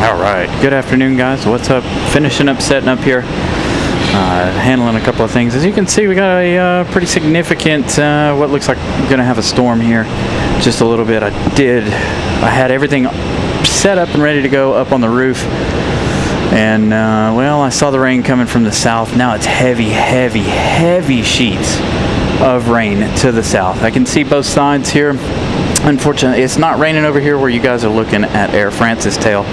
All right, good afternoon, guys. What's up? Finishing up, setting up here, handling a couple of things. As you can see, we got a pretty significant, what looks like we're gonna have a storm here. Just a little bit. I had everything set up and ready to go up on the roof, and well, I saw the rain coming from the south. Now it's heavy sheets of rain to the south. I can see both sides here. Unfortunately, it's not raining over here where you guys are looking at Air France's tail,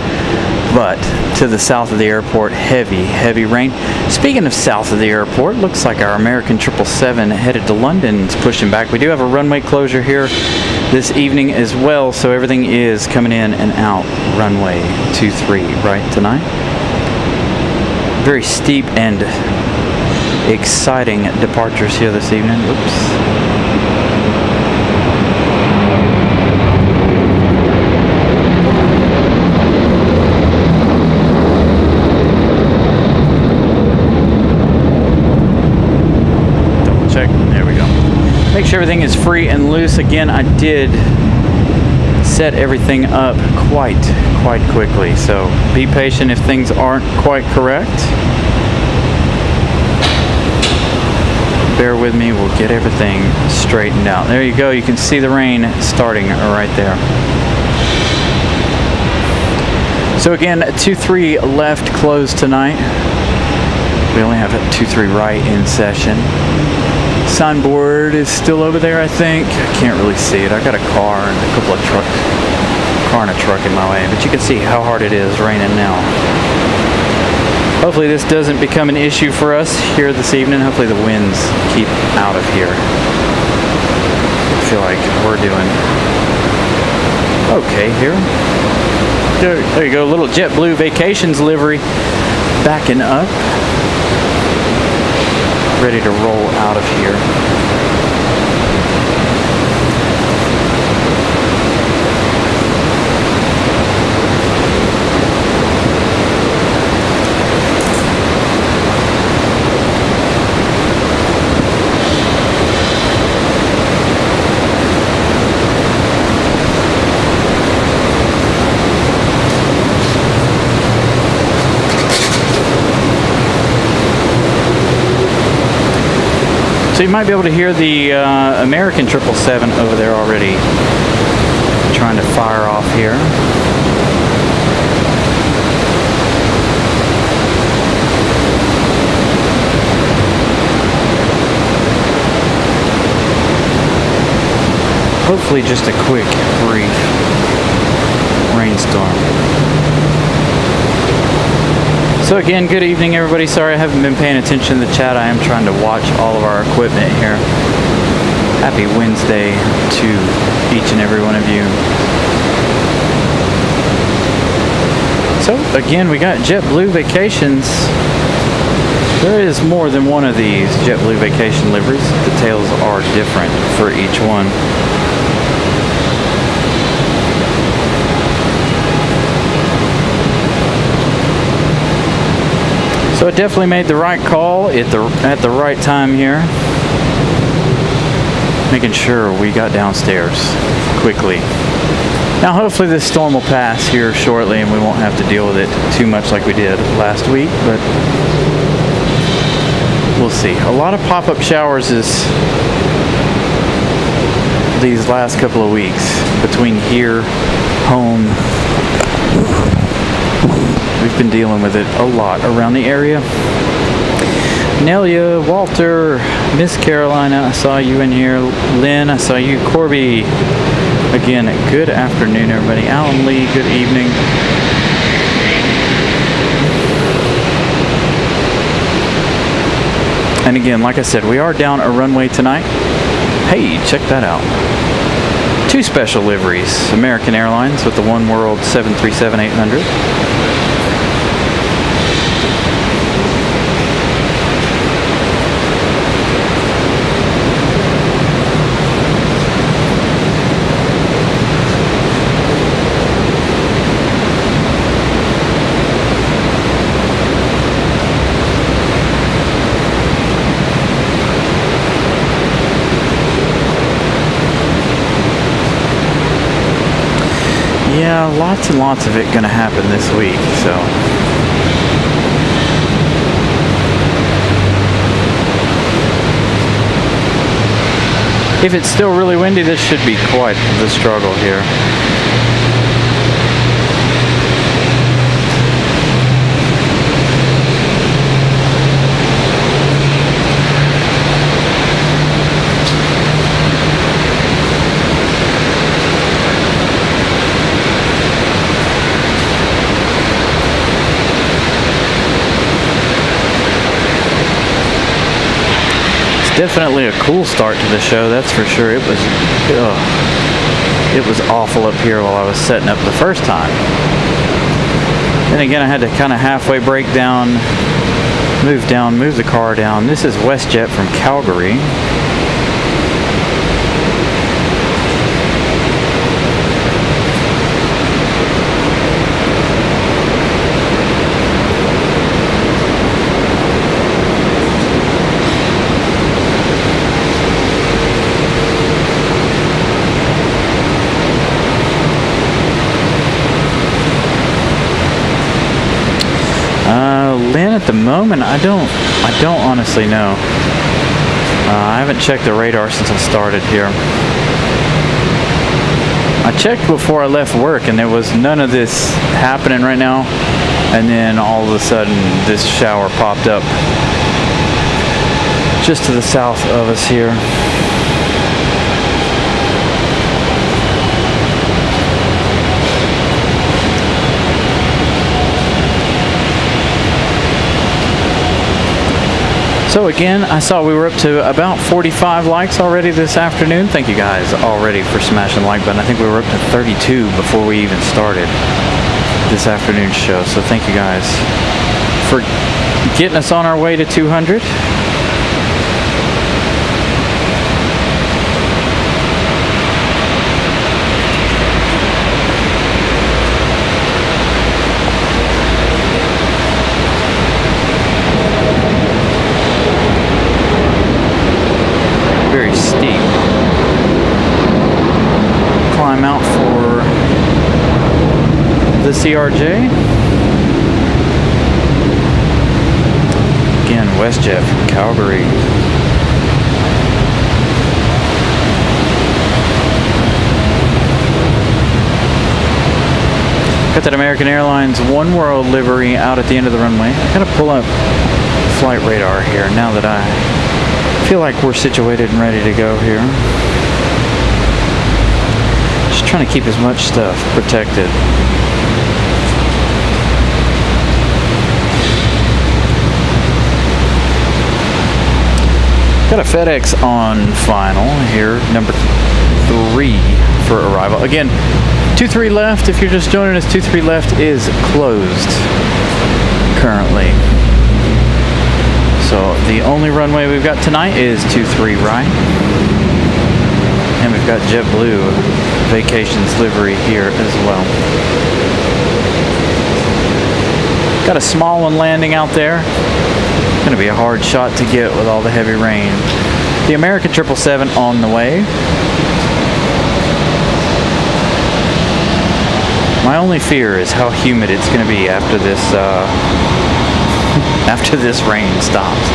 but to the south of the airport, heavy rain. Speaking of south of the airport, looks like our American 777 headed to London is pushing back. We do have a runway closure here this evening as well, so everything is coming in and out runway 23 right tonight. Very steep and exciting departures here this evening. Oops. Make sure everything is free and loose. Again, I did set everything up quite quickly, so be patient if things aren't quite correct. Bear with me, we'll get everything straightened out. There you go, you can see the rain starting right there. So again, 2-3 left closed tonight. We only have a 2-3 right in session. Signboard is still over there, I think. I can't really see it. I got a car and a couple of trucks. Car and a truck in my way, but you can see how hard it is raining now. Hopefully this doesn't become an issue for us here this evening. Hopefully the winds keep out of here. I feel like we're doing okay here. There you go, little JetBlue Vacations livery backing up. Ready to roll out of here. So you might be able to hear the American 777 over there already trying to fire off here. Hopefully just a quick, brief rainstorm. So again, good evening everybody. Sorry I haven't been paying attention to the chat. I am trying to watch all of our equipment here. Happy Wednesday to each and every one of you. So again, we got JetBlue Vacations. There is more than one of these JetBlue Vacation liveries. The tails are different for each one. So it definitely made the right call at the right time here. Making sure we got downstairs quickly. Now hopefully this storm will pass here shortly and we won't have to deal with it too much like we did last week, but we'll see. A lot of pop-up showers these last couple of weeks between here, home. We've been dealing with it a lot around the area. Nelia, Walter, Miss Carolina, I saw you in here. Lynn, I saw you. Corby, again, good afternoon, everybody. Alan Lee, good evening. And again, like I said, we are down a runway tonight. Hey, check that out. 2 special liveries. American Airlines with the One World 737-800. Yeah, lots and lots of it gonna happen this week, so. If it's still really windy, this should be quite the struggle here. Definitely a cool start to the show, that's for sure. It was awful up here while I was setting up the first time. Then again, I had to kind of halfway break down, move the car down. This is WestJet from Calgary. Lynn, at the moment, I don't honestly know. I haven't checked the radar since I started here. I checked before I left work, and there was none of this happening right now. And then all of a sudden, this shower popped up just to the south of us here. So again, I saw we were up to about 45 likes already this afternoon. Thank you guys already for smashing the like button. I think we were up to 32 before we even started this afternoon's show. So thank you guys for getting us on our way to 200. Very steep climb out for the CRJ. Again, WestJet from Calgary. Got that American Airlines One World livery out at the end of the runway. I gotta pull up flight radar here now that I feel like we're situated and ready to go here. Just trying to keep as much stuff protected. Got a FedEx on final here, number 3 for arrival. Again, 23 left. If you're just joining us, 23 left is closed currently. So the only runway we've got tonight is 23 right. And we've got JetBlue Vacations livery here as well. Got a small one landing out there. Going to be a hard shot to get with all the heavy rain. The American 777 on the way. My only fear is how humid it's going to be after this after this rain stops.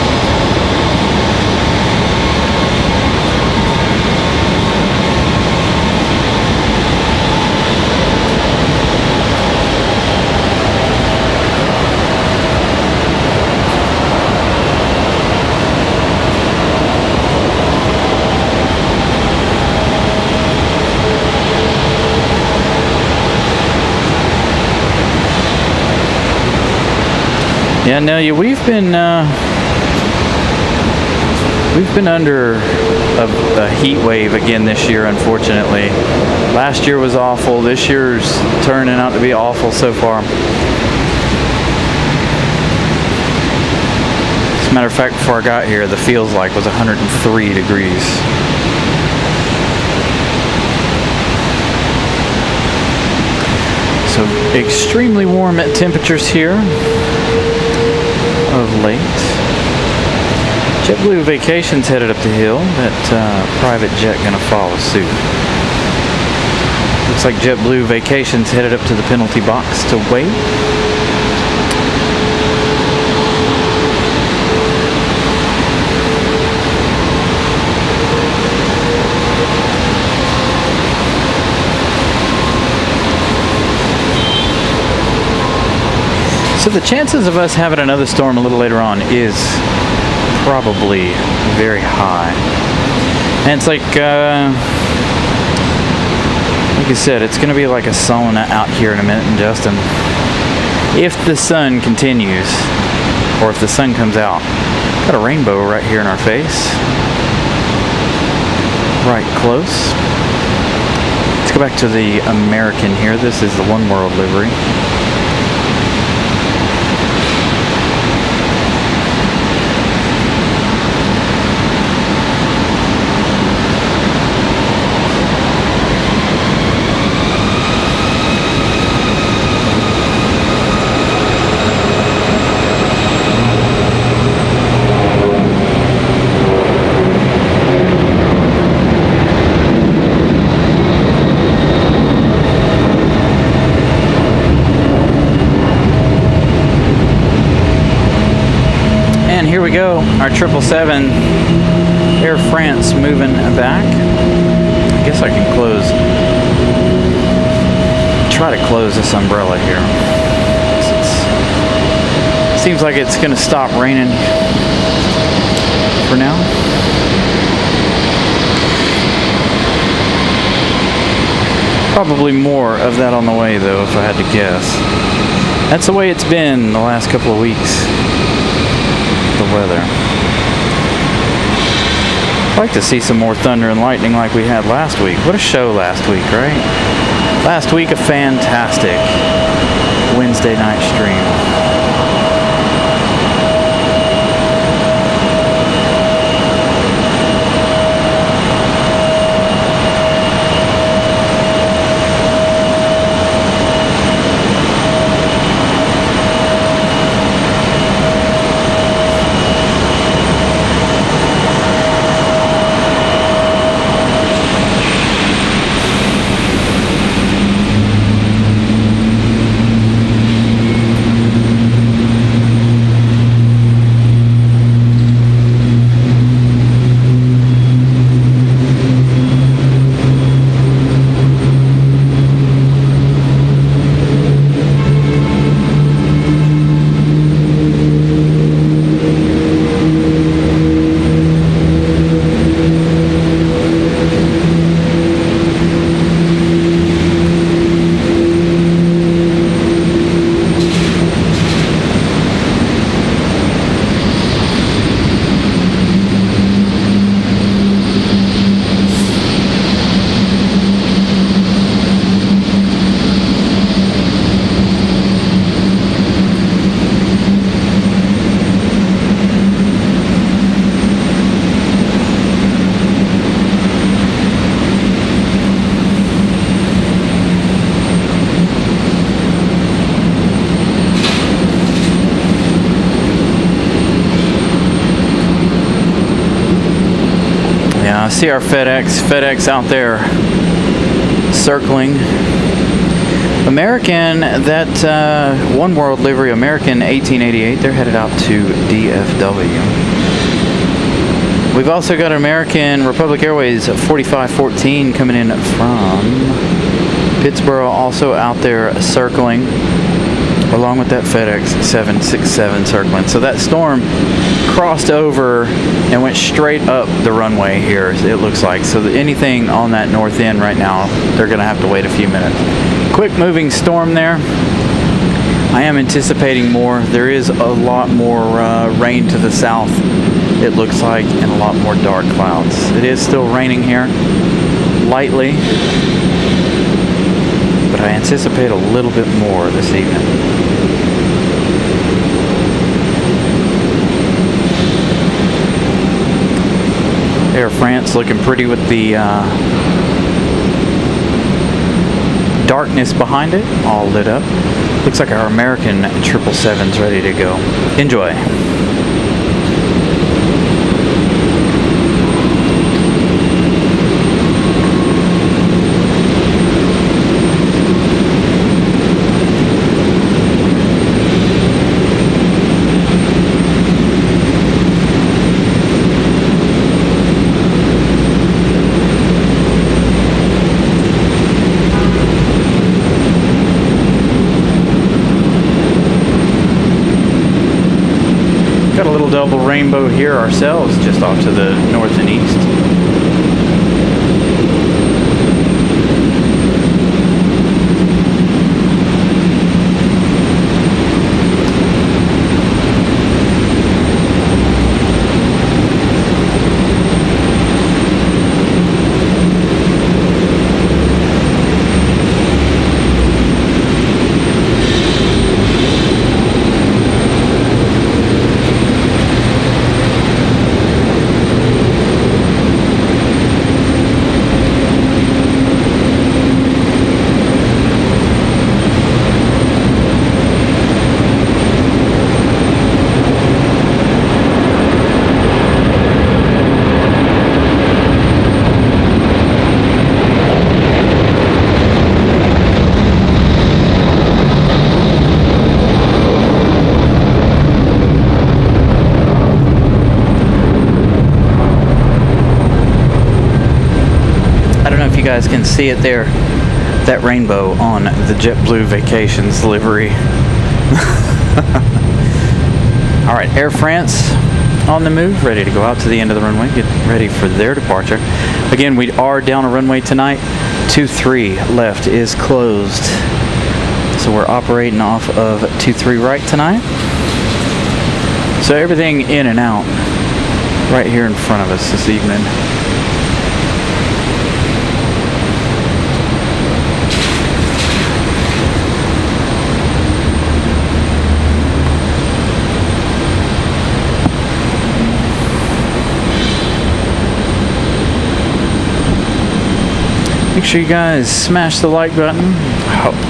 Yeah, no, we've been under a heat wave again this year, unfortunately. Last year was awful. This year's turning out to be awful so far. As a matter of fact, before I got here, the feels like was 103 degrees. So extremely warm at temperatures here of late. JetBlue Vacations headed up the hill. That private jet gonna follow suit. Looks like JetBlue Vacations headed up to the penalty box to wait. So the chances of us having another storm a little later on is probably very high. And it's like I said, it's going to be like a sauna out here in a minute in Justin. If the sun continues, or if the sun comes out. Got a rainbow right here in our face. Right close. Let's go back to the American here. This is the One World livery. Here we go, our 777 Air France moving back. I guess I can try to close this umbrella here. It seems like it's going to stop raining for now. Probably more of that on the way though, if I had to guess. That's the way it's been the last couple of weeks. The weather. I'd like to see some more thunder and lightning like we had last week. What a show last week, right? Last week, a fantastic Wednesday night stream. See our FedEx out there circling. American, that One World livery, American 1888, they're headed out to DFW. We've also got American Republic Airways 4514 coming in from Pittsburgh, also out there circling, along with that FedEx 767 circling. So that storm crossed over and went straight up the runway here, it looks like. So anything on that north end right now, they're going to have to wait a few minutes. Quick moving storm there. I am anticipating more. There is a lot more rain to the south, it looks like, and a lot more dark clouds. It is still raining here, lightly, but I anticipate a little bit more this evening. Air France looking pretty with the darkness behind it, all lit up. Looks like our American 777's ready to go. Enjoy. double rainbow here ourselves, just off to the north and east. You guys can see it there, that rainbow on the JetBlue Vacations livery. All right, Air France on the move, ready to go out to the end of the runway, get ready for their departure. Again, we are down a runway tonight. 23 left is closed, so we're operating off of 23 right tonight. So everything in and out right here in front of us this evening. Make sure you guys smash the like button.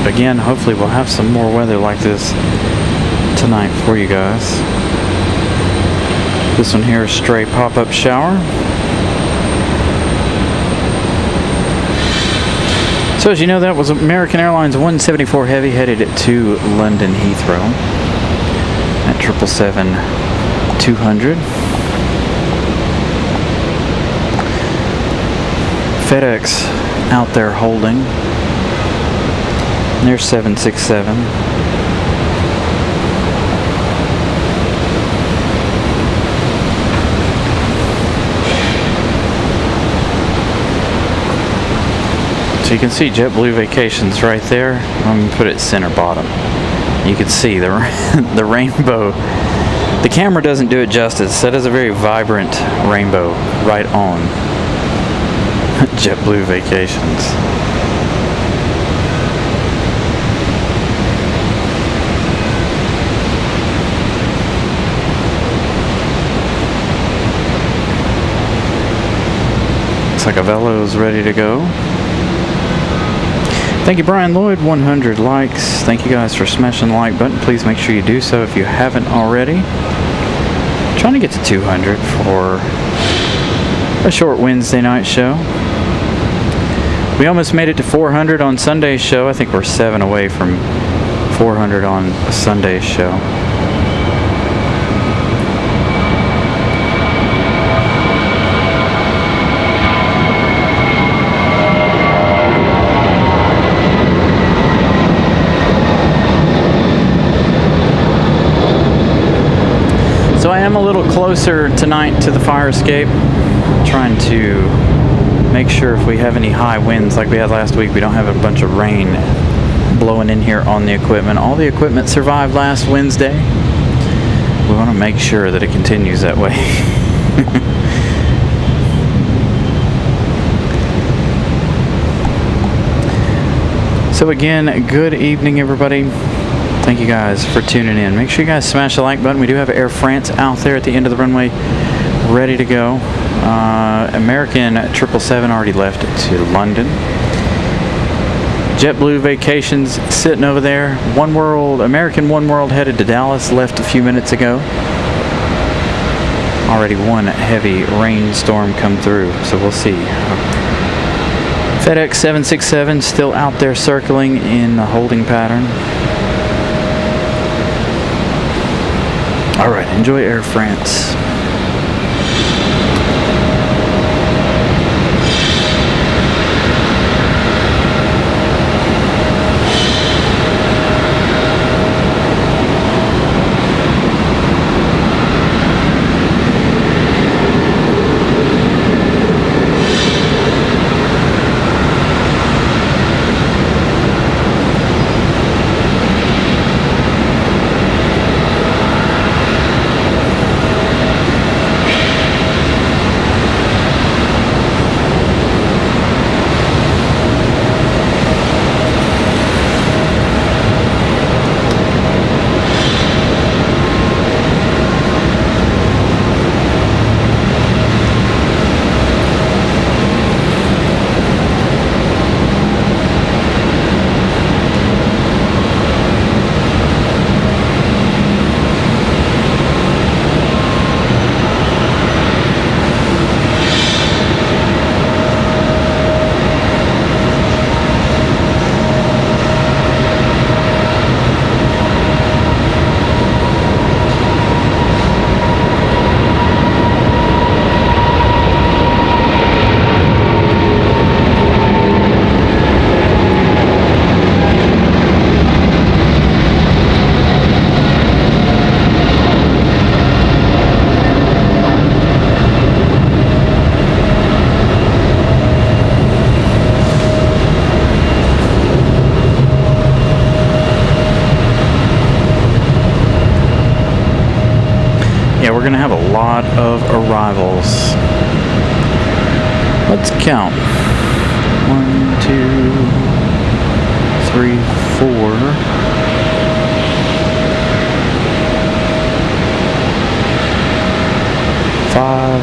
Again, hopefully we'll have some more weather like this tonight for you guys. This one here is stray pop-up shower. So as you know, that was American Airlines 174 Heavy headed to London Heathrow at 777-200. FedEx out there holding. There's 767. So you can see JetBlue Vacations right there. I'm going to put it center bottom. You can see the the rainbow. The camera doesn't do it justice. That is a very vibrant rainbow right on JetBlue Vacations. Looks like Avelo's ready to go. Thank you, Brian Lloyd, 100 likes. Thank you guys for smashing the like button. Please make sure you do so if you haven't already. Trying to get to 200 for a short Wednesday night show. We almost made it to 400 on Sunday's show. I think we're 7 away from 400 on Sunday's show. So I am a little closer tonight to the fire escape, trying to make sure if we have any high winds like we had last week, we don't have a bunch of rain blowing in here on the equipment. All the equipment survived last Wednesday. We want to make sure that it continues that way. So again, good evening everybody. Thank you guys for tuning in. Make sure you guys smash the like button. We do have Air France out there at the end of the runway ready to go. American 777 already left to London. JetBlue Vacations sitting over there. One World, American One World headed to Dallas, left a few minutes ago. Already one heavy rainstorm come through, so we'll see. FedEx 767 still out there circling in the holding pattern. All right, enjoy Air France. we're gonna have a lot of arrivals. Let's count. 1, 2, 3, 4. 5,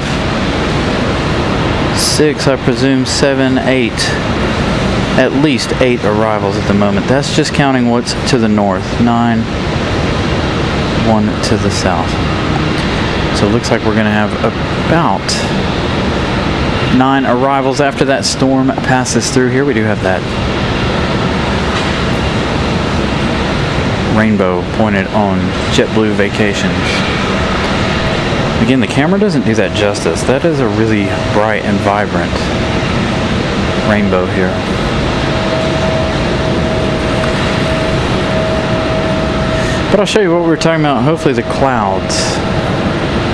6, I presume 7, 8. At least 8 arrivals at the moment. That's just counting what's to the north. 9, 1 to the south. So it looks like we're going to have about 9 arrivals after that storm passes through here. We do have that rainbow pointed on JetBlue Vacations. Again, the camera doesn't do that justice. That is a really bright and vibrant rainbow here. But I'll show you what we were talking about. Hopefully the clouds.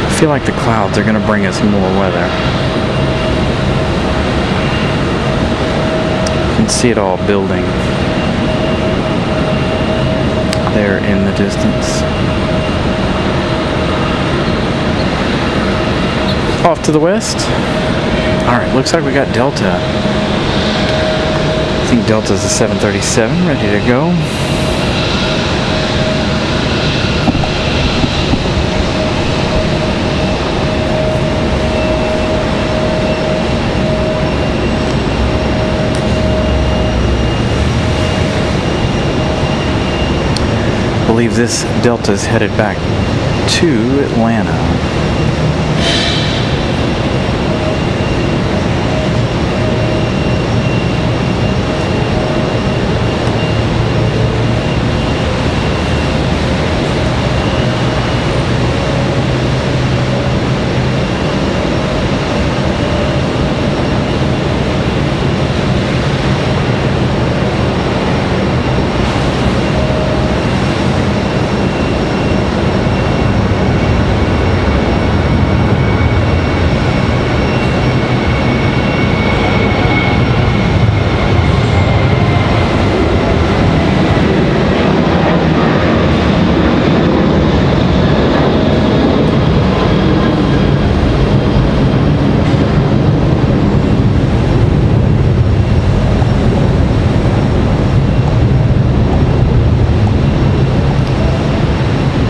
I feel like the clouds are going to bring us more weather. You can see it all building there in the distance. Off to the west. Alright, looks like we got Delta. I think Delta's a 737 ready to go. I believe this Delta's headed back to Atlanta.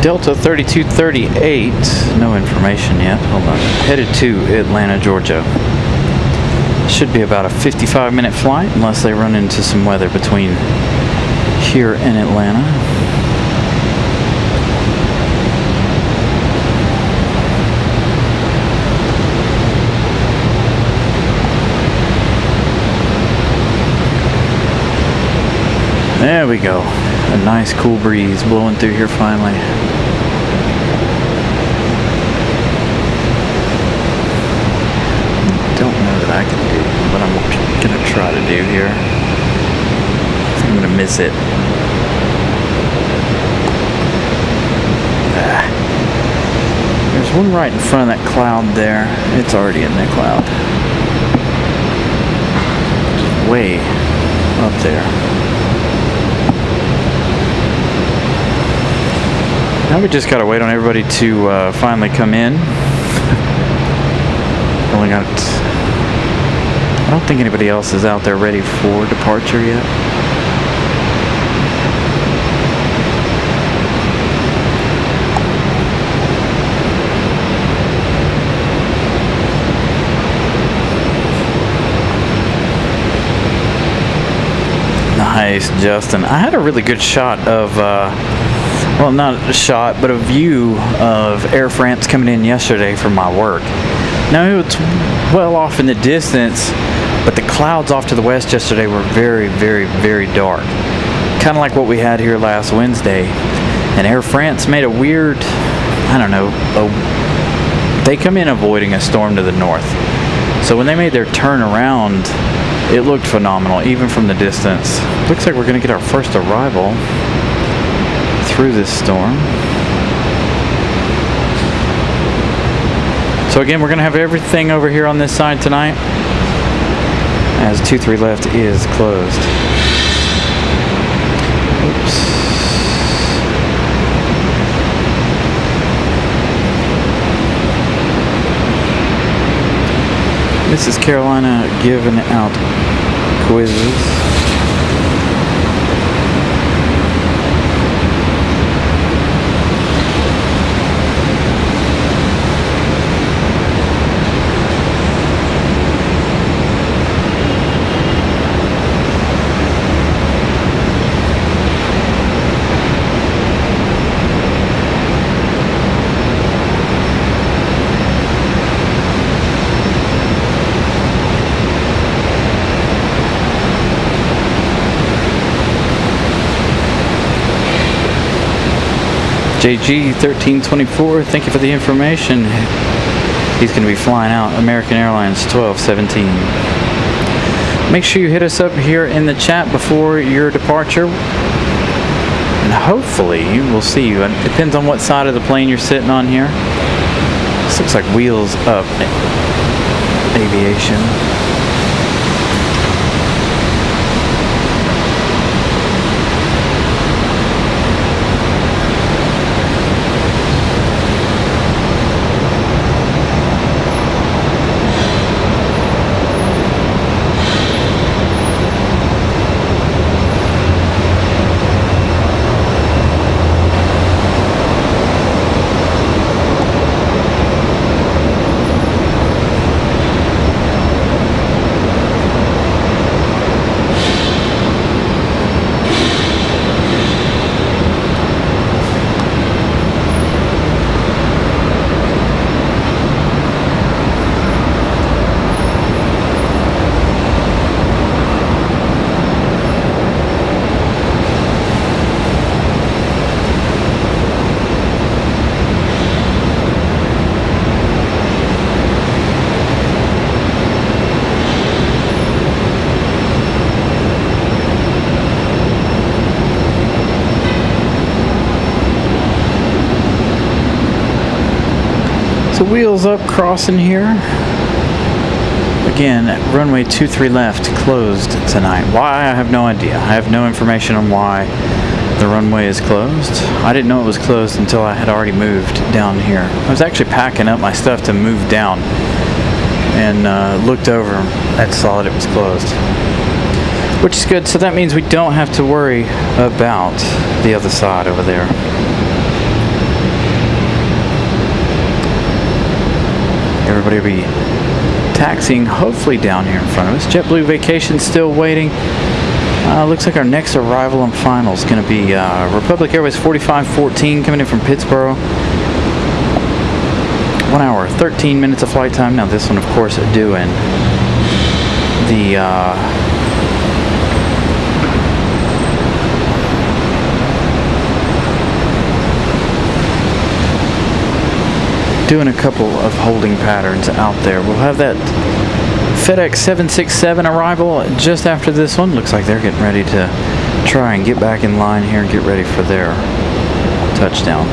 Delta 3238, no information yet, hold on, headed to Atlanta, Georgia. Should be about a 55-minute flight unless they run into some weather between here and Atlanta. There we go. A nice cool breeze blowing through here finally. Don't know that I can do what I'm gonna try to do here. I think I'm gonna miss it. There's one right in front of that cloud there. It's already in that cloud. Just way up there. Now we just gotta wait on everybody to finally come in. Only got, I don't think anybody else is out there ready for departure yet. Nice, Justin. I had a really good shot of well, not a shot, but a view of Air France coming in yesterday from my work. Now, it's well off in the distance, but the clouds off to the west yesterday were very, very, very dark. Kind of like what we had here last Wednesday. And Air France made a weird, I don't know, they come in avoiding a storm to the north. So when they made their turn around, it looked phenomenal, even from the distance. Looks like we're going to get our first arrival through this storm. So again, we're going to have everything over here on this side tonight, as 23 left is closed. Oops. 1 This is Carolina giving out quizzes. JG 1324, thank you for the information. He's going to be flying out American Airlines 1217. Make sure you hit us up here in the chat before your departure, and hopefully we'll see you. It depends on what side of the plane you're sitting on here. This looks like wheels up aviation. So wheels up crossing here. Again, runway 23 left closed tonight. Why? I have no idea. I have no information on why the runway is closed. I didn't know it was closed until I had already moved down here. I was actually packing up my stuff to move down and looked over and saw that it was closed. Which is good, so that means we don't have to worry about the other side over there. Everybody will be taxiing hopefully down here in front of us. JetBlue Vacation still waiting. Looks like our next arrival and final is going to be Republic Airways 4514 coming in from Pittsburgh. 1 hour, 13 minutes of flight time. Now this one, of course, doing the doing a couple of holding patterns out there. We'll have that FedEx 767 arrival just after this one. Looks like they're getting ready to try and get back in line here and get ready for their touchdown.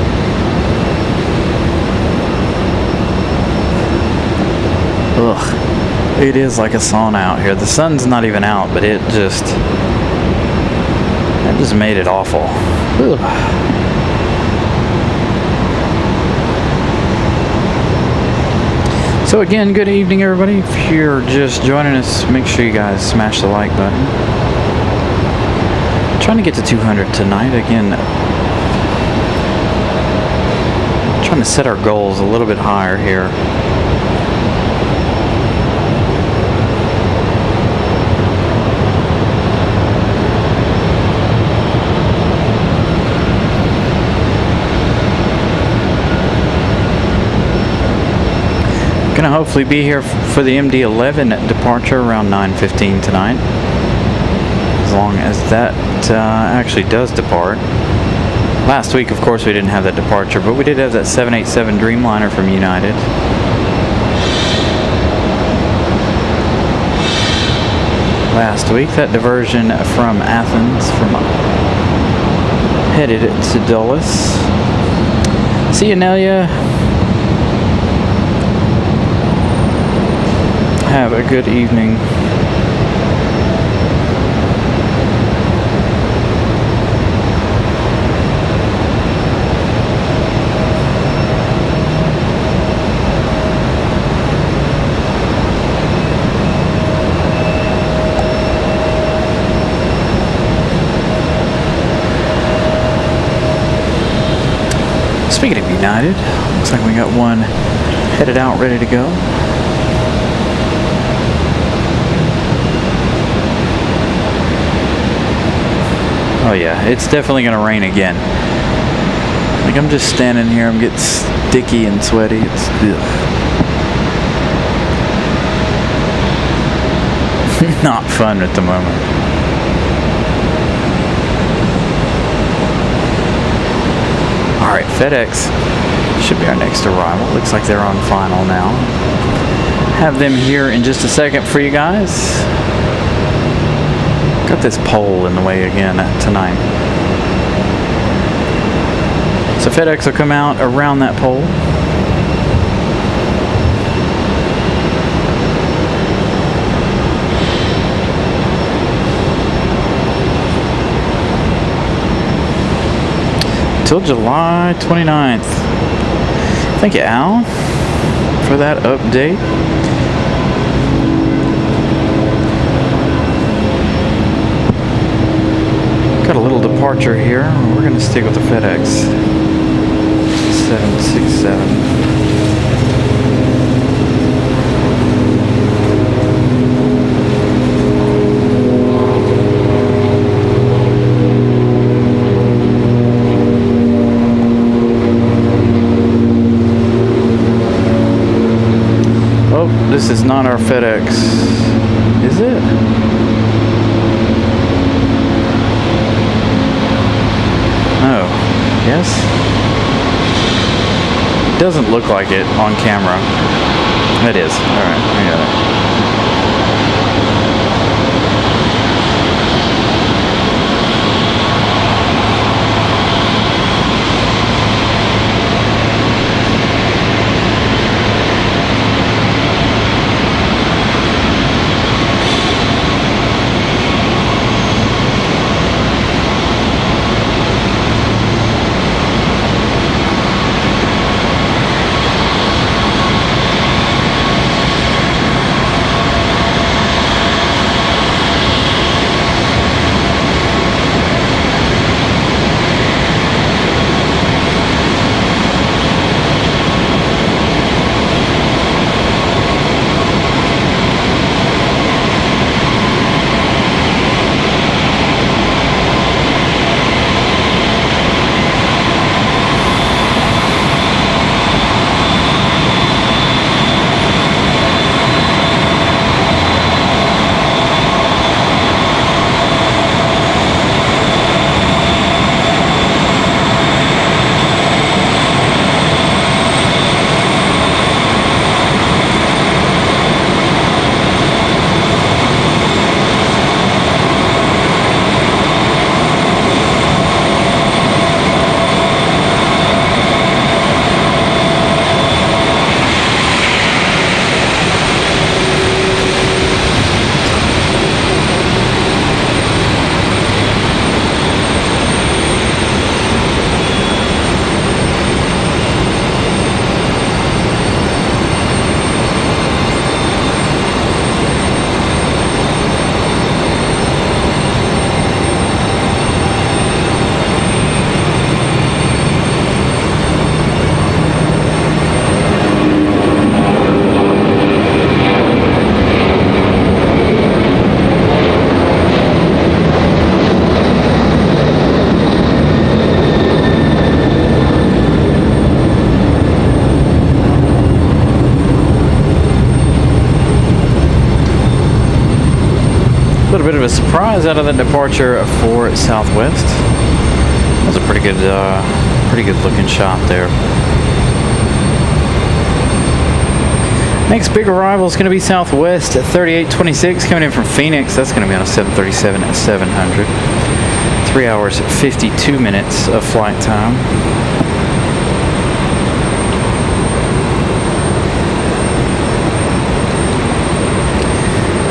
Ugh, it is like a sauna out here. The sun's not even out, but it just made it awful. Ugh. So again, good evening everybody. If you're just joining us, make sure you guys smash the like button. Trying to get to 200 tonight. Again, trying to set our goals a little bit higher here. Gonna hopefully be here for the MD-11 departure around 9:15 tonight, as long as that actually does depart. Last week, of course, we didn't have that departure, but we did have that 787 Dreamliner from United. Last week, that diversion from Athens headed to Dulles. See you, Nelia. Have a good evening. Speaking of United, looks like we got one headed out, ready to go. Oh yeah, it's definitely gonna rain again. Like, I'm just standing here, I'm getting sticky and sweaty. It's not fun at the moment. Alright, FedEx should be our next arrival. Looks like they're on final now. Have them here in just a second for you guys. Got this pole in the way again tonight. So FedEx will come out around that pole. Till July 29th. Thank you, Al, for that update. Got a little departure here. We're going to stick with the FedEx 767. This is not our FedEx, is it? Oh, yes? It doesn't look like it on camera. It is. Alright, I got it. A little bit of a surprise out of the departure for Southwest. That was a pretty good looking shot there. Next big arrival is going to be Southwest at 3826 coming in from Phoenix. That's going to be on a 737 at 700. 3 hours 52 minutes of flight time.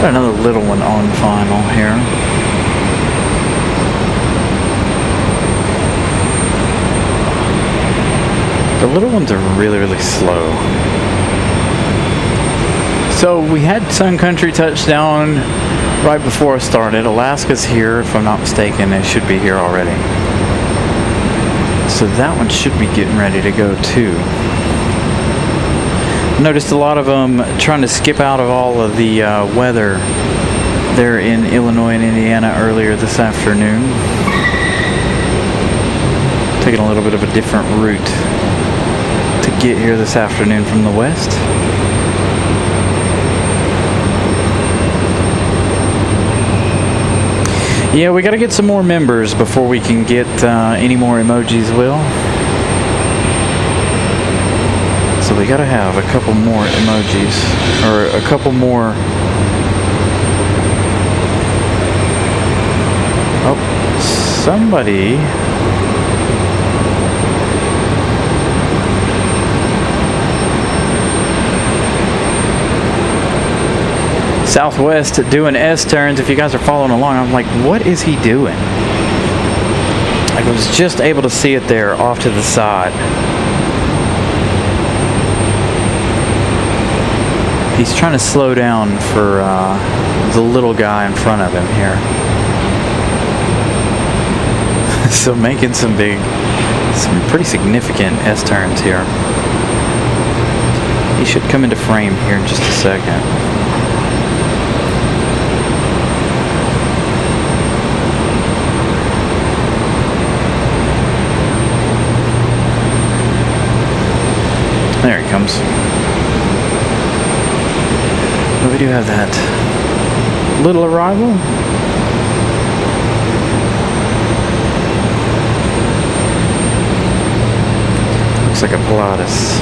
Got another little one on final here. The little ones are really, really slow. So we had Sun Country touchdown right before it started. Alaska's here, if I'm not mistaken. It should be here already. So that one should be getting ready to go too. Noticed a lot of them trying to skip out of all of the weather there in Illinois and Indiana earlier this afternoon. Taking a little bit of a different route to get here this afternoon from the west. Yeah, we got to get some more members before we can get any more emojis, Will. So we got to have a couple more emojis, or a couple more. Oh, somebody. Southwest doing S-turns. If you guys are following along, I'm like, what is he doing? I was just able to see it there off to the side. He's trying to slow down for the little guy in front of him here. So making some pretty significant S-turns here. He should come into frame here in just a second. There he comes. But we do have that little arrival. Looks like a Pilatus.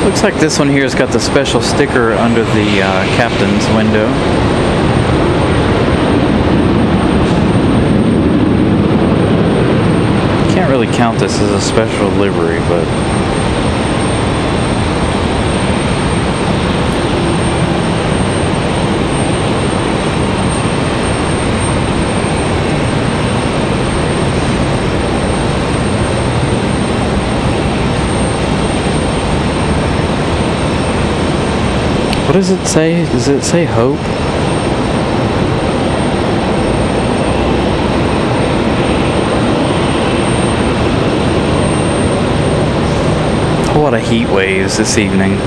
Looks like this one here has got the special sticker under the captain's window. Can't really count this as a special livery, but what does it say? Does it say hope? A lot of heat waves this evening.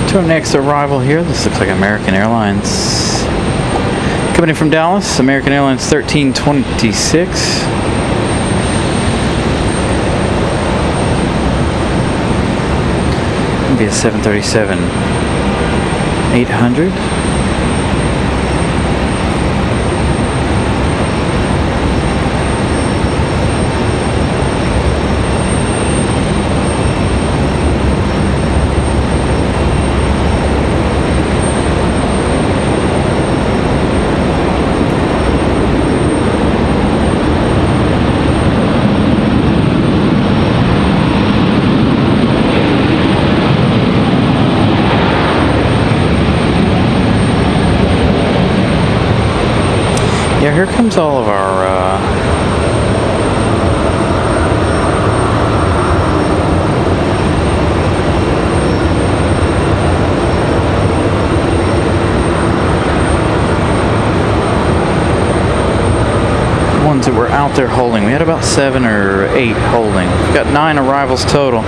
To our next arrival here, this looks like American Airlines. Coming in from Dallas, American Airlines 1326. It'll be a 737-800. here comes all of our ones that were out there holding. We had about 7 or 8 holding. We've got 9 arrivals total.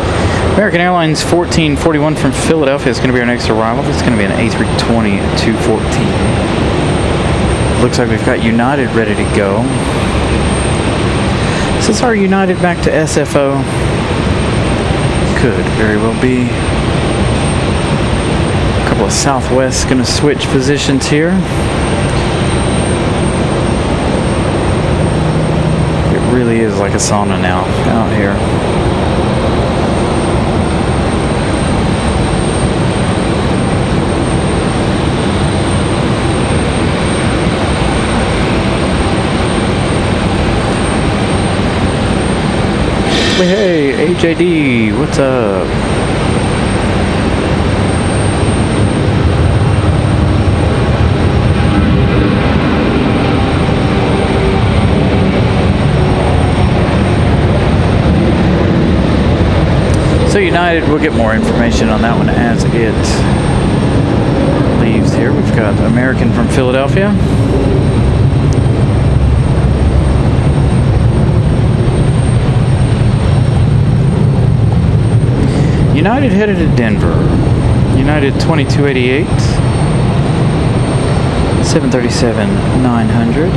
American Airlines 1441 from Philadelphia is going to be our next arrival. This is going to be an A320-214. Looks like we've got United ready to go. Is this our United back to SFO? Could very well be. A couple of Southwest going to switch positions here. It really is like a sauna now out here. Hey, AJD, what's up? So United, we'll get more information on that one as it leaves here. We've got American from Philadelphia. United headed to Denver. United 2288, 737-900.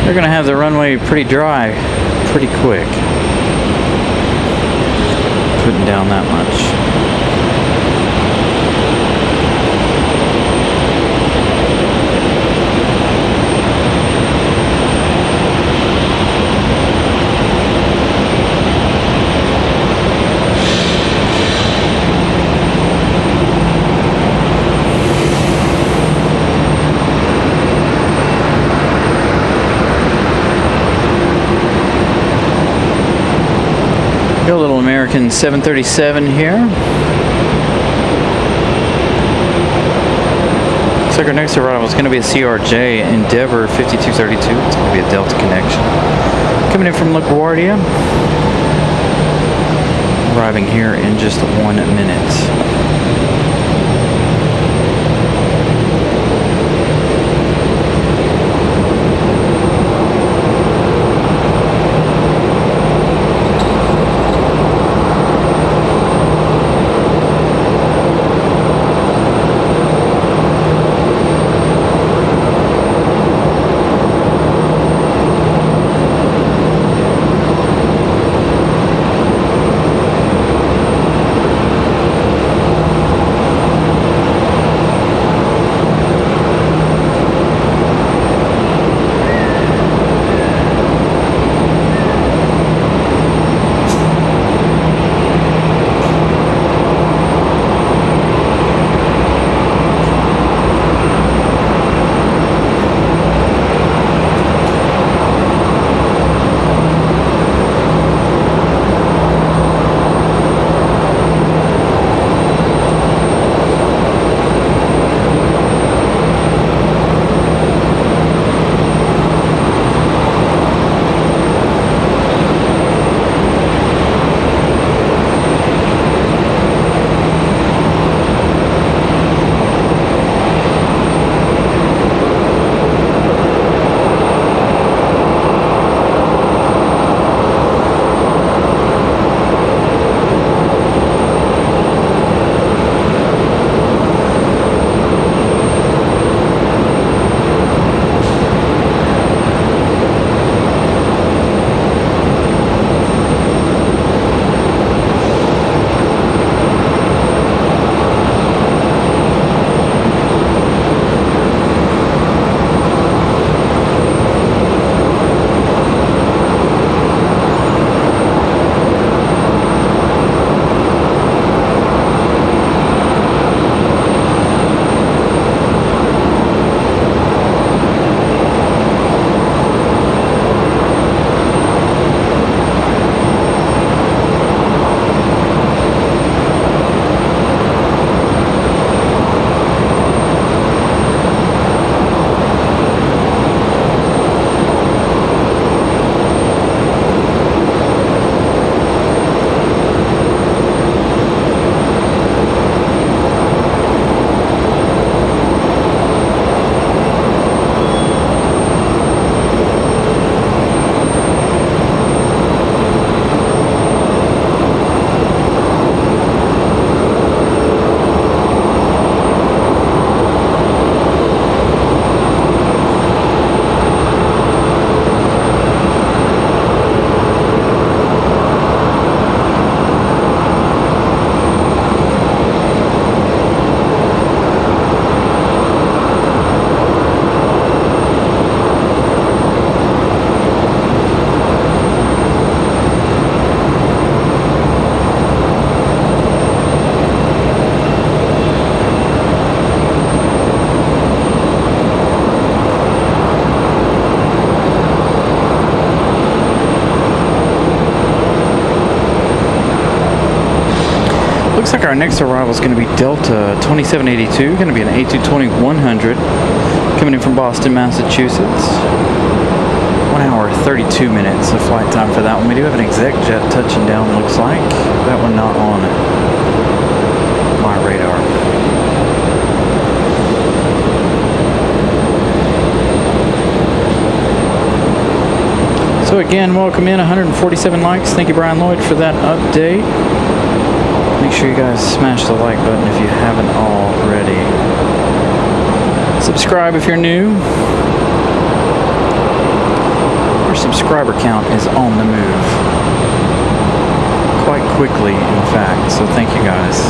They're going to have the runway pretty dry pretty quick. Putting down that much. Got a little American 737 here. Looks like our next arrival is going to be a CRJ Endeavor 5232. It's going to be a Delta connection. Coming in from LaGuardia. Arriving here in just 1 minute. Looks like our next arrival is going to be Delta 2782, going to be an A220-100, coming in from Boston, Massachusetts. 1 hour, 32 minutes of flight time for that one. We do have an exec jet touching down, looks like. That one not on my radar. So again, welcome in, 147 likes. Thank you, Brian Lloyd, for that update. Make sure you guys smash the like button if you haven't already. Subscribe if you're new. Our subscriber count is on the move. Quite quickly, in fact, so thank you guys.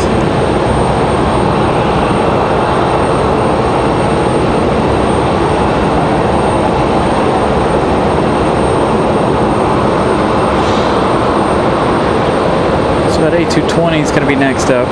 So that A220 is going to be next up.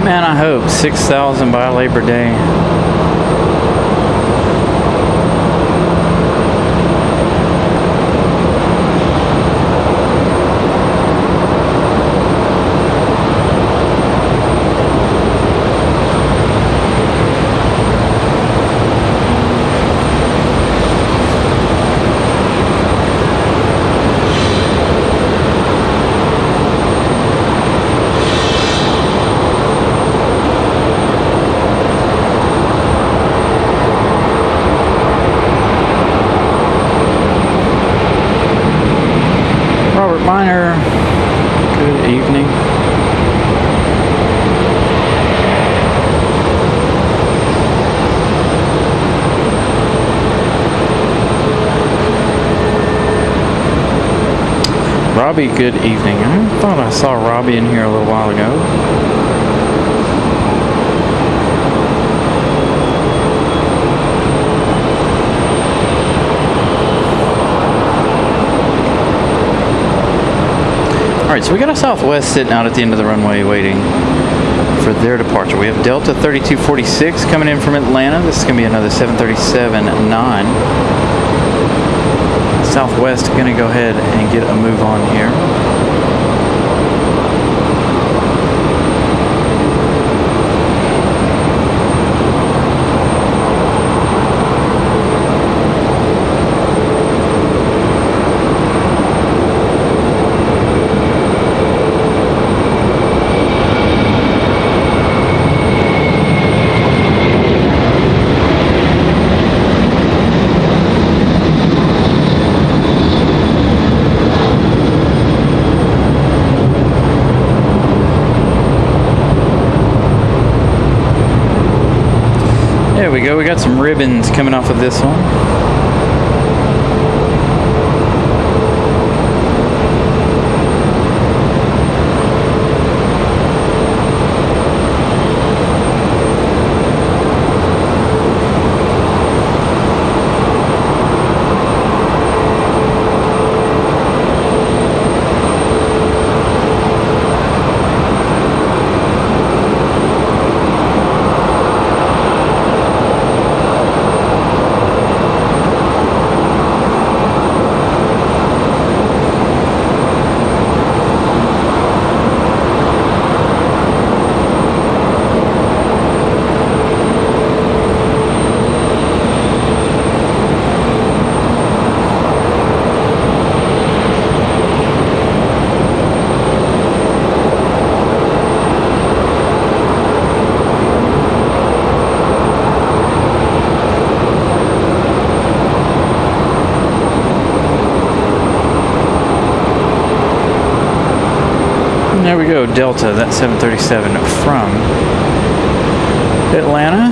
Man, I hope 6,000 by Labor Day. Good evening. Robbie, good evening. I thought I saw Robbie in here a little while ago. Alright, so we got a Southwest sitting out at the end of the runway waiting for their departure. We have Delta 3246 coming in from Atlanta. This is going to be another 737-9. Southwest going to go ahead and get a move on here. There we go, we got some ribbons coming off of this one. There we go, Delta, that 737 from Atlanta.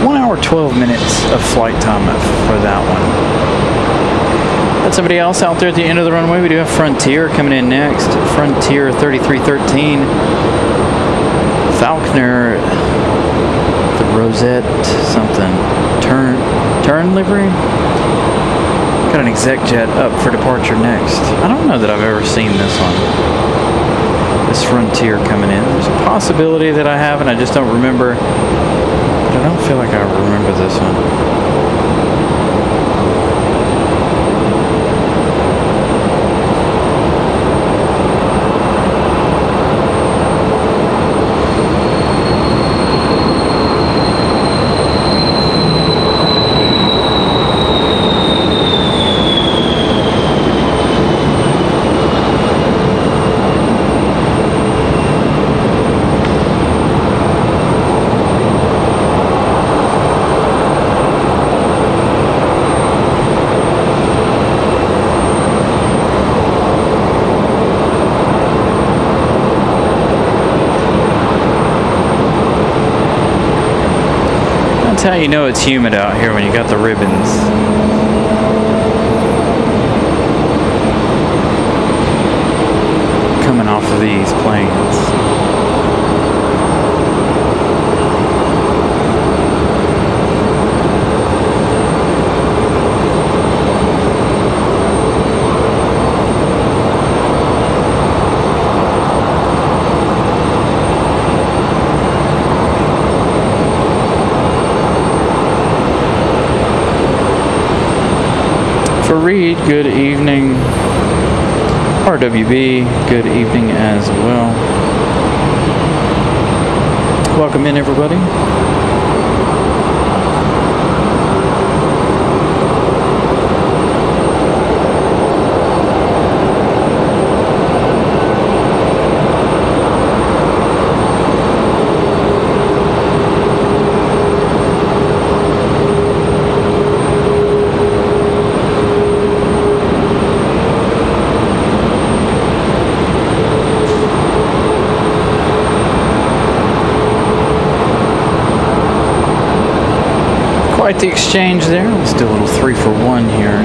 1 hour, 12 minutes of flight time for that one. Got somebody else out there at the end of the runway. We do have Frontier coming in next. Frontier 3313. Falconer, the Rosette something. Turn livery. Got an exec jet up for departure next. I don't know that I've ever seen this one. This Frontier coming in. There's a possibility that I have, and I just don't remember. But I don't feel like I remember this one. That's how you know it's humid out here, when you got the ribbons. Coming off of these planes. Reed, good evening. RWB, good evening as well. Welcome in, everybody. Quite the exchange there. Let's do a little 3-for-1 here.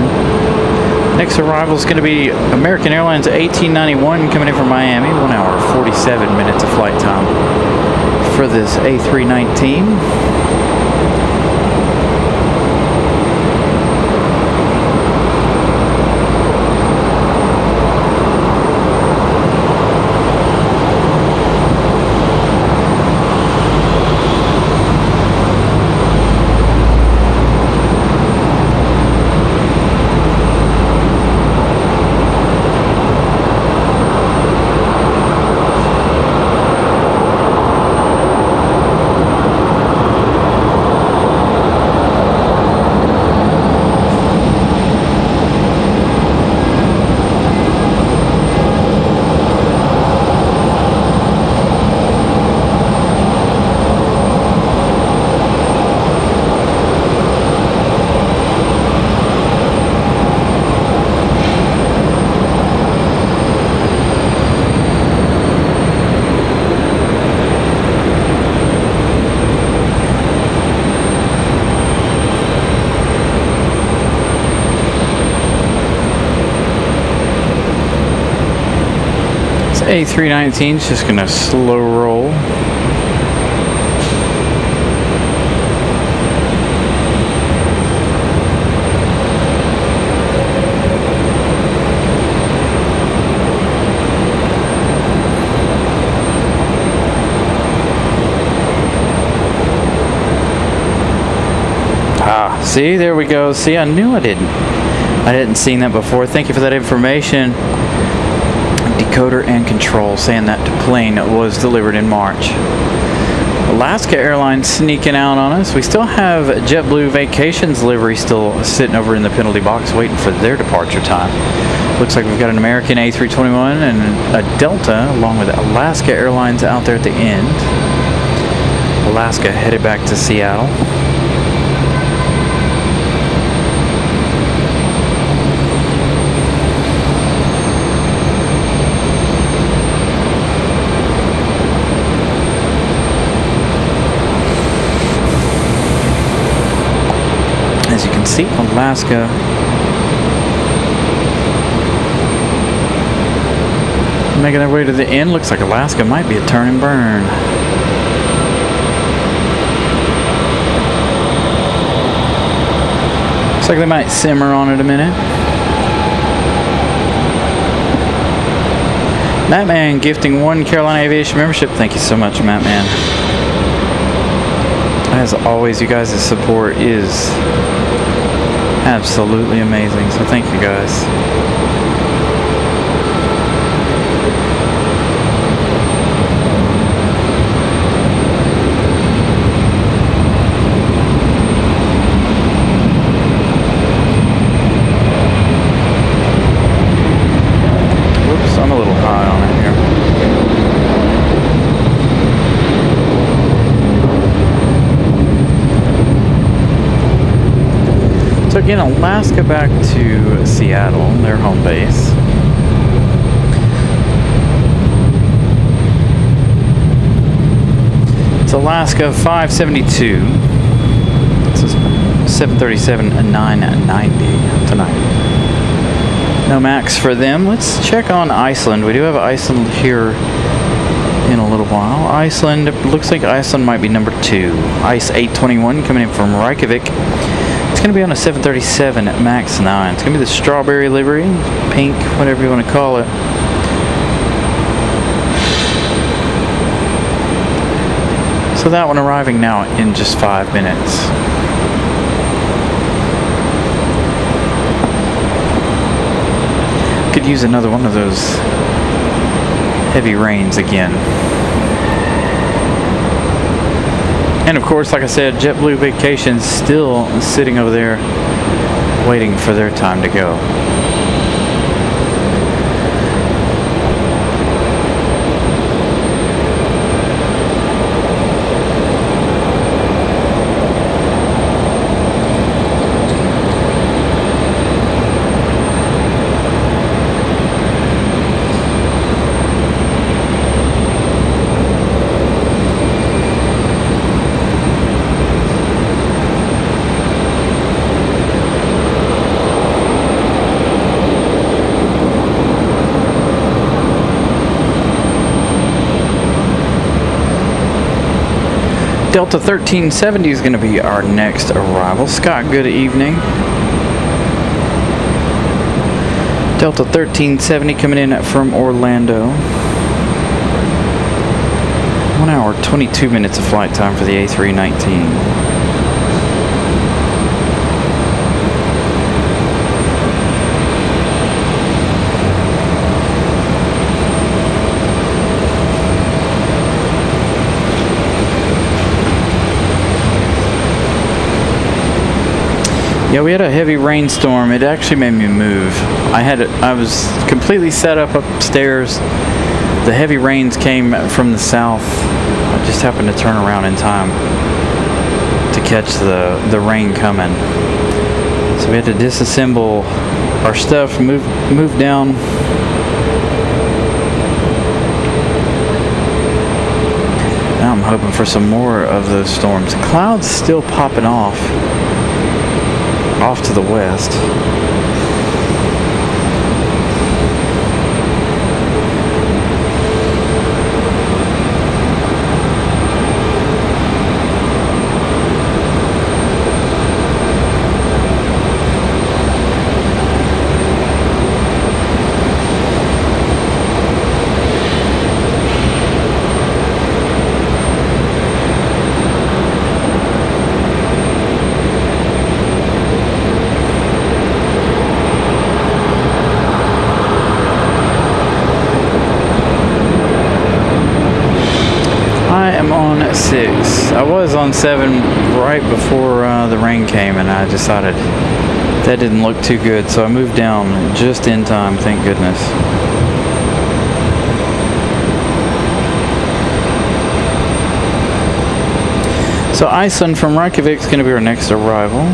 Next arrival is going to be American Airlines 1891 coming in from Miami. 1 hour, 47 minutes of flight time for this A319. A319 is just going to slow roll. Ah, see, there we go. See, I knew I didn't see that before. Thank you for that information. Decoder and control saying that the plane was delivered in March. Alaska Airlines sneaking out on us. We still have JetBlue Vacations livery still sitting over in the penalty box waiting for their departure time. Looks like we've got an American A321 and a Delta along with Alaska Airlines out there at the end. Alaska headed back to Seattle. see Alaska. Making their way to the end. Looks like Alaska might be a turn and burn. Looks like they might simmer on it a minute. Matt Man gifting 1 Carolina Aviation membership. Thank you so much, Matt Man. As always, you guys' support is absolutely amazing. So thank you guys. I'm a little high on it here. So again, Alaska back to Seattle, their home base. It's Alaska 572. This is 737 and 990 tonight. No max for them. Let's check on Iceland. We do have Iceland here in a little while. Iceland, looks like Iceland might be number 2. Ice 821 coming in from Reykjavik. It's going to be on a 737 MAX 9. It's going to be the strawberry livery, pink, whatever you want to call it. So that one arriving now in just 5 minutes. Could use another one of those heavy rains again. And of course, like I said, JetBlue Vacations still sitting over there waiting for their time to go. Delta 1370 is going to be our next arrival. Scott, good evening. Delta 1370 coming in from Orlando. 1 hour, 22 minutes of flight time for the A319. Yeah, we had a heavy rainstorm. It actually made me move. I was completely set up upstairs. The heavy rains came from the south. I just happened to turn around in time to catch the rain coming. So we had to disassemble our stuff, move down. Now I'm hoping for some more of those storms. Clouds still popping off to the west. On 6. I was on 7 right before the rain came, and I decided that didn't look too good, so I moved down just in time, thank goodness. So Iceland from Reykjavik is going to be our next arrival.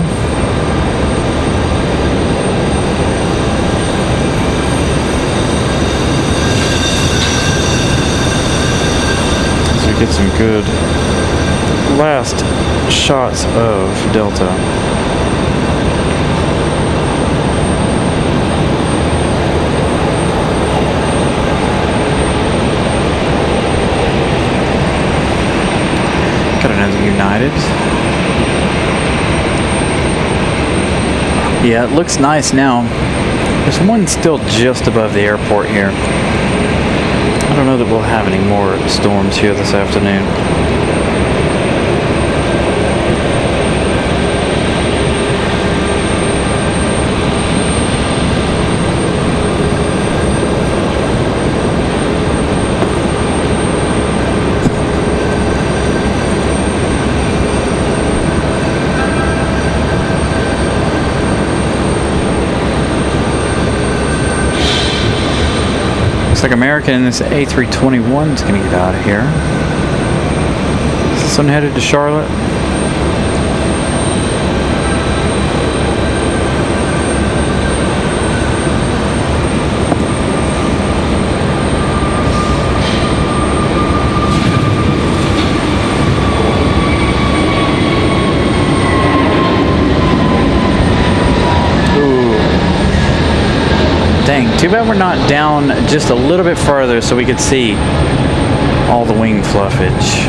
Get some good last shots of Delta. excited. Yeah, it looks nice now. There's one still just above the airport here. I don't know that we'll have any more storms here this afternoon. Looks like American in this A321 is going to get out of here. Is this one headed to Charlotte? Dang, too bad we're not down just a little bit farther so we could see all the wing fluffage.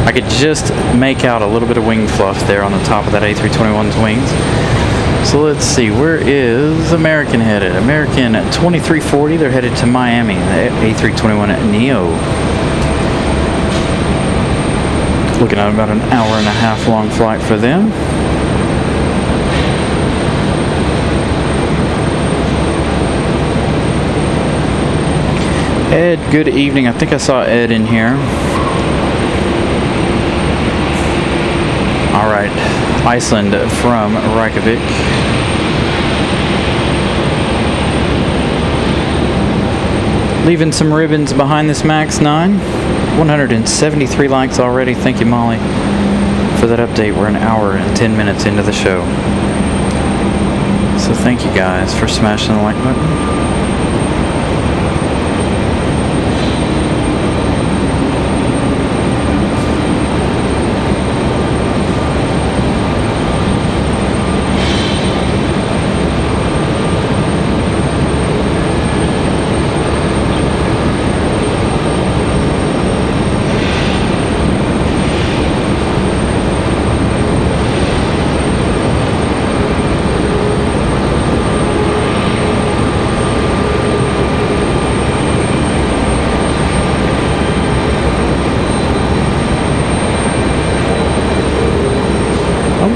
I could just make out a little bit of wing fluff there on the top of that A321's wings. So let's see, where is American headed? American at 2340, they're headed to Miami, the A321 at Neo. Looking at about an hour and a half long flight for them. Ed, good evening. I think I saw Ed in here. All right, Iceland from Reykjavik. Leaving some ribbons behind this MAX 9. 173 likes already. Thank you, Molly, for that update. We're an hour and 10 minutes into the show. So thank you guys for smashing the like button.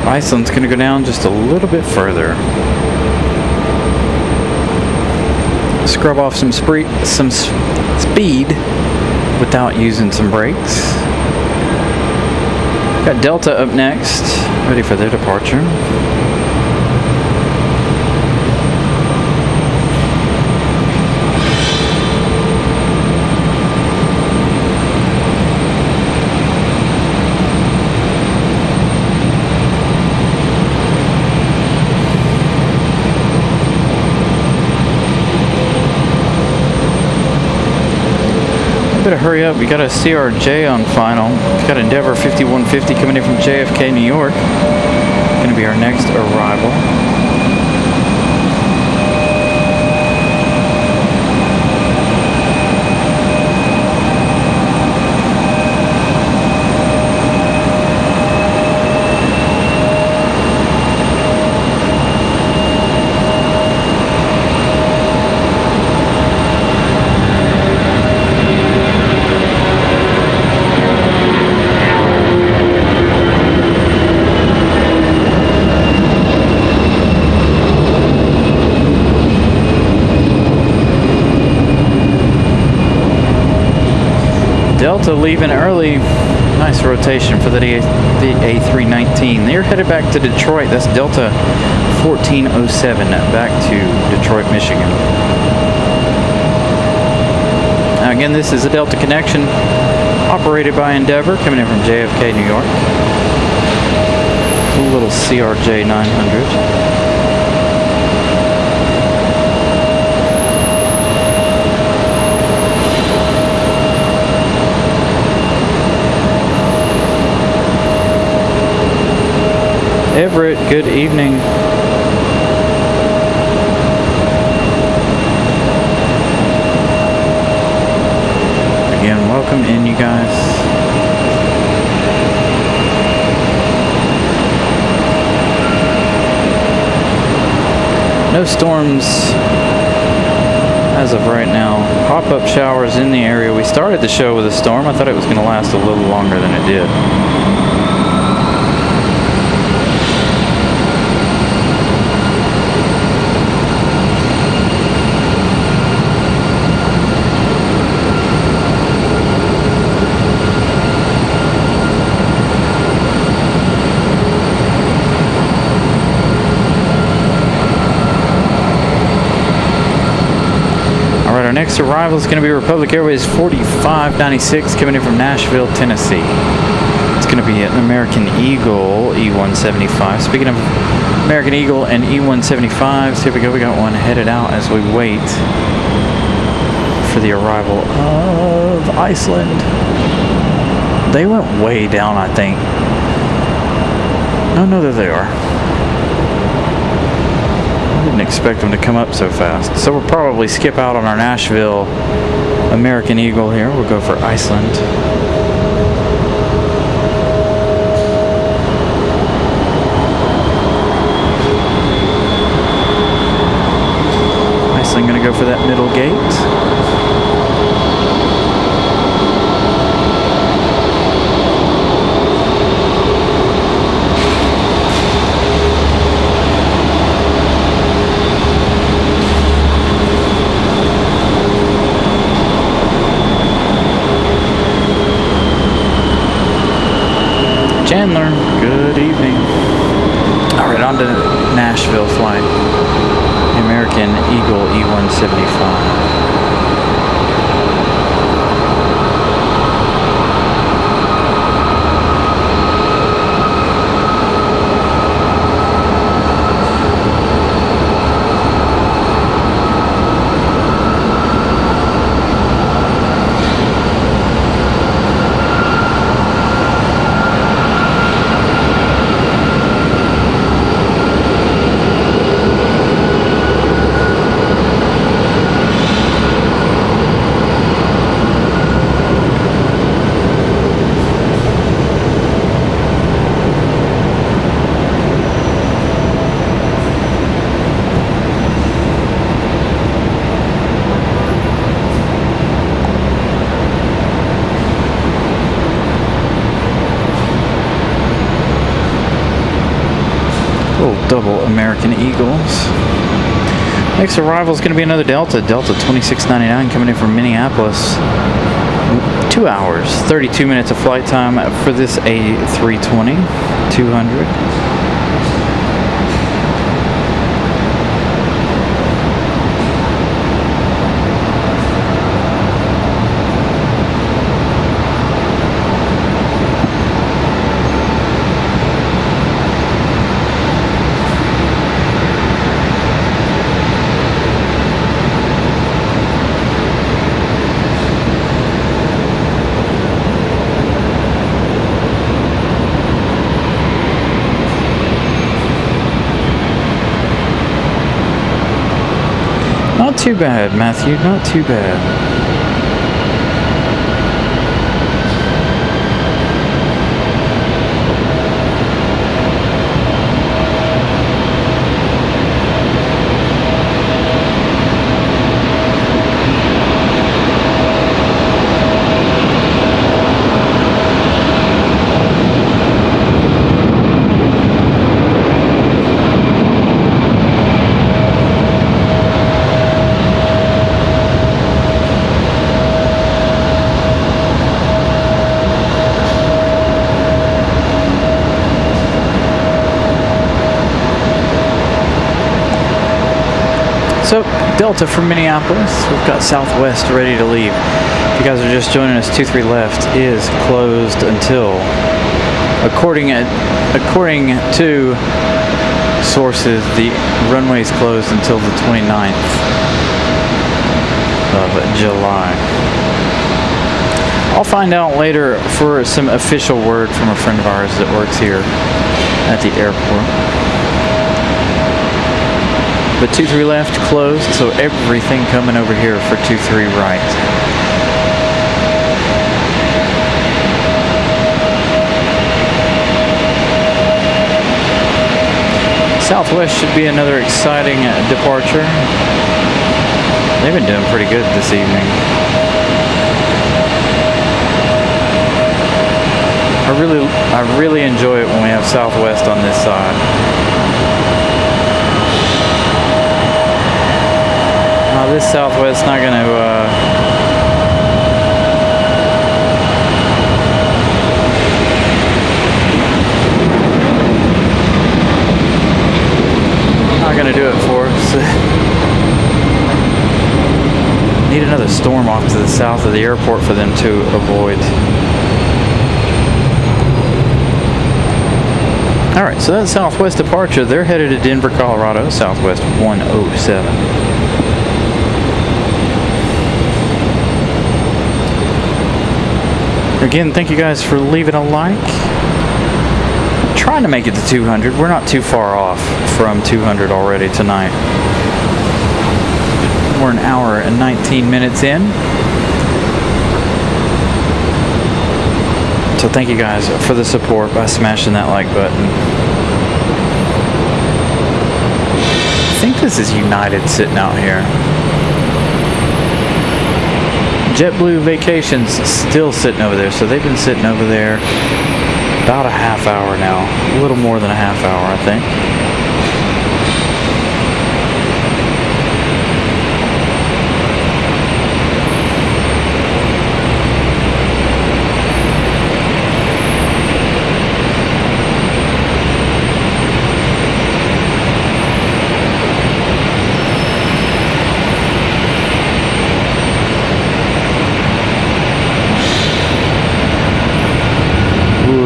Iceland's going to go down just a little bit further. Scrub off some speed without using some brakes. Got Delta up next, ready for their departure. Better hurry up, we got a CRJ on final. We got Endeavor 5150 coming in from JFK, New York. Gonna be our next arrival. Delta leaving early. Nice rotation for the A319. They're headed back to Detroit. That's Delta 1407 back to Detroit, Michigan. Now again, this is a Delta connection operated by Endeavor coming in from JFK, New York. A little CRJ 900. Everett, good evening. Again, welcome in, you guys. No storms as of right now. Pop-up showers in the area. We started the show with a storm. I thought it was going to last a little longer than it did. Our next arrival is going to be Republic Airways 4596 coming in from Nashville, Tennessee. It's going to be an American Eagle E175. Speaking of American Eagle and E175s, here we go. We got one headed out as we wait for the arrival of Iceland. They went way down, I think. No, there they are. Didn't expect them to come up so fast. So we'll probably skip out on our Nashville American Eagle here. We'll go for Iceland. Iceland gonna go for that middle gate. Chandler, good evening. All right, on to Nashville flight. American Eagle E175. Double American Eagles. Next arrival is going to be another Delta 2699 coming in from Minneapolis. 2 hours, 32 minutes of flight time for this A320 200. Not too bad, Matthew, not too bad. So, Delta from Minneapolis, we've got Southwest ready to leave. If you guys are just joining us, 23 left is closed until, according to sources, the runway is closed until the 29th of July. I'll find out later for some official word from a friend of ours that works here at the airport. But 23 left closed, so everything coming over here for 23 right. Southwest should be another exciting departure. They've been doing pretty good this evening. I really enjoy it when we have Southwest on this side. Now this Southwest not going to gonna do it for us. Need another storm off to the south of the airport for them to avoid. Alright, so that's Southwest departure. They're headed to Denver, Colorado, Southwest 107. Again, thank you guys for leaving a like. Trying to make it to 200. We're not too far off from 200 already tonight. We're an hour and 19 minutes in. So thank you guys for the support by smashing that like button. I think this is United sitting out here. JetBlue Vacations still sitting over there, so they've been sitting over there about a half hour now. A little more than a half hour, I think.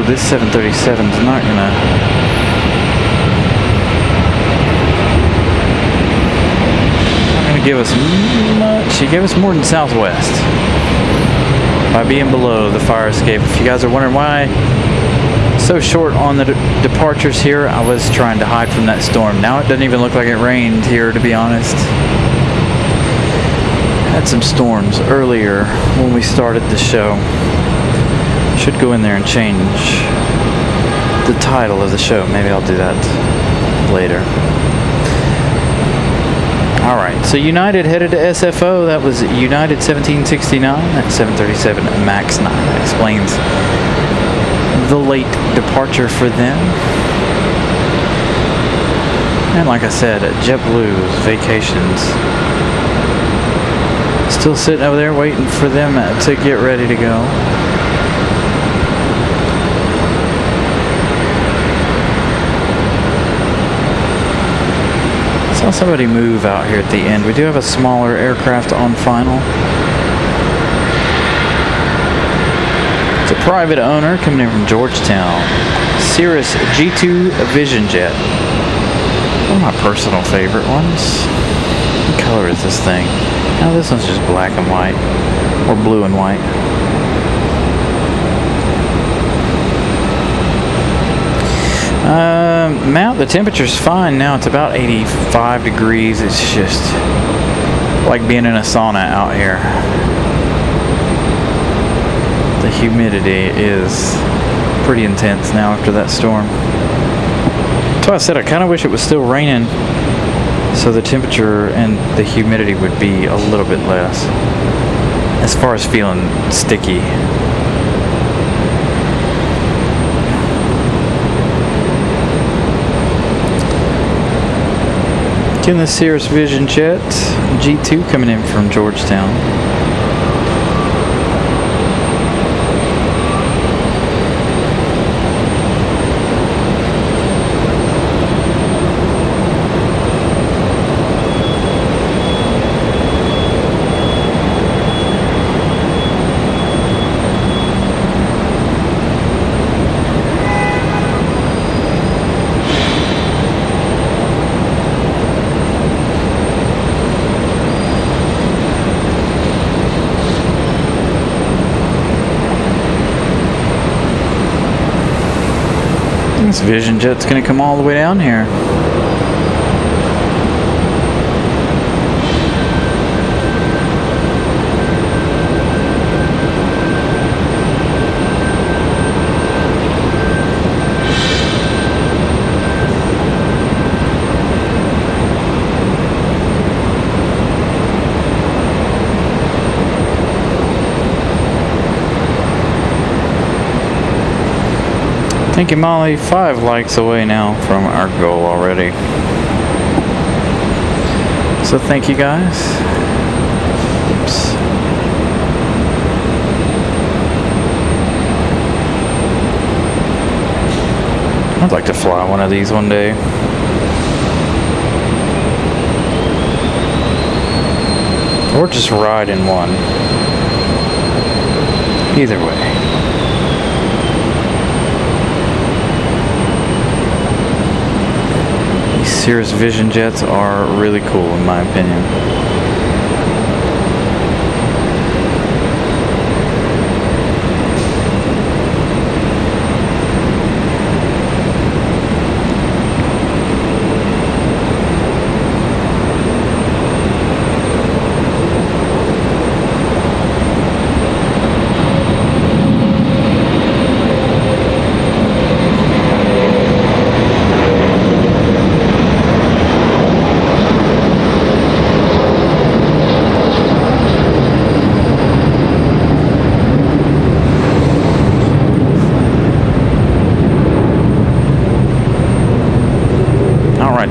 This 737 is not gonna give us much. She gave us more than Southwest by being below the fire escape. If you guys are wondering why so short on the departures here, I was trying to hide from that storm. Now it doesn't even look like it rained here, to be honest. Had some storms earlier when we started the show. Should go in there and change the title of the show. Maybe I'll do that later. Alright, so United headed to SFO. That was United 1769. That 737 MAX 9. That explains the late departure for them. And like I said, JetBlue's Vacations still sitting over there waiting for them to get ready to go. Saw somebody move out here at the end. We do have a smaller aircraft on final. It's a private owner coming in from Georgetown. Cirrus G2 Vision Jet. One of my personal favorite ones. What color is this thing? Oh, this one's just black and white. Or blue and white. Mount, the temperature's fine now. It's about 85 degrees. It's just like being in a sauna out here. The humidity is pretty intense now after that storm. That's why I said I kind of wish it was still raining, so the temperature and the humidity would be a little bit less. As far as feeling sticky. Again, the Cirrus Vision Jet G2 coming in from Georgetown. This Vision Jet's gonna come all the way down here. Thank you, Molly. 5 likes away now from our goal already. So thank you guys. Oops. I'd like to fly one of these one day. Or just ride in one. Either way. These Cirrus Vision jets are really cool in my opinion.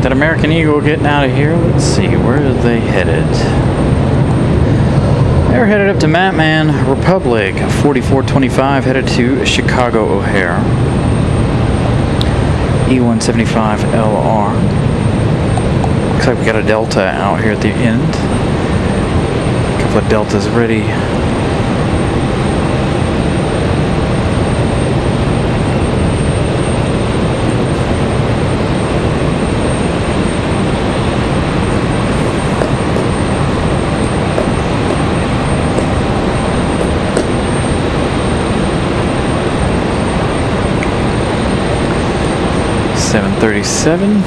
That American Eagle getting out of here. Let's see, where are they headed? They're headed up to Matman Republic, 4425, headed to Chicago O'Hare. E175LR. Looks like we got a Delta out here at the end. A couple of Deltas ready. .737.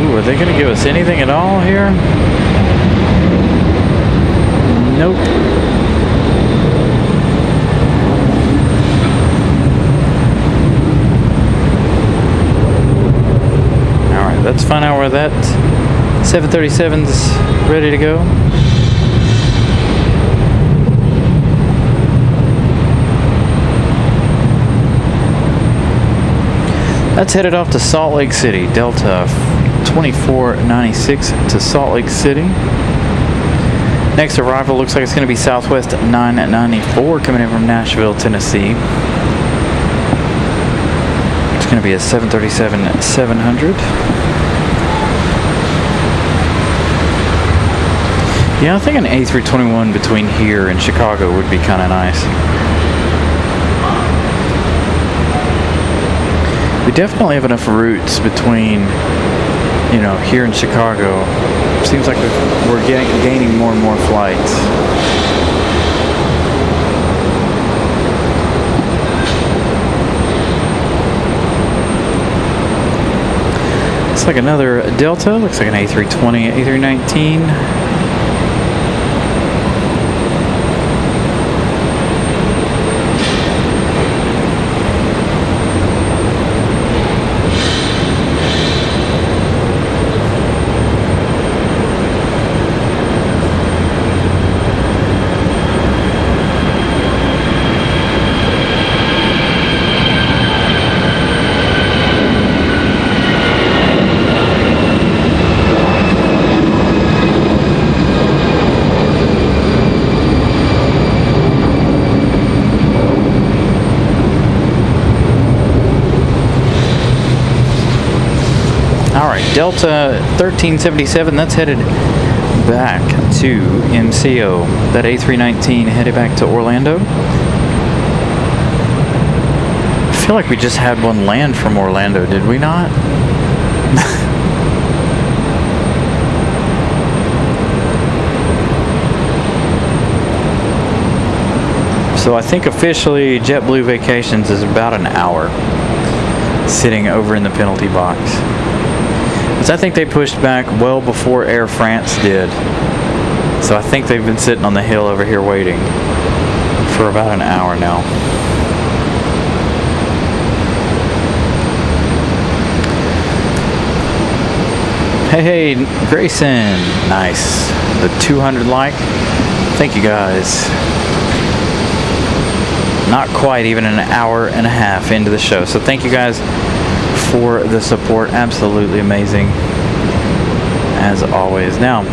Are they going to give us anything at all here? Nope. Alright, let's find out where that 737's ready to go. That's headed off to Salt Lake City, Delta 2496 to Salt Lake City. Next arrival looks like it's going to be Southwest 994 coming in from Nashville, Tennessee. It's going to be a 737-700. Yeah, I think an A321 between here and Chicago would be kind of nice. We definitely have enough routes between, you know, here in Chicago. Seems like we're gaining more and more flights. Looks like another Delta. Looks like an A320, A319. Delta 1377, that's headed back to MCO. That A319 headed back to Orlando. I feel like we just had one land from Orlando, did we not? So I think officially JetBlue Vacations is about an hour sitting over in the penalty box. Because I think they pushed back well before Air France did. So I think they've been sitting on the hill over here waiting for about an hour now. Hey, Grayson. Nice. The 200 like. Thank you guys. Not quite even an hour and a half into the show. So thank you guys for the support. Absolutely amazing. As always. Now,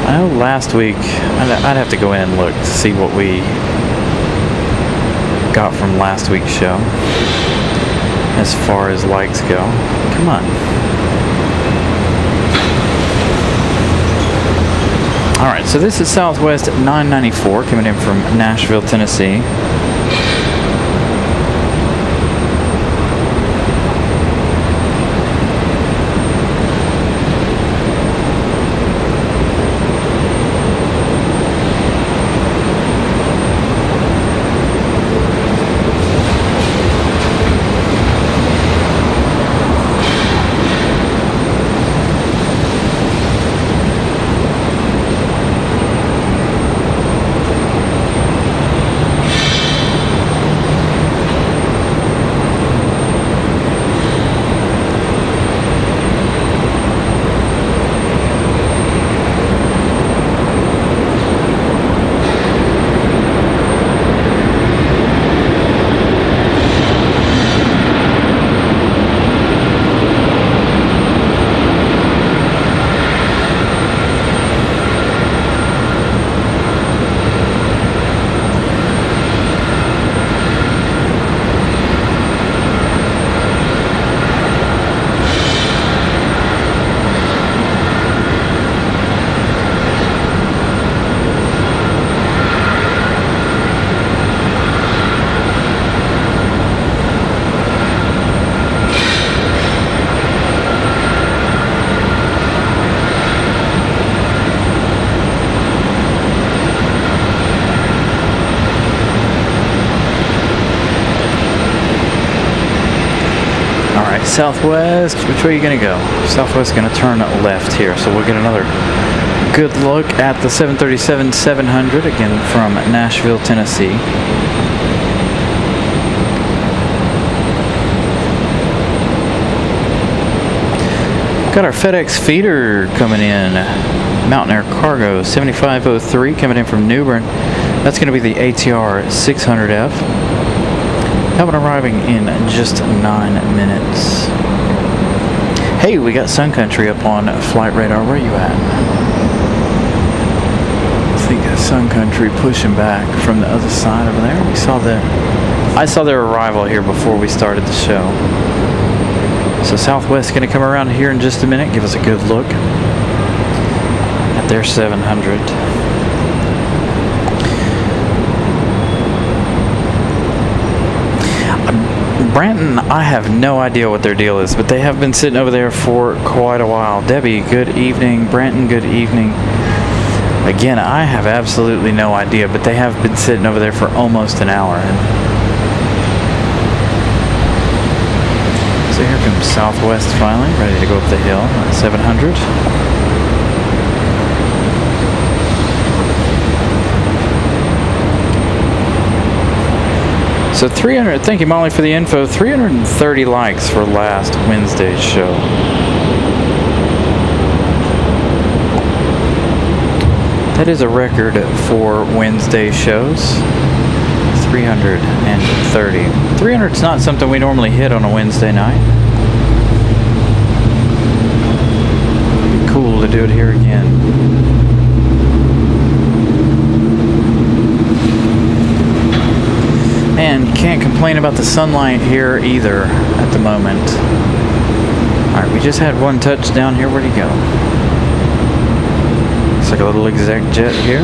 I know last week, I'd have to go in and look to see what we got from last week's show. As far as likes go. Come on. Alright, so this is Southwest 994 coming in from Nashville, Tennessee. Southwest, which way are you going to go? Southwest going to turn left here, so we'll get another good look at the 737-700, again from Nashville, Tennessee. Got our FedEx feeder coming in, Mountain Air Cargo 7503 coming in from New Bern. That's going to be the ATR 600F. That one arriving in just 9 minutes. Hey, we got Sun Country up on flight radar. Where are you at? I think Sun Country pushing back from the other side over there. I saw their arrival here before we started the show. So Southwest going to come around here in just a minute. Give us a good look at their 700. Branton, I have no idea what their deal is, but they have been sitting over there for quite a while. Debbie, good evening. Branton, good evening. Again, I have absolutely no idea, but they have been sitting over there for almost an hour. So here comes Southwest finally, ready to go up the hill at 700. So 300, thank you Molly for the info, 330 likes for last Wednesday's show. That is a record for Wednesday shows, 330. 300 is not something we normally hit on a Wednesday night. It'd be cool to do it here again. And you can't complain about the sunlight here either at the moment. Alright, we just had one touchdown here. Where'd he go? Looks like a little exec jet here.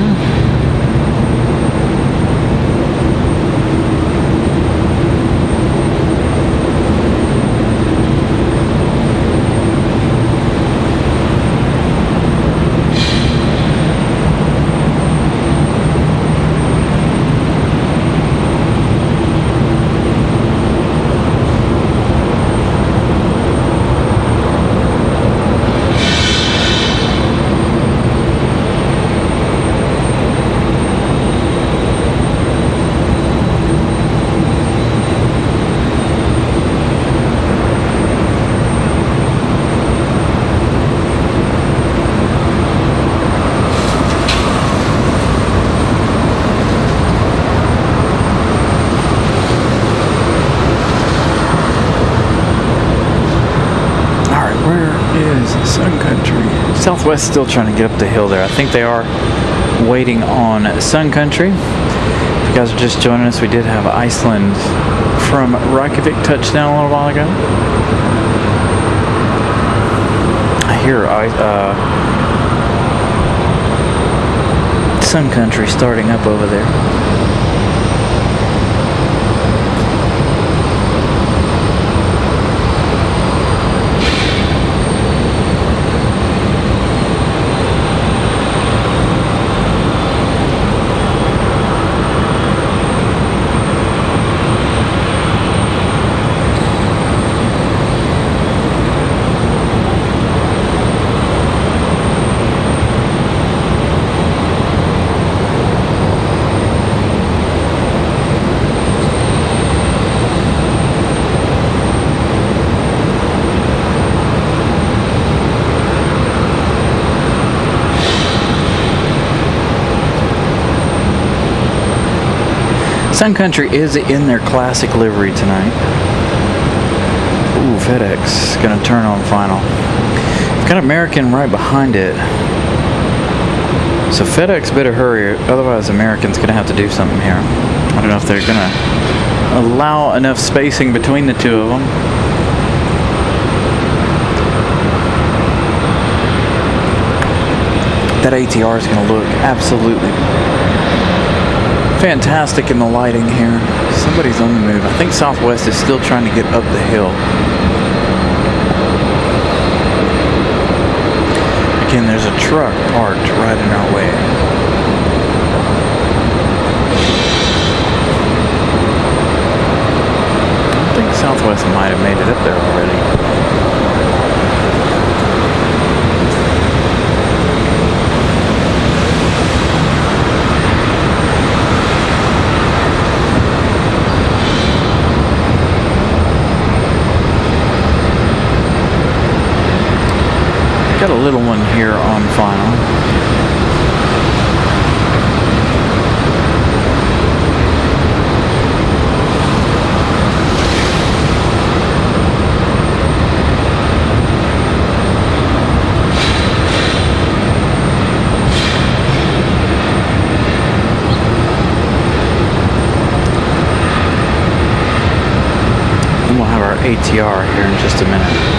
Sun Country. Southwest still trying to get up the hill there. I think they are waiting on Sun Country. If you guys are just joining us, we did have Iceland from Reykjavik touchdown a little while ago. I hear Sun Country starting up over there. Sun Country is in their classic livery tonight. Ooh, FedEx gonna turn on final. Got American right behind it. So FedEx better hurry, otherwise American's gonna have to do something here. I don't know if they're gonna allow enough spacing between the two of them. That ATR is gonna look absolutely fantastic in the lighting here. Somebody's on the move. I think Southwest is still trying to get up the hill. Again, there's a truck parked right in our way. I think Southwest might have made it up there already. Got a little one here on final. And we'll have our ATR here in just a minute.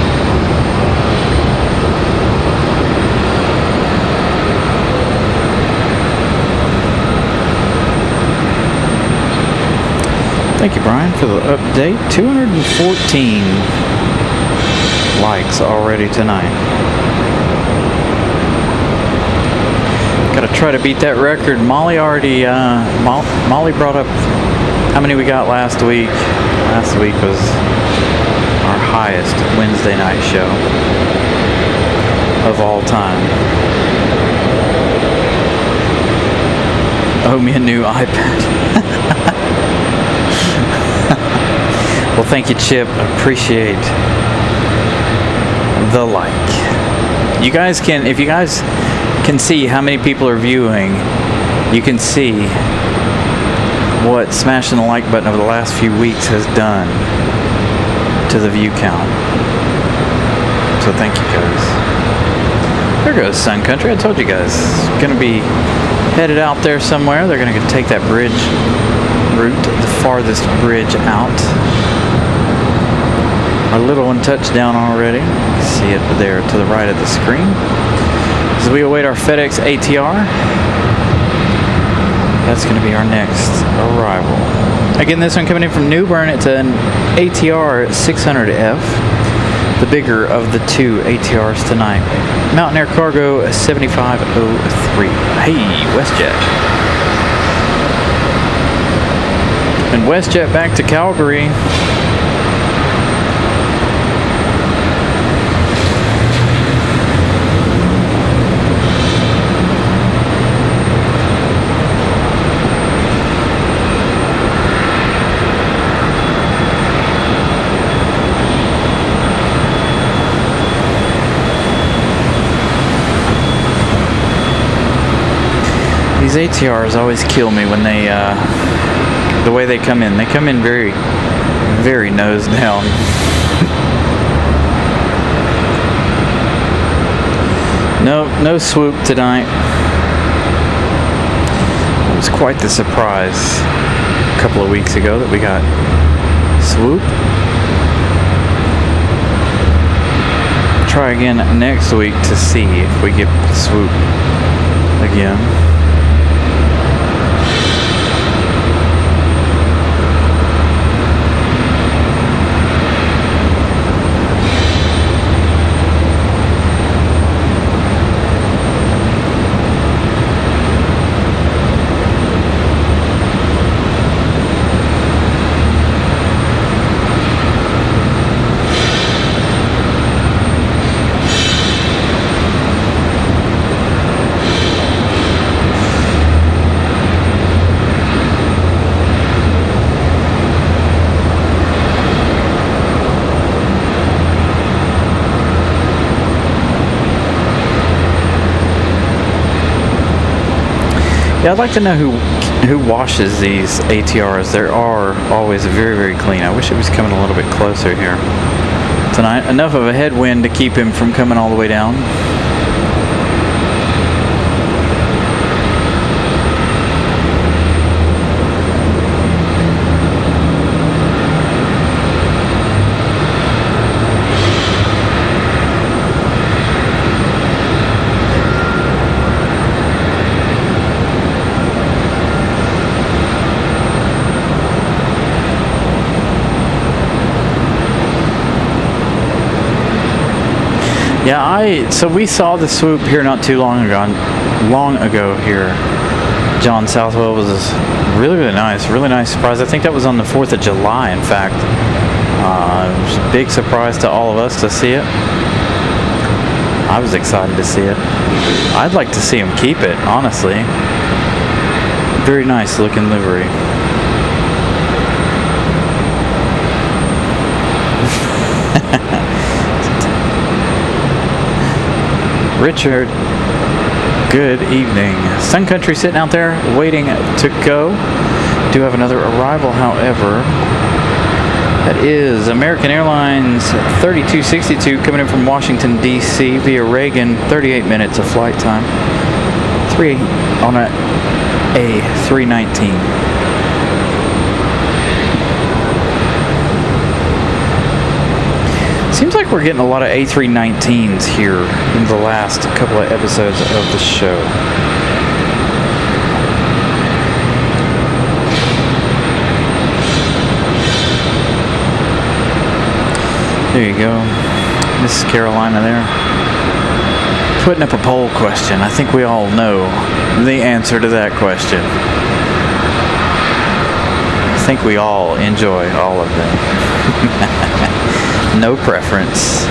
Thank you, Brian, for the update. 214 likes already tonight. Gotta try to beat that record. Molly already, Molly brought up how many we got last week. Last week was our highest Wednesday night show of all time. Owe me a new iPad. Well, thank you, Chip. Appreciate the like. You guys can, if you guys can see how many people are viewing, you can see what smashing the like button over the last few weeks has done to the view count. So thank you, guys. There goes Sun Country. I told you guys, it's gonna be headed out there somewhere. They're gonna take that bridge route, the farthest bridge out. Our little one touched down already. See it there to the right of the screen. As we await our FedEx ATR, that's going to be our next arrival. Again, this one coming in from New Bern. It's an ATR 600F, the bigger of the two ATRs tonight. Mountain Air Cargo 7503. Hey, WestJet. And WestJet back to Calgary. These ATRs always kill me when they, the way they come in. They come in very, very nose down. No swoop tonight. It was quite the surprise a couple of weeks ago that we got swoop. Try again next week to see if we get swoop again. Yeah, I'd like to know who washes these ATRs. They are always very, very clean. I wish it was coming a little bit closer here tonight. Enough of a headwind to keep him from coming all the way down. Yeah, so we saw the swoop here not too long ago here. John Southwell was really nice surprise. I think that was on the 4th of July, in fact. It was a big surprise to all of us to see it. I was excited to see it. I'd like to see him keep it, honestly. Very nice looking livery. Richard, good evening. Sun Country sitting out there waiting to go. Do have another arrival, however. That is American Airlines 3262 coming in from Washington, D.C. via Reagan. 38 minutes of flight time. 3 on a A319. Seems like we're getting a lot of A319s here in the last couple of episodes of the show. There you go. Mrs. Carolina there. Putting up a poll question. I think we all know the answer to that question. I think we all enjoy all of them. No preference.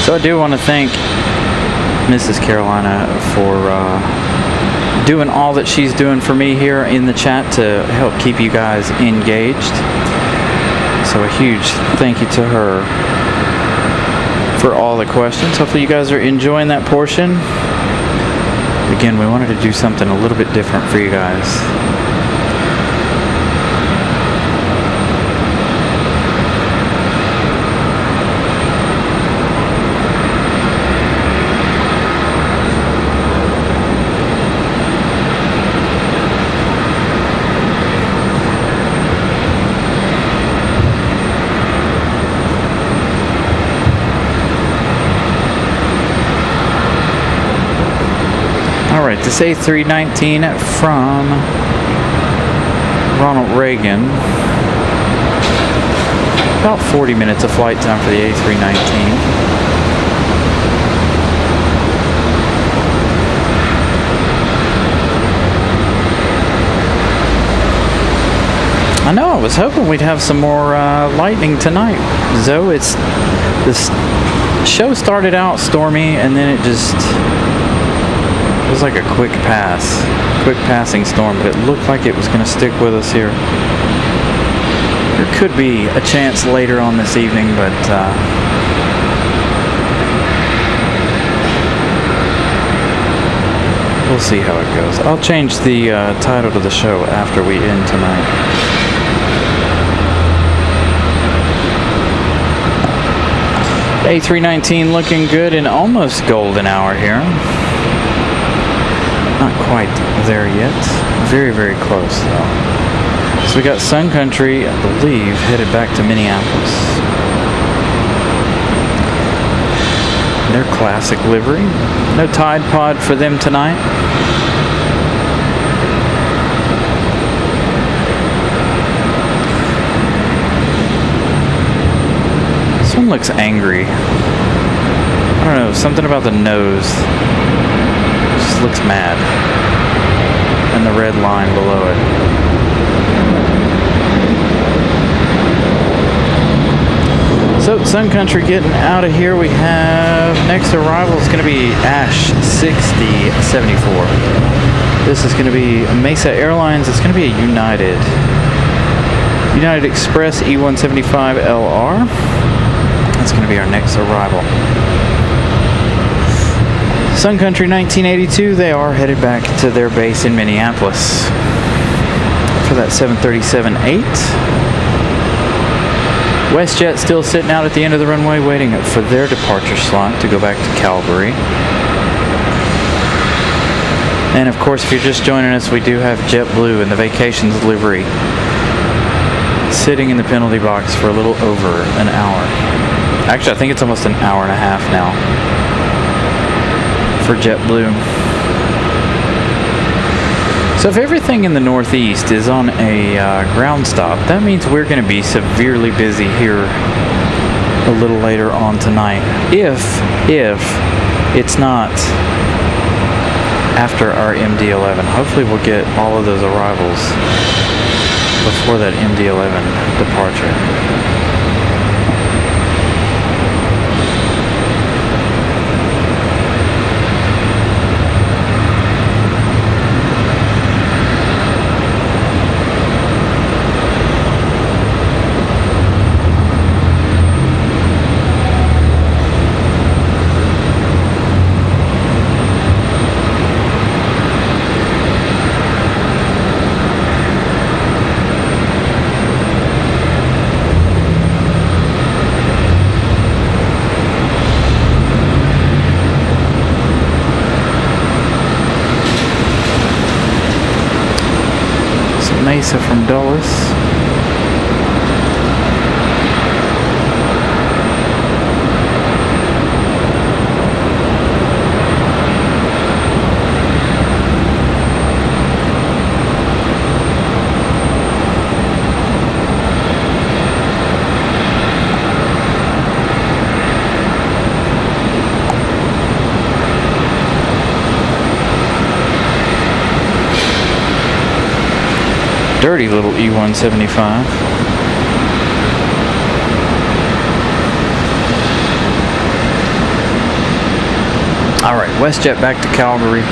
So I do want to thank Mrs. Carolina for doing all that she's doing for me here in the chat to help keep you guys engaged. So a huge thank you to her for all the questions. Hopefully you guys are enjoying that portion. Again, we wanted to do something a little bit different for you guys. Alright, this A319 from Ronald Reagan. About 40 minutes of flight time for the A319. I know, I was hoping we'd have some more lightning tonight, Zoe. This show started out stormy and then it was like a quick passing storm, but it looked like it was going to stick with us here. There could be a chance later on this evening, but We'll see how it goes. I'll change the title to the show after we end tonight. A319 looking good in almost golden hour here. Not quite there yet. Very, very close though. So we got Sun Country, I believe, headed back to Minneapolis. Their classic livery. No Tide Pod for them tonight. This one looks angry. I don't know, something about the nose. It just looks mad. And the red line below it. So, Sun Country getting out of here. We have next arrival is going to be Ash 6074. This is going to be Mesa Airlines. It's going to be a United Express E175 LR. That's going to be our next arrival. Sun Country 1982. They are headed back to their base in Minneapolis for that 737-8. WestJet still sitting out at the end of the runway waiting for their departure slot to go back to Calgary. And of course, if you're just joining us, we do have JetBlue in the Vacations livery sitting in the penalty box for a little over an hour. Actually, I think it's almost an hour and a half now for JetBlue. So if everything in the Northeast is on a ground stop, that means we're going to be severely busy here a little later on tonight. If it's not after our MD-11. Hopefully we'll get all of those arrivals before that MD-11 departure. Mesa from Dulles. Dirty little E175. All right, WestJet back to Calgary.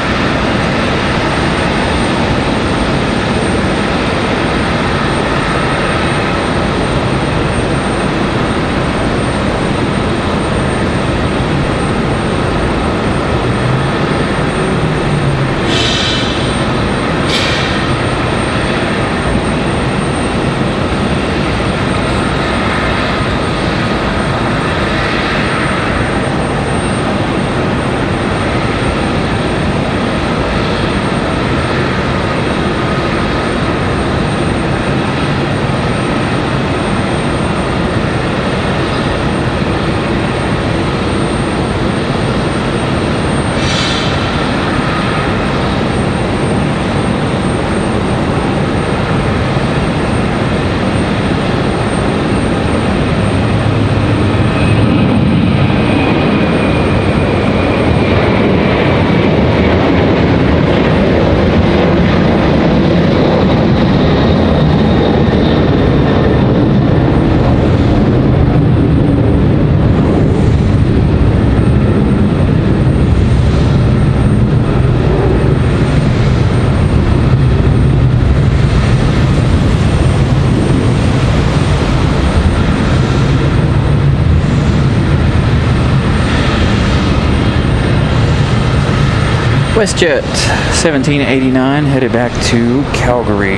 WestJet 1789 headed back to Calgary.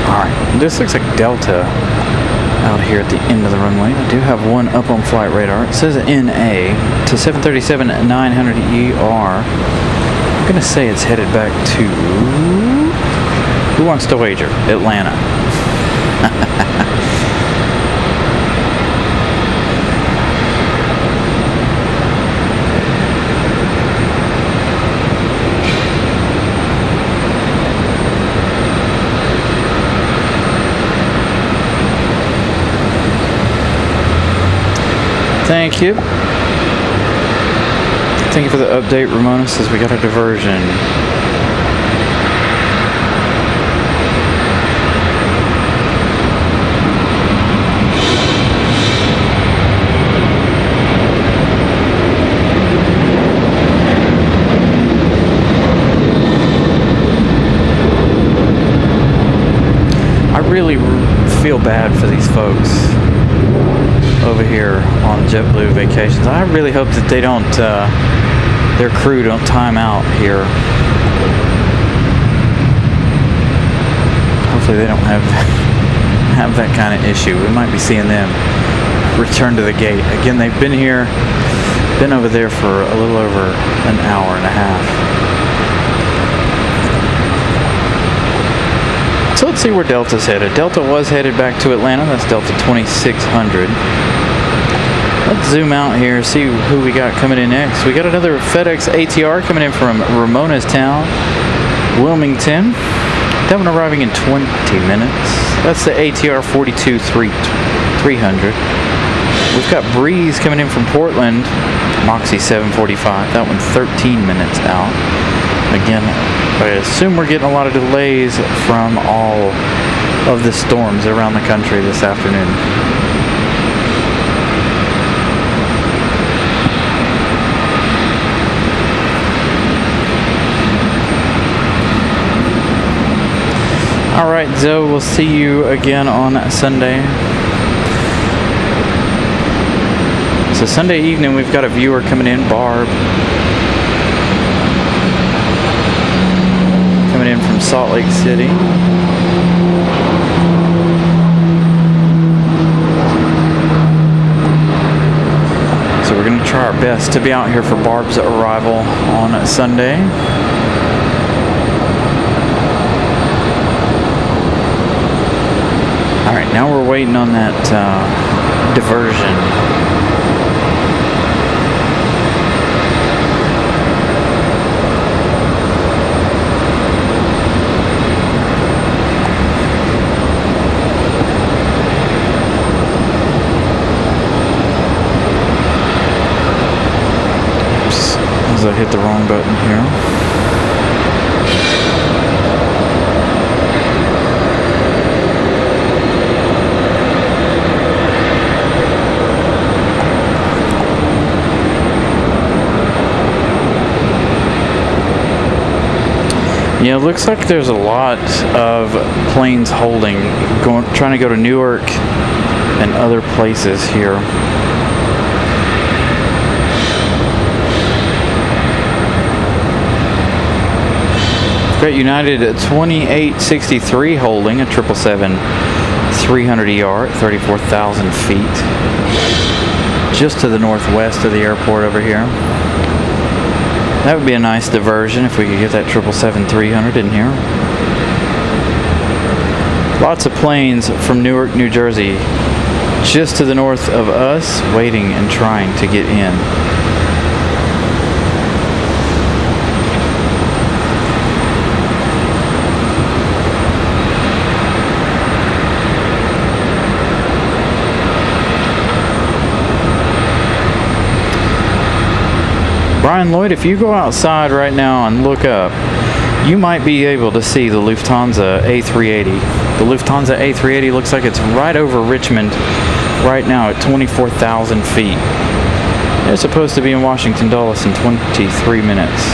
Alright, this looks like Delta out here at the end of the runway. I do have one up on flight radar. It says NA to 737-900 ER. I'm going to say it's headed back to... Who wants to wager? Atlanta. Thank you. Thank you for the update, Ramona says we got a diversion. I really feel bad for these folks over here on JetBlue vacations. I really hope that they don't, their crew don't time out here. Hopefully they don't have that kind of issue. We might be seeing them return to the gate. Again, they've been over there for a little over an hour and a half. So let's see where Delta's headed. Delta was headed back to Atlanta. That's Delta 2600. Let's zoom out here, see who we got coming in next. We got another FedEx ATR coming in from Ramona's Town, Wilmington. That one arriving in 20 minutes. That's the ATR 42300. We've got Breeze coming in from Portland, Moxie 745. That one 13 minutes out. Again, I assume we're getting a lot of delays from all of the storms around the country this afternoon. Alright, Zoe, we'll see you again on Sunday. So Sunday evening, we've got a viewer coming in, Barb. Coming in from Salt Lake City. So we're going to try our best to be out here for Barb's arrival on Sunday. Alright, now we're waiting on that diversion. Oops, as I hit the wrong button here. Yeah, it looks like there's a lot of planes holding, trying to go to Newark and other places here. We've got United at 2863 holding a 777-300 ER at 34,000 feet. Just to the northwest of the airport over here. That would be a nice diversion if we could get that 777-300 in here. Lots of planes from Newark, New Jersey, just to the north of us, waiting and trying to get in. Brian Lloyd, if you go outside right now and look up, you might be able to see the Lufthansa A380. The Lufthansa A380 looks like it's right over Richmond right now at 24,000 feet. They're supposed to be in Washington Dulles in 23 minutes.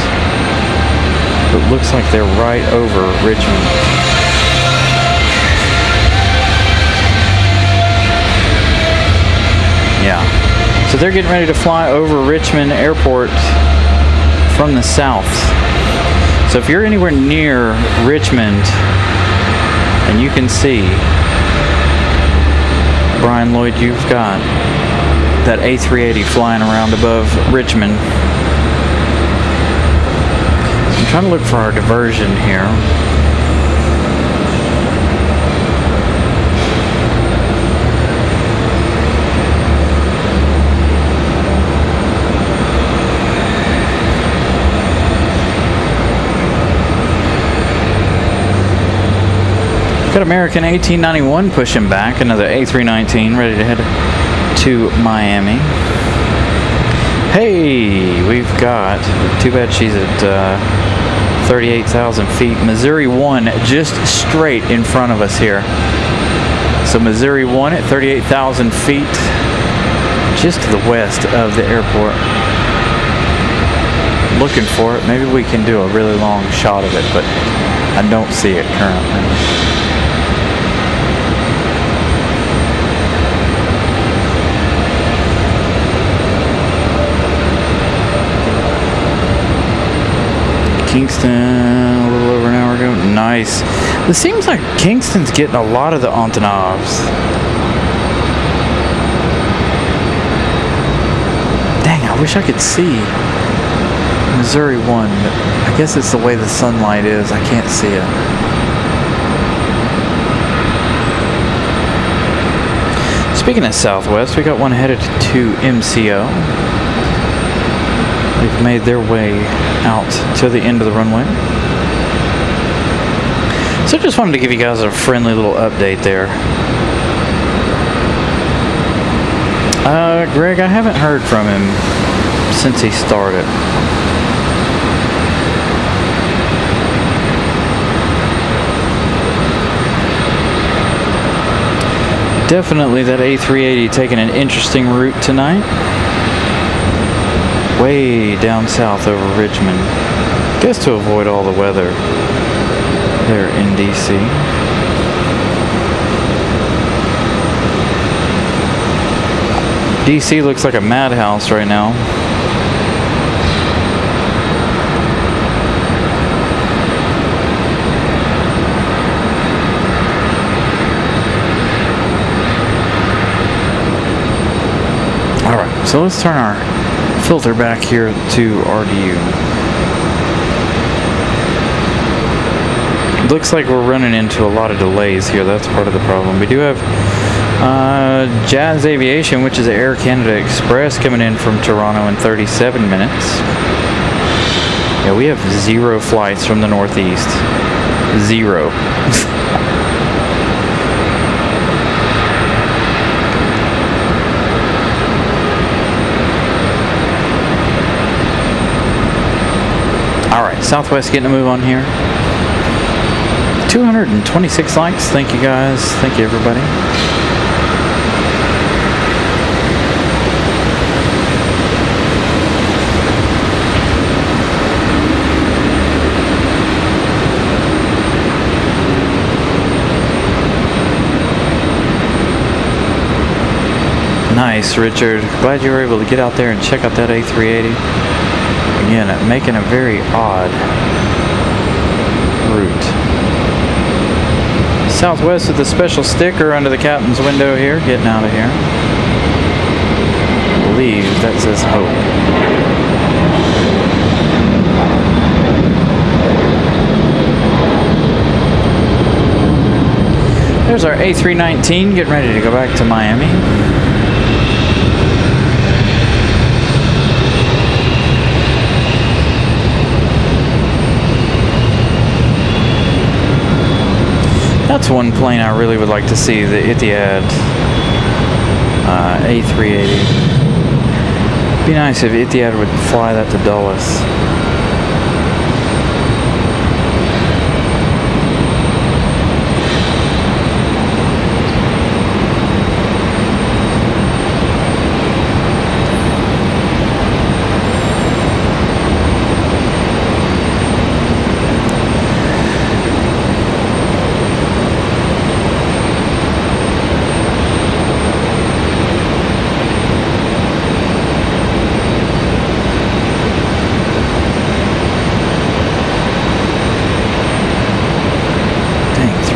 It looks like they're right over Richmond. Yeah. So they're getting ready to fly over Richmond Airport from the south. So if you're anywhere near Richmond and you can see, Brian Lloyd, you've got that A380 flying around above Richmond. I'm trying to look for our diversion here. Got American 1891 pushing back, another A319 ready to head to Miami. Hey, we've got, too bad she's at 38,000 feet. Missouri 1 just straight in front of us here. So Missouri 1 at 38,000 feet, just to the west of the airport. Looking for it. Maybe we can do a really long shot of it, but I don't see it currently. Kingston, a little over an hour ago. Nice. It seems like Kingston's getting a lot of the Antonovs. Dang, I wish I could see Missouri 1, but I guess it's the way the sunlight is. I can't see it. Speaking of Southwest, we got one headed to MCO. They've made their way out to the end of the runway. So just wanted to give you guys a friendly little update there. Greg, I haven't heard from him since he started. Definitely that A380 taking an interesting route tonight. Way down south over Richmond. Guess to avoid all the weather there in DC. DC looks like a madhouse right now. Alright, so let's turn our filter back here to RDU. Looks like we're running into a lot of delays here. That's part of the problem. We do have Jazz Aviation, which is Air Canada Express, coming in from Toronto in 37 minutes. Yeah, we have 0 flights from the Northeast. 0. Alright, Southwest getting a move on here. 226 likes. Thank you guys. Thank you everybody. Nice, Richard. Glad you were able to get out there and check out that A380. Again, making a very odd route. Southwest with a special sticker under the captain's window here, getting out of here. I believe that says Hope. There's our A319 getting ready to go back to Miami. That's one plane I really would like to see, the Etihad A380. Be nice if Etihad would fly that to Dulles.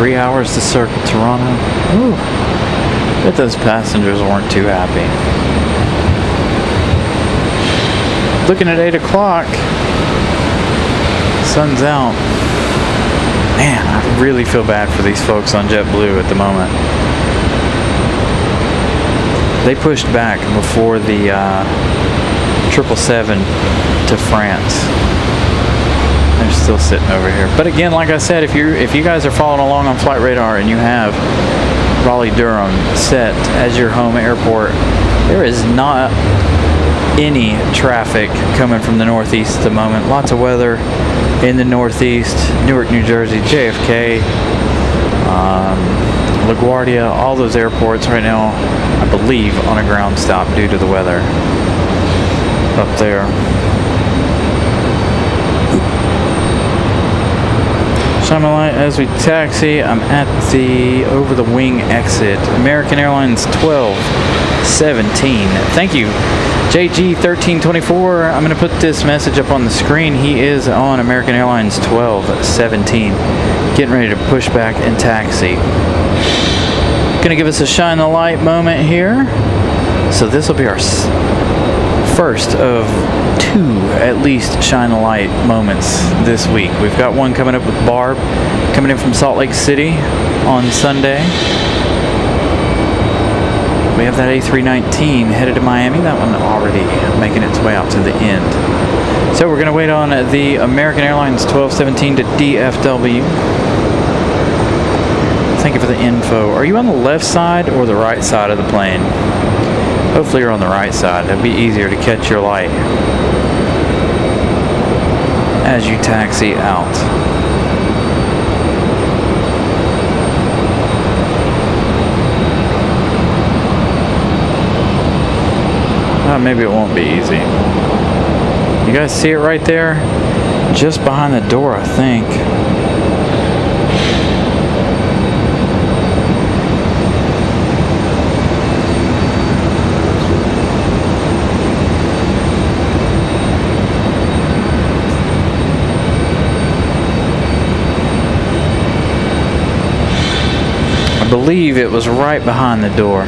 3 hours to circle Toronto. Ooh, bet those passengers weren't too happy. Looking at 8 o'clock, sun's out. Man, I really feel bad for these folks on JetBlue at the moment. They pushed back before the 777 to France. They're still sitting over here. But again, like I said, if you guys are following along on Flight Radar and you have Raleigh Durham set as your home airport, there is not any traffic coming from the northeast at the moment. Lots of weather in the northeast, Newark, New Jersey, JFK, LaGuardia, all those airports right now, I believe, on a ground stop due to the weather up there. Shine my light as we taxi. I'm at the over the wing exit. American Airlines 1217. Thank you, JG1324. I'm going to put this message up on the screen. He is on American Airlines 1217. Getting ready to push back and taxi. Going to give us a shine the light moment here. So this will be our first of 2 at least shine the light moments this week. We've got one coming up with Barb coming in from Salt Lake City on Sunday. We have that A319 headed to Miami. That one already making its way out to the end. So we're going to wait on the American Airlines 1217 to DFW. Thank you for the info. Are you on the left side or the right side of the plane? Hopefully you're on the right side. That'd be easier to catch your light as you taxi out. Maybe it won't be easy. You guys see it right there? Just behind the door, I think. I believe it was right behind the door.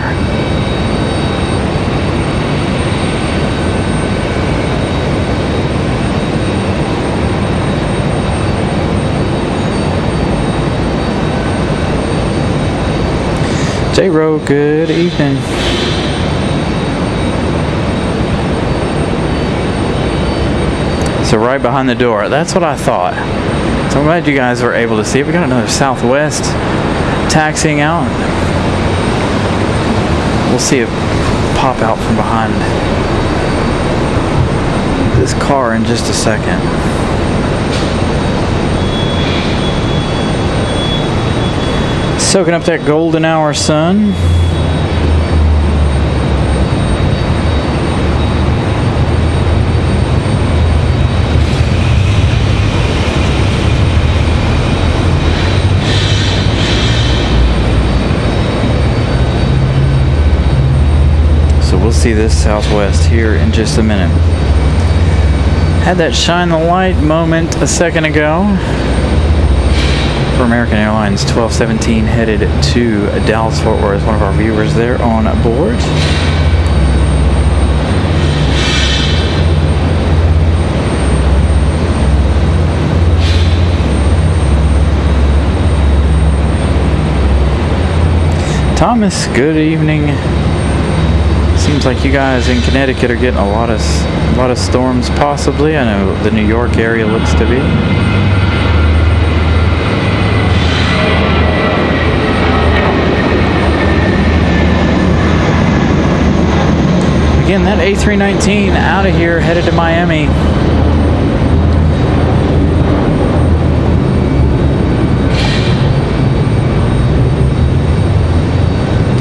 J-Ro, good evening. So right behind the door, that's what I thought. So I'm glad you guys were able to see it. We got another Southwest taxiing out. We'll see it pop out from behind this car in just a second. Soaking up that golden hour sun. So we'll see this Southwest here in just a minute. Had that shine the light moment a second ago. For American Airlines 1217 headed to Dallas Fort Worth. One of our viewers there on board. Thomas, good evening. Seems like you guys in Connecticut are getting a lot of storms possibly. I know the New York area looks to be. Again, that A319 out of here, headed to Miami.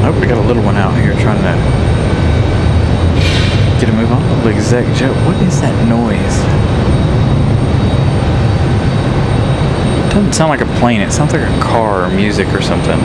Oh, we got a little one out here trying to get a move on. Little exec jet. What is that noise? It doesn't sound like a plane. It sounds like a car or music or something.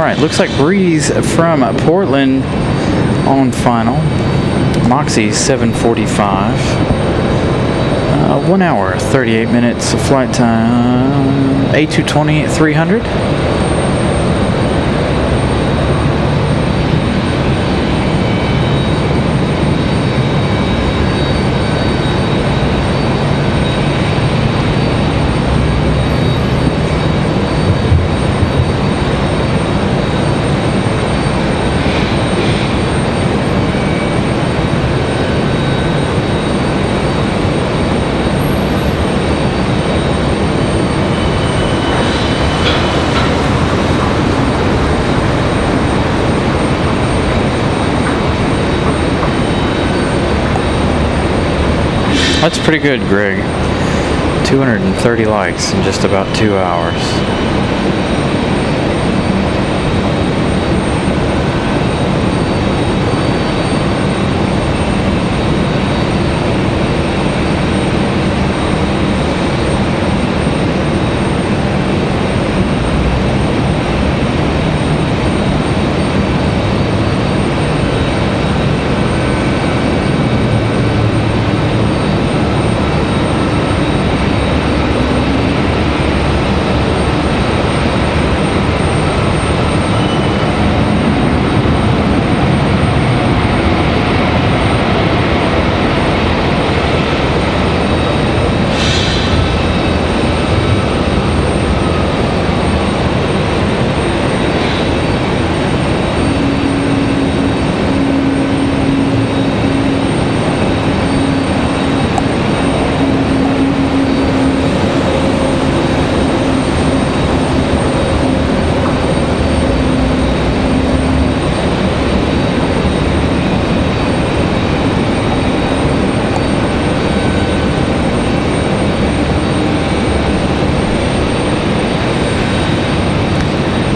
right, looks like Breeze from Portland on final. Moxie 7:45. 1 hour, 38 minutes of flight time. A220 at 300. That's pretty good, Greg. 230 likes in just about 2 hours.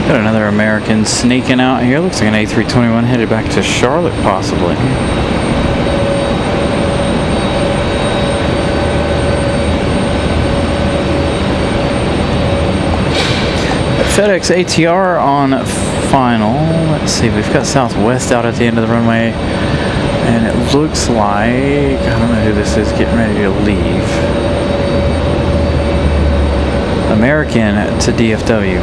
Got another American sneaking out here. Looks like an A321 headed back to Charlotte, possibly. FedEx ATR on final. Let's see, we've got Southwest out at the end of the runway. And it looks like, I don't know who this is, getting ready to leave. American to DFW.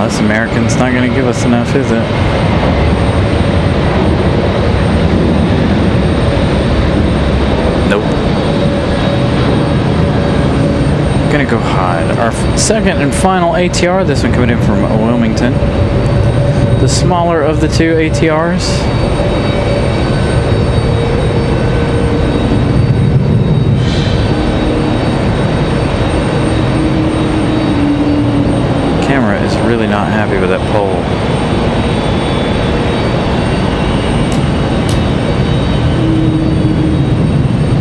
This American's not going to give us enough, is it? Nope. Gonna go hide. Our second and final ATR, this one coming in from Wilmington. The smaller of the two ATRs. Really not happy with that pole.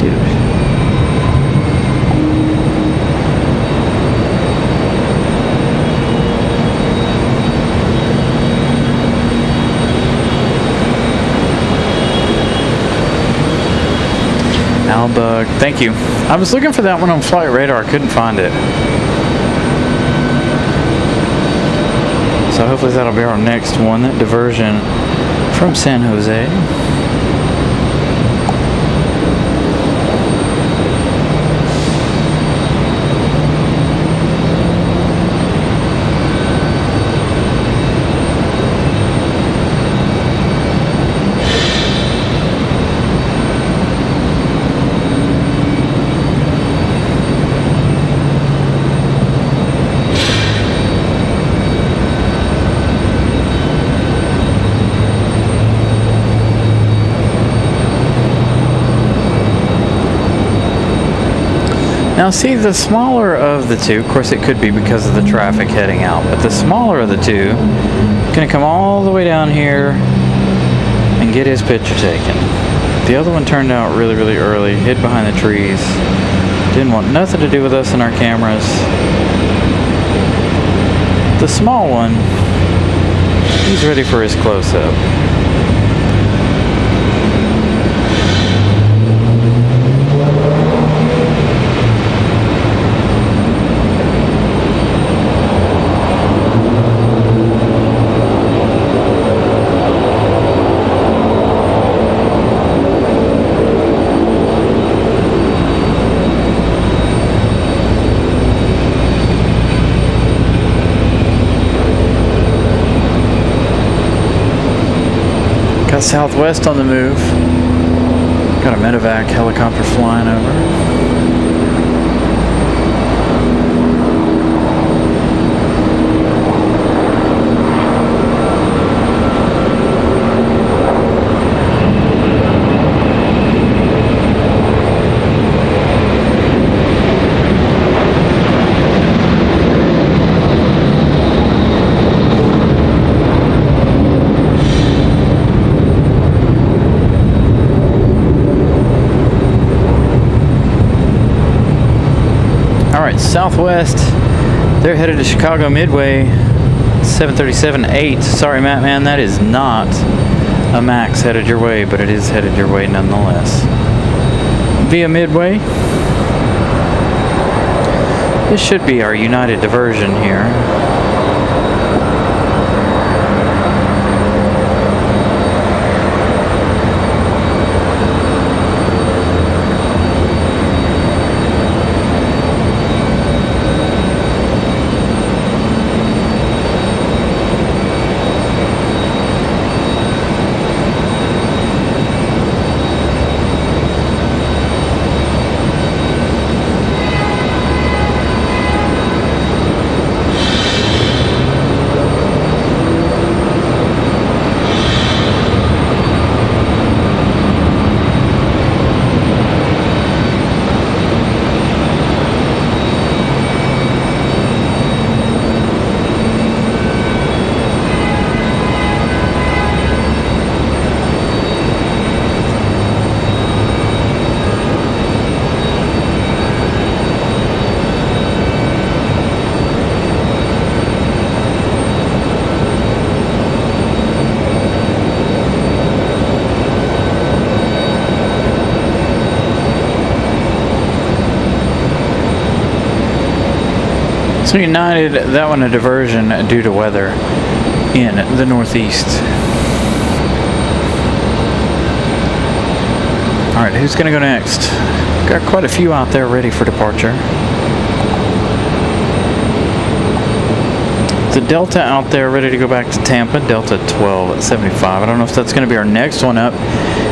Dude. Albug, thank you. I was looking for that one on Flight Radar, couldn't find it. So hopefully that'll be our next one, that Diversion from San Jose. Now see, the smaller of the two, of course it could be because of the traffic heading out, but the smaller of the two is going to come all the way down here and get his picture taken. The other one turned out really, really early, hid behind the trees, didn't want nothing to do with us and our cameras. The small one, he's ready for his close-up. Got Southwest on the move. Got a medevac helicopter flying over. Southwest, they're headed to Chicago Midway, 737-8. Sorry, Matt, man, that is not a Max headed your way, but it is headed your way nonetheless. Via Midway, this should be our United Diversion here. So United, that one a diversion due to weather in the Northeast. Alright, who's going to go next? Got quite a few out there ready for departure. The Delta out there ready to go back to Tampa, Delta 1275. I don't know if that's going to be our next one up,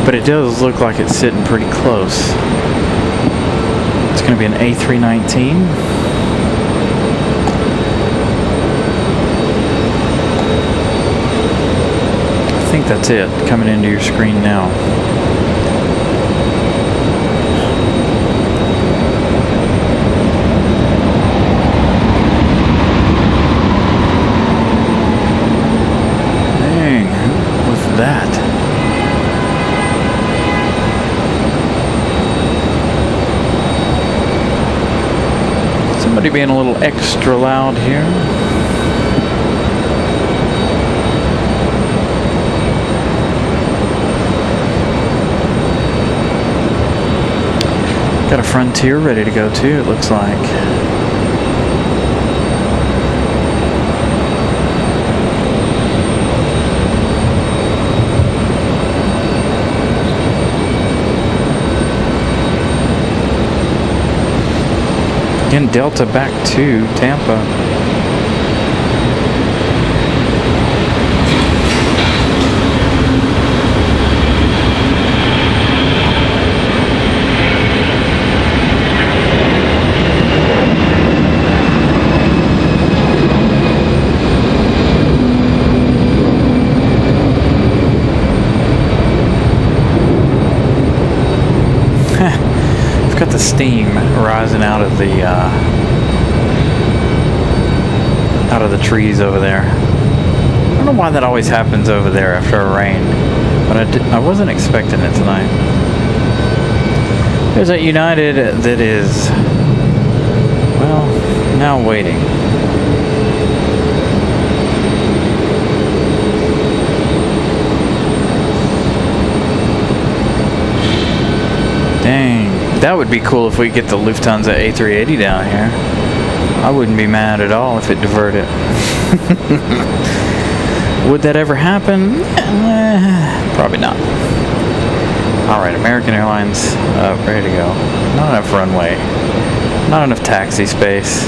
but it does look like it's sitting pretty close. It's going to be an A319. I think that's it, coming into your screen now. Dang, who was that? Somebody being a little extra loud here. Got a Frontier ready to go too, it looks like. Again, Delta back to Tampa. got the steam rising out of the trees over there. I don't know why that always happens over there after a rain, but I wasn't expecting it tonight. There's that United that is, well, now waiting. Dang, that would be cool if we get the Lufthansa A380 down here. I wouldn't be mad at all if it diverted. Would that ever happen? Probably not. Alright, American Airlines, ready to go. Not enough runway. Not enough taxi space.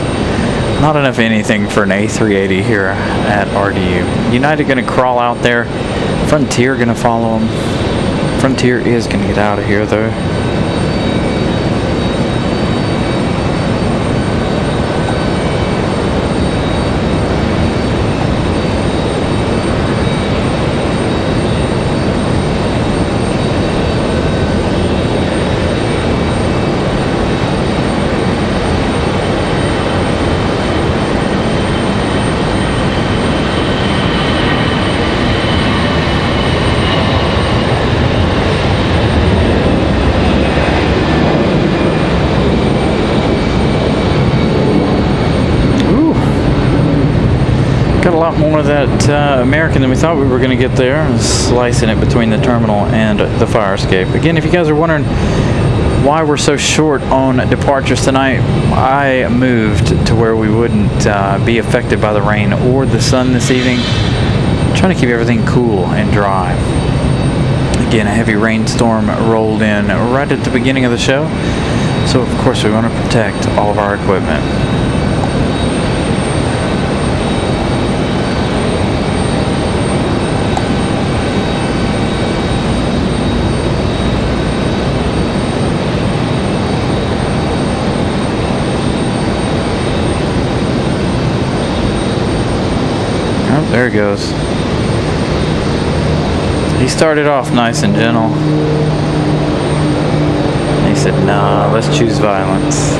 Not enough anything for an A380 here at RDU. United gonna crawl out there. Frontier gonna follow them. Frontier is gonna get out of here though. More of that American than we thought we were going to get there, slicing it between the terminal and the fire escape. Again, if you guys are wondering why we're so short on departures tonight, I moved to where we wouldn't be affected by the rain or the sun this evening. Trying to keep everything cool and dry. Again, a heavy rainstorm rolled in right at the beginning of the show, so of course we want to protect all of our equipment. There he goes. He started off nice and gentle. And he said, nah, let's choose violence.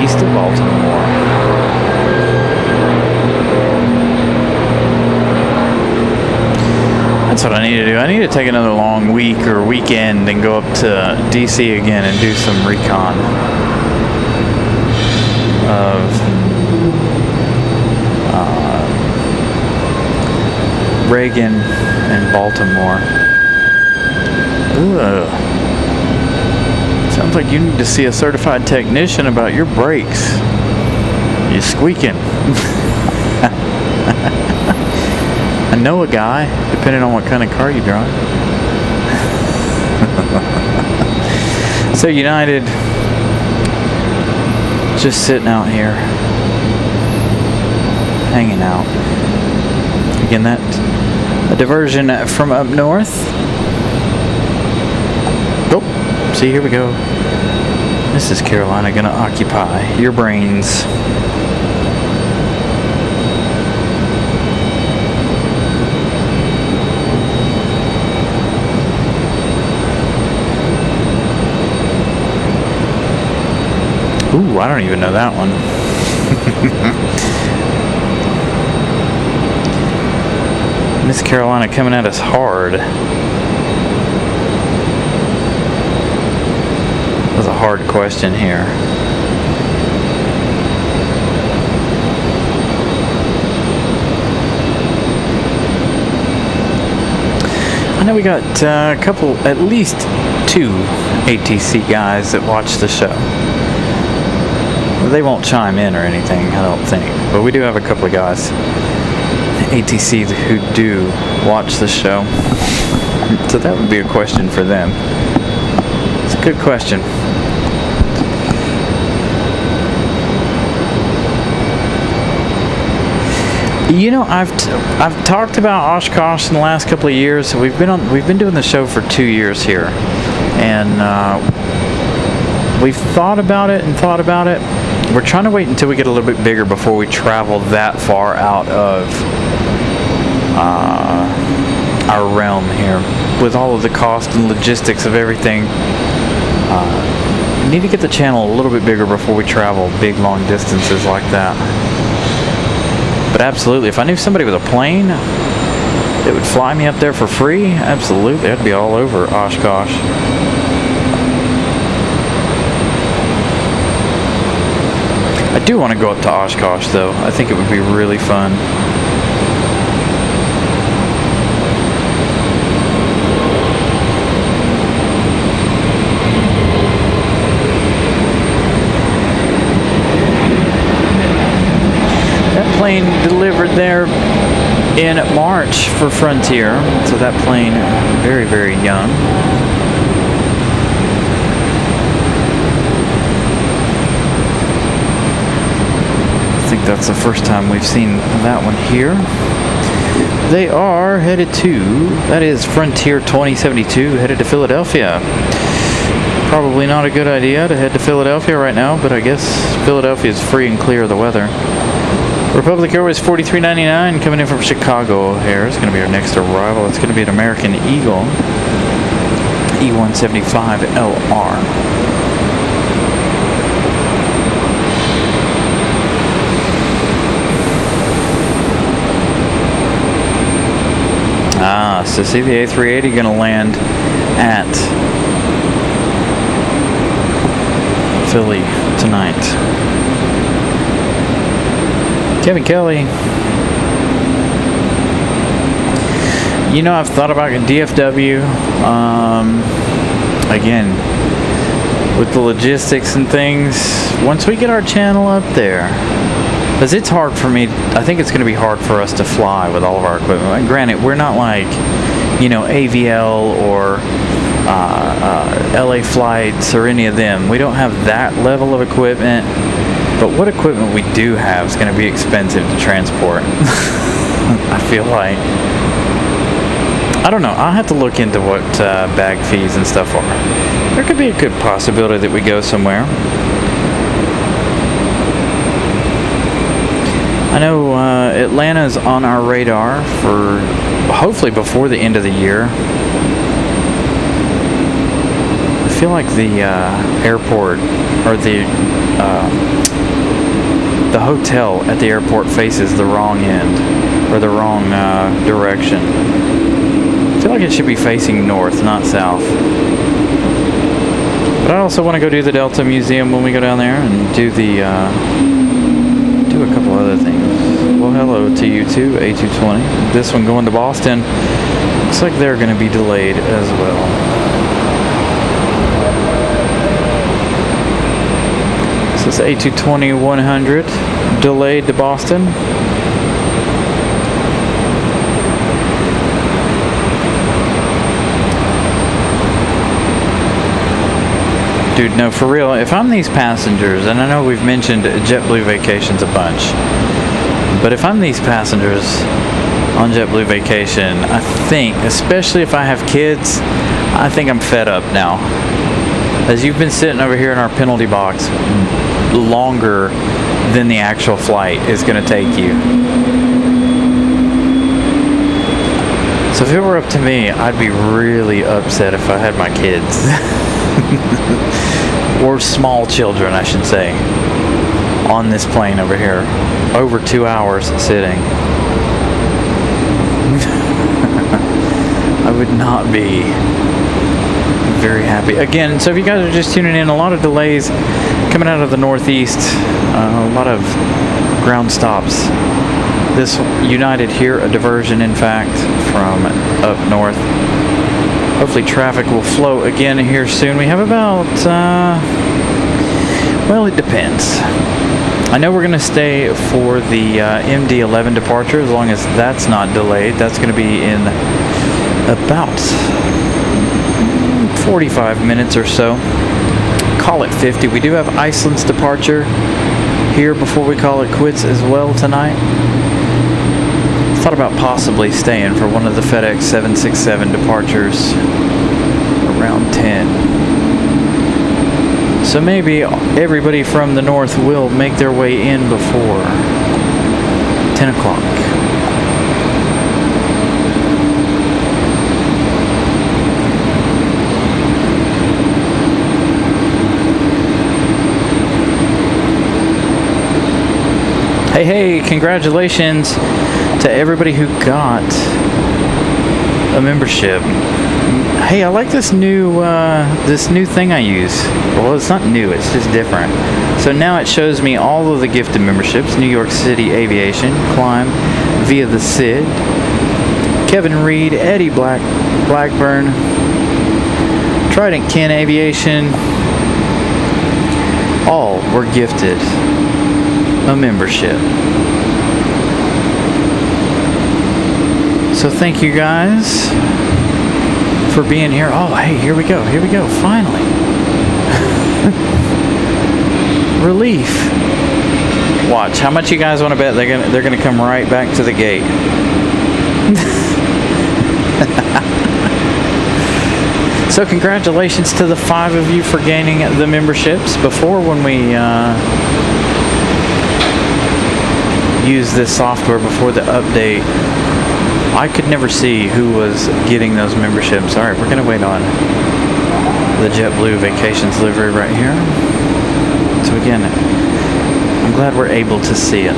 East of Baltimore. That's what I need to do. I need to take another long week or weekend and go up to DC again and do some recon of Reagan and Baltimore. Ugh. Sounds like you need to see a certified technician about your brakes. You're squeaking. I know a guy, depending on what kind of car you drive. So United, just sitting out here, hanging out. Again, that a diversion from up north. Oh, see, here we go. This is Carolina gonna occupy your brains. Ooh, I don't even know that one. Miss Carolina coming at us hard. That's a hard question here. I know we got a couple, at least 2 ATC guys that watch the show. They won't chime in or anything, I don't think. But we do have a couple of guys, ATC, who do watch the show. So that would be a question for them. It's a good question. You know, I've talked about Oshkosh in the last couple of years. We've been doing the show for 2 years here, and We've thought about it and thought about it. We're trying to wait until we get a little bit bigger before we travel that far out of our realm here. With all of the cost and logistics of everything, we need to get the channel a little bit bigger before we travel big long distances like that. But absolutely, if I knew somebody with a plane that would fly me up there for free, absolutely, I'd be all over Oshkosh. I do want to go up to Oshkosh though. I think it would be really fun. That plane delivered there in March for Frontier, so that plane very, very young. I think that's the first time we've seen that one here. They are headed to, that is Frontier 2072, headed to Philadelphia. Probably not a good idea to head to Philadelphia right now, but I guess Philadelphia is free and clear of the weather. Republic Airways 4399 coming in from Chicago O'Hare. It's going to be our next arrival. It's going to be an American Eagle E175LR. So see the A380 going to land at Philly tonight. Kevin Kelly. You know, I've thought about DFW. Again, with the logistics and things, once we get our channel up there, because it's hard for me, I think it's going to be hard for us to fly with all of our equipment. And granted, we're not like, you know, AVL or LA Flights or any of them. We don't have that level of equipment. But what equipment we do have is going to be expensive to transport. I feel like. I don't know. I'll have to look into what bag fees and stuff are. There could be a good possibility that we go somewhere. I know Atlanta's on our radar for hopefully before the end of the year. I feel like the airport or the hotel at the airport faces the wrong end or the wrong direction. I feel like it should be facing north, not south. But I also want to go do the Delta Museum when we go down there and do the do a couple other things. Well, hello to you too, A220. This one going to Boston. Looks like they're going to be delayed as well. So it's A220-100 delayed to Boston. Dude, no, for real, if I'm these passengers, and I know we've mentioned JetBlue Vacations a bunch, but if I'm these passengers on JetBlue Vacation, I think, especially if I have kids, I think I'm fed up now. As you've been sitting over here in our penalty box longer than the actual flight is going to take you. So if it were up to me, I'd be really upset if I had my kids. Or small children, I should say, on this plane over here. Over 2 hours sitting. I would not be very happy. Again, so if you guys are just tuning in, a lot of delays coming out of the Northeast, a lot of ground stops. This United here, a diversion in fact, from up north. Hopefully traffic will flow again here soon. We have about, well, it depends. I know we're going to stay for the MD-11 departure as long as that's not delayed. That's going to be in about 45 minutes or so. Call it 50. We do have Iceland's departure here before we call it quits as well tonight. Thought about possibly staying for one of the FedEx 767 departures around 10. So maybe everybody from the north will make their way in before 10 o'clock. Hey, congratulations to everybody who got a membership. Hey, I like this new thing I use. Well, it's not new, it's just different. So now it shows me all of the gifted memberships: New York City Aviation, Climb, Via the Sid, Kevin Reed, Eddie Blackburn, Trident Ken Aviation. All were gifted a membership. So thank you guys for being here. Oh, hey, here we go, finally. Relief. Watch, how much you guys want to bet they're gonna come right back to the gate? So congratulations to the 5 of you for gaining the memberships. Before, when we use this software before the update, I could never see who was getting those memberships. Alright, we're gonna wait on the JetBlue Vacations livery right here. So again, I'm glad we're able to see it.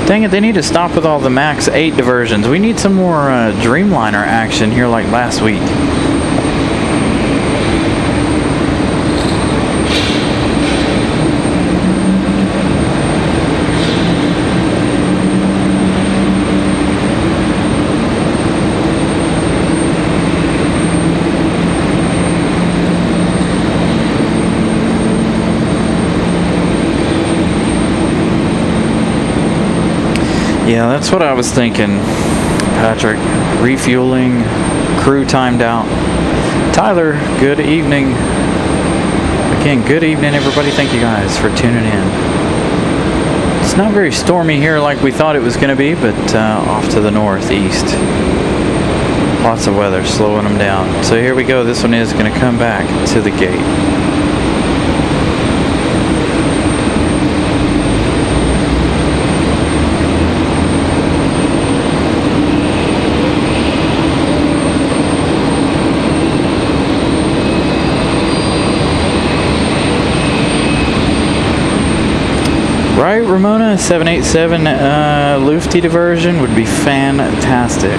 Dang it, they need to stop with all the Max 8 diversions. We need some more Dreamliner action here like last week. Yeah, that's what I was thinking, Patrick. Refueling, crew timed out. Tyler, good evening. Again, good evening, everybody. Thank you guys for tuning in. It's not very stormy here like we thought it was going to be, but off to the northeast. Lots of weather slowing them down. So here we go. This one is going to come back to the gate. Right, Ramona, 787 Lufty diversion would be fantastic.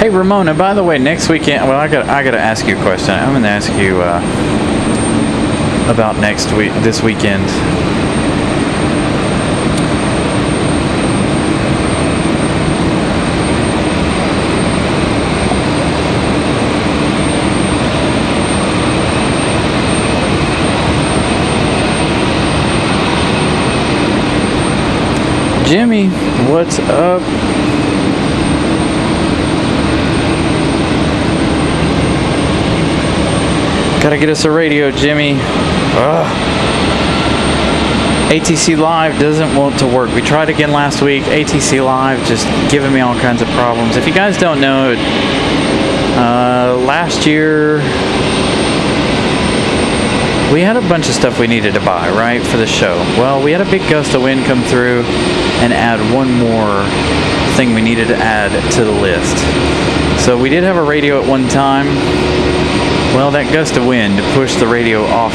Hey Ramona, by the way, next weekend, well, I gotta ask you a question. I'm gonna ask you about this weekend. Jimmy, what's up? Gotta get us a radio, Jimmy. Ugh. ATC Live doesn't want to work. We tried again last week. ATC Live just giving me all kinds of problems. If you guys don't know, last year we had a bunch of stuff we needed to buy, right, for the show. Well, we had a big gust of wind come through and add one more thing we needed to add to the list. So we did have a radio at one time. Well, that gust of wind pushed the radio off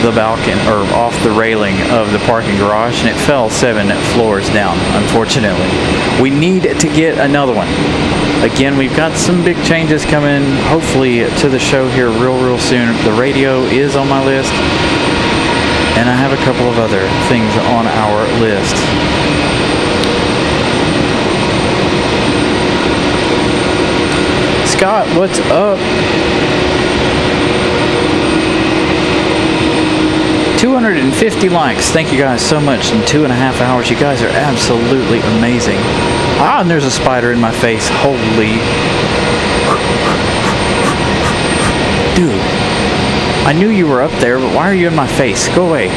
the balcony, or off the railing of the parking garage, and it fell 7 floors down, unfortunately. We need to get another one. Again, we've got some big changes coming, hopefully, to the show here real soon. The radio is on my list, and I have a couple of other things on our list. Scott, what's up? 250 likes. Thank you guys so much in 2.5 hours. You guys are absolutely amazing. Ah, and there's a spider in my face. Holy. Dude, I knew you were up there, but why are you in my face? Go away.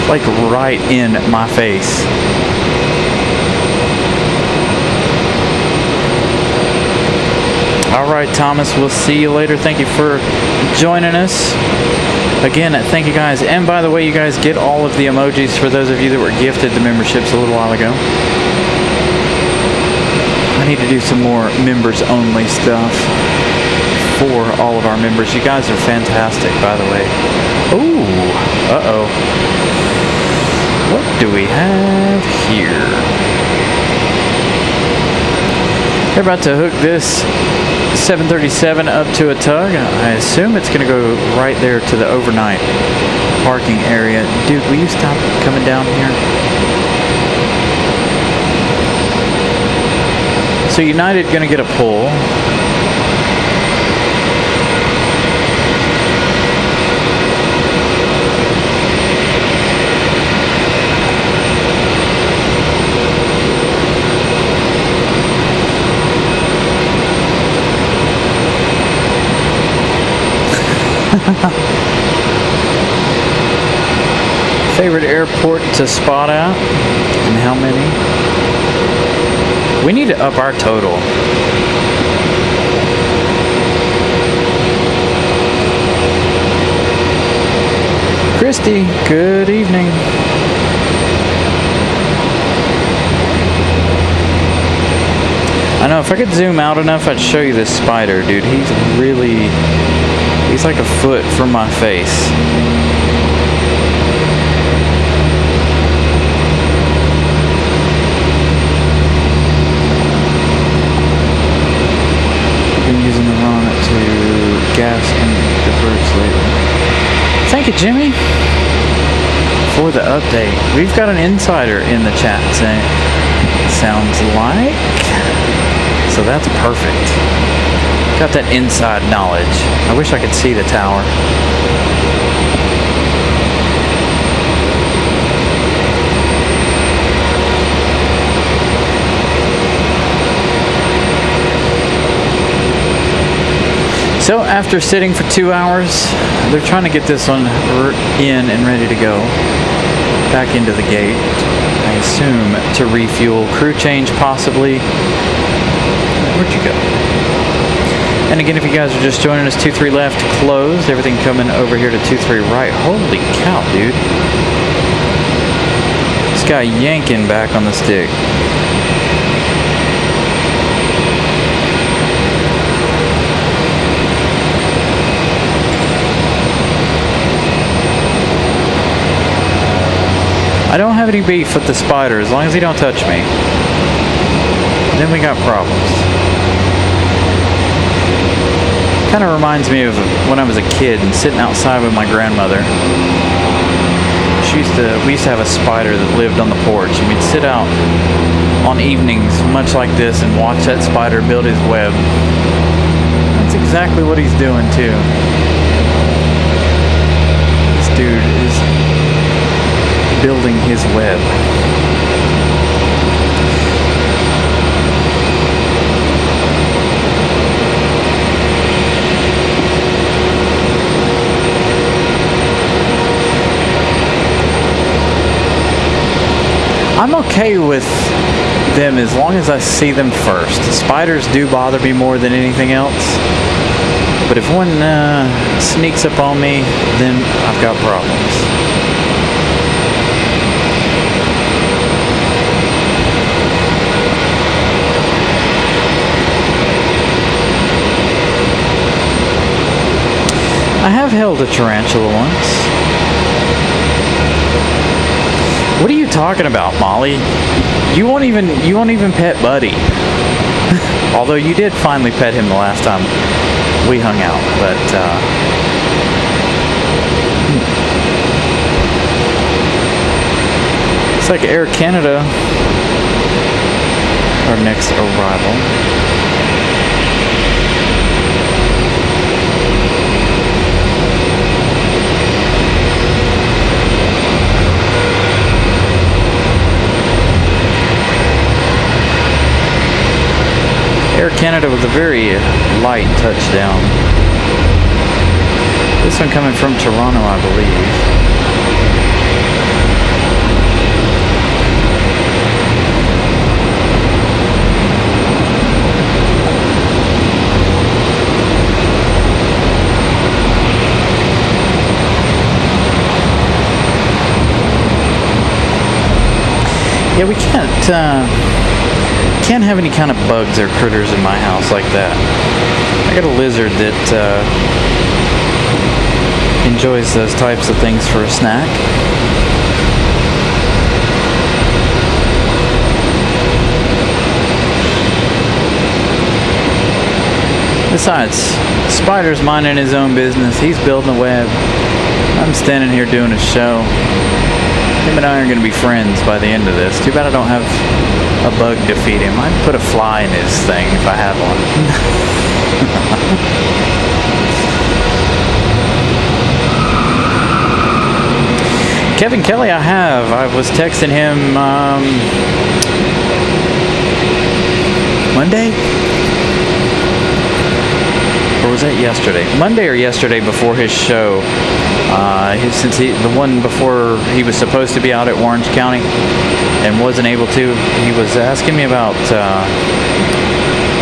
Like right in my face. Alright, Thomas, we'll see you later. Thank you for joining us. Again, thank you guys. And by the way, you guys get all of the emojis for those of you that were gifted the memberships a little while ago. I need to do some more members-only stuff for all of our members. You guys are fantastic, by the way. Ooh, uh-oh. What do we have here? They're about to hook this 737 up to a tug. I assume it's going to go right there to the overnight parking area. Dude, will you stop coming down here? So United going to get a pull. Favorite airport to spot at and how many? We need to up our total. Christy, good evening. I know if I could zoom out enough, I'd show you this spider, dude. He's like a foot from my face. Been using the run to gas and diverts lately. Thank you, Jimmy, for the update. We've got an insider in the chat saying, sounds like. So that's perfect. Got that inside knowledge. I wish I could see the tower. So after sitting for 2 hours, they're trying to get this one in and ready to go. Back into the gate. I assume to refuel. Crew change possibly. Where'd you go? And again, if you guys are just joining us, 2-3 left, closed. Everything coming over here to 2-3 right. Holy cow, dude. This guy yanking back on the stick. I don't have any beef with the spider as long as he don't touch me. Then we got problems. Kind of reminds me of when I was a kid and sitting outside with my grandmother. We used to have a spider that lived on the porch, and we'd sit out on evenings much like this and watch that spider build his web. That's exactly what he's doing too. This dude is building his web. I'm okay with them as long as I see them first. Spiders do bother me more than anything else. But if one sneaks up on me, then I've got problems. I have held a tarantula once. What are you talking about, Molly? You won't even pet Buddy. Although you did finally pet him the last time we hung out, but it's like Air Canada, our next arrival. Air Canada with a very light touchdown. This one coming from Toronto, I believe. Yeah, we can't have any kind of bugs or critters in my house like that. I got a lizard that enjoys those types of things for a snack. Besides, Spider's minding his own business. He's building a web. I'm standing here doing a show. Him and I are going to be friends by the end of this. Too bad I don't have a bug to feed him. I'd put a fly in his thing if I had one. Kevin Kelly, I was texting him Monday? Or was that yesterday? Monday or yesterday before his show. Since the one before he was supposed to be out at Orange County and wasn't able to, he was asking me about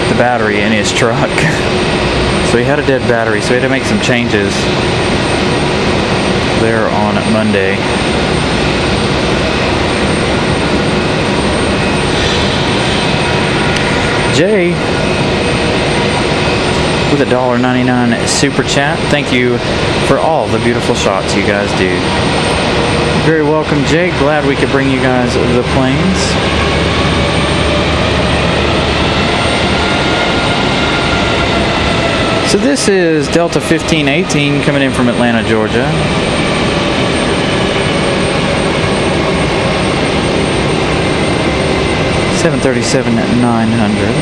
the battery in his truck. So he had a dead battery, so he had to make some changes there on Monday. Jay with a $1.99 super chat. Thank you for all the beautiful shots you guys do. Very welcome, Jay. Glad we could bring you guys the planes. So this is Delta 1518 coming in from Atlanta, Georgia. $737-900.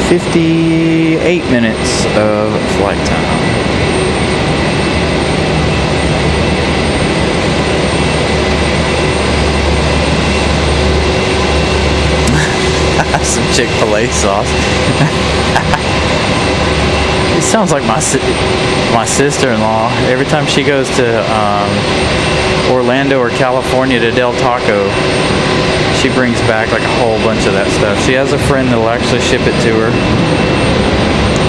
58 minutes of flight time. Some Chick-fil-A sauce. It sounds like my sister-in-law. Every time she goes to Orlando or California to Del Taco, she brings back like a whole bunch of that stuff. She has a friend that'll actually ship it to her,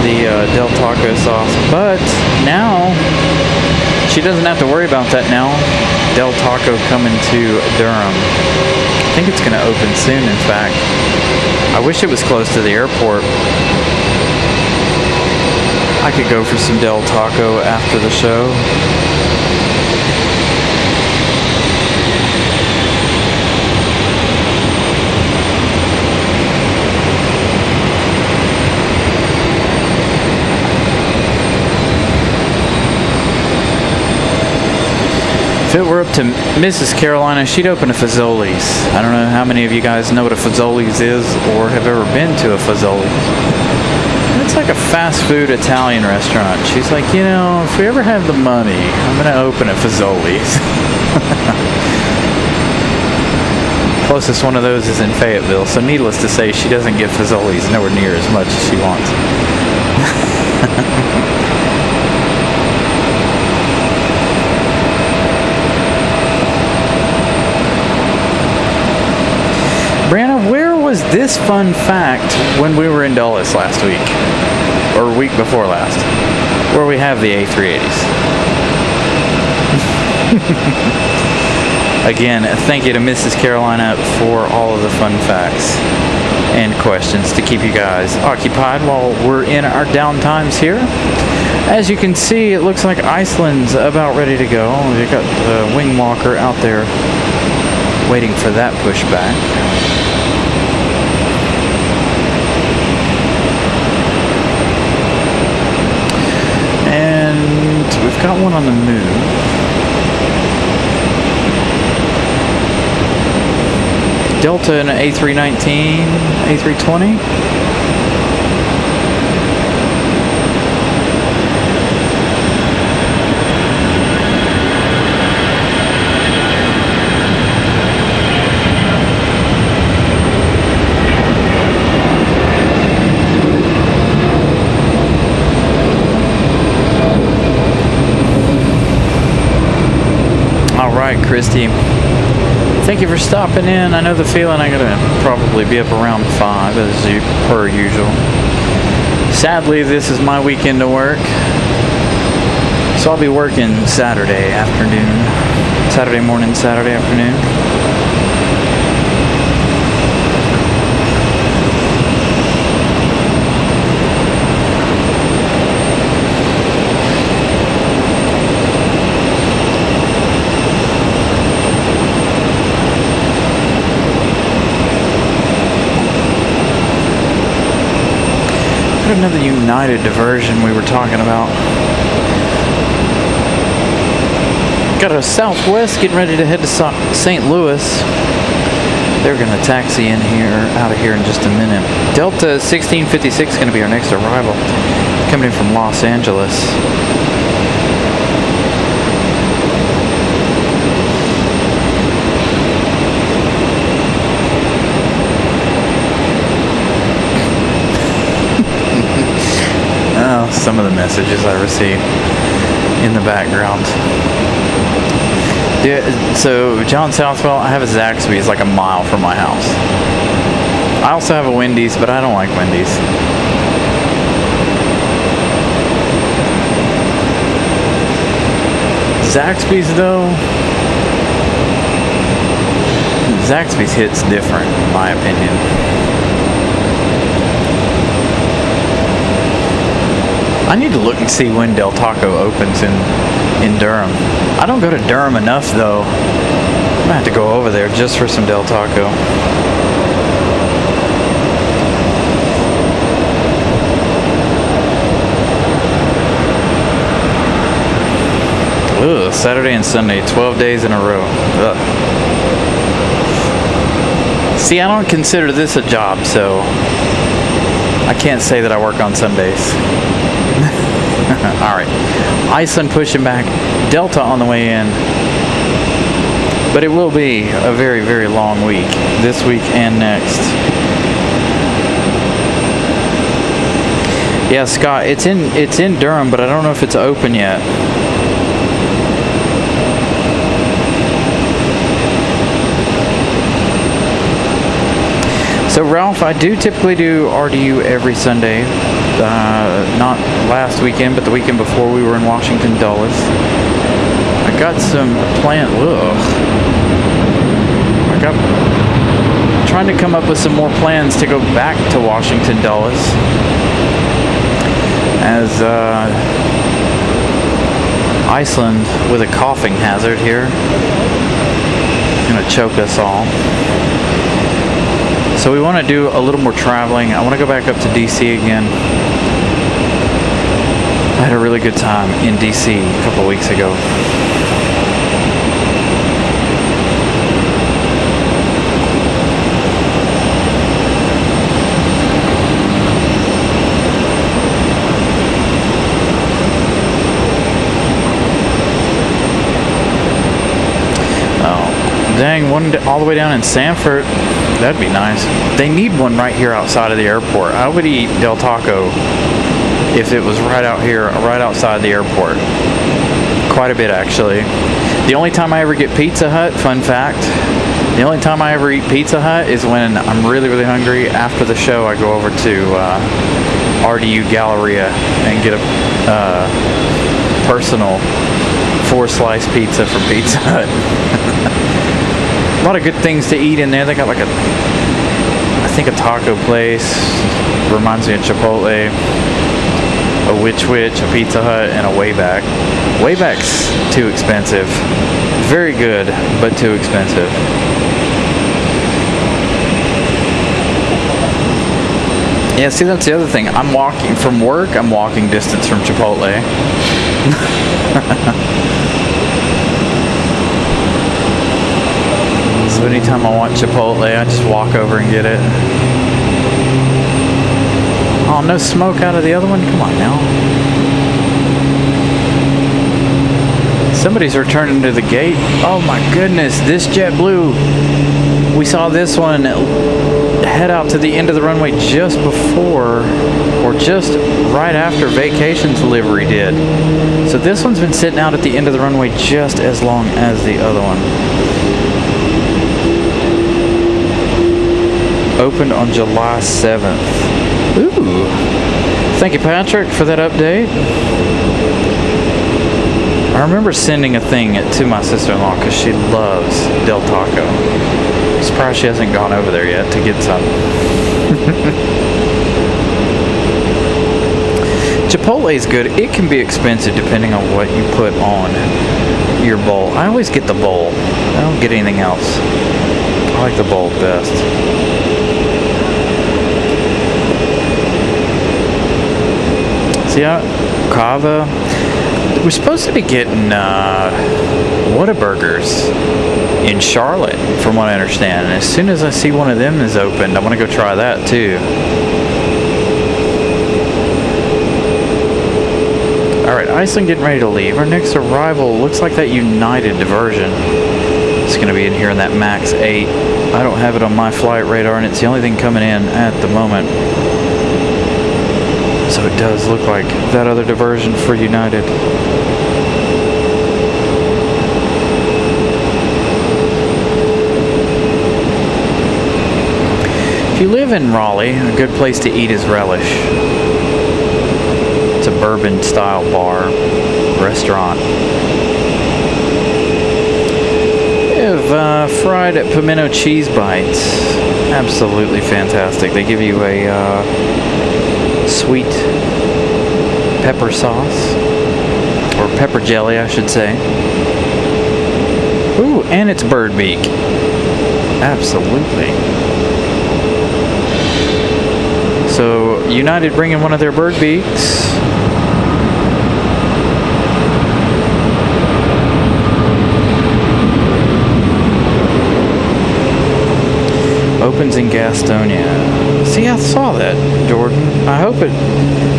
the Del Taco sauce. But now she doesn't have to worry about that now. Del Taco coming to Durham. I think it's going to open soon, in fact. I wish it was close to the airport. I could go for some Del Taco after the show. If it were up to Mrs. Carolina, she'd open a Fazoli's. I don't know how many of you guys know what a Fazoli's is or have ever been to a Fazoli's. It's like a fast food Italian restaurant. She's like, you know, if we ever have the money, I'm going to open a Fazoli's. Closest one of those is in Fayetteville, so needless to say, she doesn't get Fazoli's nowhere near as much as she wants. Brianna, where was this fun fact when we were in Dulles last week? Or week before last? Where we have the A380s. Again, thank you to Mrs. Carolina for all of the fun facts and questions to keep you guys occupied while we're in our downtimes here. As you can see, it looks like Iceland's about ready to go. We've got the wing walker out there waiting for that pushback. And we've got one on the move. Delta and an A319, A320. Christy. Thank you for stopping in. I know the feeling. I'm gonna probably be up around 5 as per usual. Sadly, this is my weekend to work, so I'll be working Saturday afternoon, Saturday morning, Saturday afternoon. Another United diversion we were talking about. Got a Southwest getting ready to head to St. Louis. They're going to taxi in here, out of here in just a minute. Delta 1656 is going to be our next arrival, coming in from Los Angeles. Some of the messages I receive in the background. Yeah, so John Southwell, I have a Zaxby's like a mile from my house. I also have a Wendy's, but I don't like Wendy's. Zaxby's though, Zaxby's hits different in my opinion. I need to look and see when Del Taco opens in Durham. I don't go to Durham enough though. I'm gonna have to go over there just for some Del Taco. Ugh, Saturday and Sunday, 12 days in a row. Ugh. See, I don't consider this a job, so I can't say that I work on Sundays. Alright, Iceland pushing back, Delta on the way in, but it will be a very, very long week, this week and next. Yeah, Scott, it's in Durham, but I don't know if it's open yet. So Ralph, I do typically do RDU every Sunday. Not last weekend, but the weekend before we were in Washington Dulles. I got some trying to come up with some more plans to go back to Washington Dulles, as Iceland with a coughing hazard here, gonna choke us all. So we want to do a little more traveling. I want to go back up to DC again. I had a really good time in DC a couple weeks ago. Oh, dang, one all the way down in Sanford. That'd be nice. They need one right here outside of the airport. I would eat Del Taco if it was right out here, right outside the airport. Quite a bit, actually. The only time I ever get Pizza Hut, fun fact, the only time I ever eat Pizza Hut is when I'm really, really hungry. After the show, I go over to RDU Galleria and get a personal 4-slice pizza from Pizza Hut. A lot of good things to eat in there. They got like I think a taco place, reminds me of Chipotle, a Witch, a Pizza Hut, and a Wayback. Wayback's too expensive. Very good, but too expensive. Yeah, see, that's the other thing. I'm walking from work, I'm walking distance from Chipotle. So anytime I want Chipotle, I just walk over and get it. Oh, no smoke out of the other one? Come on now. Somebody's returning to the gate. Oh my goodness, this JetBlue. We saw this one head out to the end of the runway just before, or just right after Vacation's livery did. So this one's been sitting out at the end of the runway just as long as the other one. Opened on July 7th. Ooh. Thank you, Patrick, for that update. I remember sending a thing to my sister-in-law because she loves Del Taco. I'm surprised she hasn't gone over there yet to get some. Chipotle is good. It can be expensive depending on what you put on your bowl. I always get the bowl. I don't get anything else. I like the bowl best. See, Kava. We're supposed to be getting Whataburgers in Charlotte, from what I understand. And as soon as I see one of them is opened, I want to go try that too. Alright, Iceland getting ready to leave. Our next arrival looks like that United Diversion. It's going to be in here in that MAX 8. I don't have it on my flight radar, and it's the only thing coming in at the moment. So it does look like that other diversion for United. If you live in Raleigh, a good place to eat is Relish. It's a bourbon style bar, restaurant. They have fried pimento cheese bites. Absolutely fantastic. They give you a sweet pepper sauce, or pepper jelly I should say. Ooh, and it's bird beak. Absolutely. So United bringing one of their bird beaks. Opens in Gastonia. See, I saw that, Jordan. I hope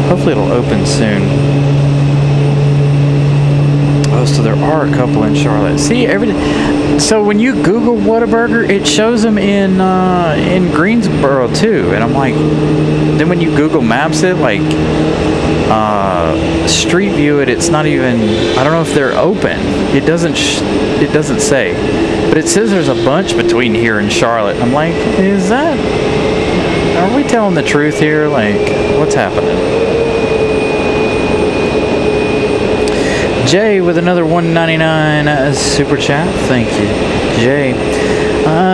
hopefully it'll open soon. Oh, so there are a couple in Charlotte. See, so when you Google Whataburger, it shows them in Greensboro too. And I'm like, then when you Google Maps it, like Street View it, it's not even. I don't know if they're open. It doesn't say, but it says there's a bunch between here and Charlotte. I'm like, are we telling the truth here? Like, what's happening? Jay with another $1.99 super chat. Thank you, Jay.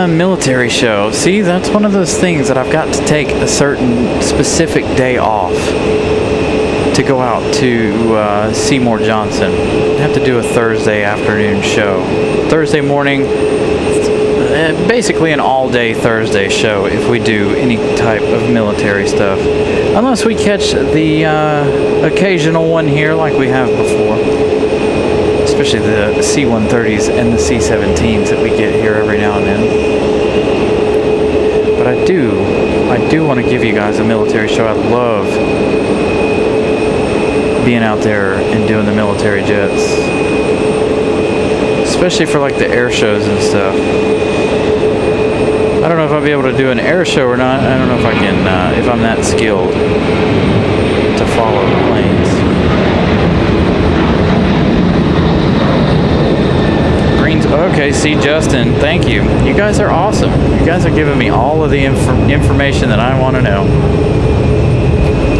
Military show. See, that's one of those things that I've got to take a certain specific day off to go out to Seymour Johnson. I have to do a Thursday afternoon show. Thursday morning, basically an all-day Thursday show if we do any type of military stuff. Unless we catch the occasional one here like we have before. Especially the C-130s and the C-17s that we get here every now and then. But I do want to give you guys a military show. I love being out there and doing the military jets. Especially for like the air shows and stuff. I don't know if I'll be able to do an air show or not. I don't know if I can, if I'm that skilled to follow the planes. Greens, okay, see Justin, thank you. You guys are awesome. You guys are giving me all of the information that I want to know.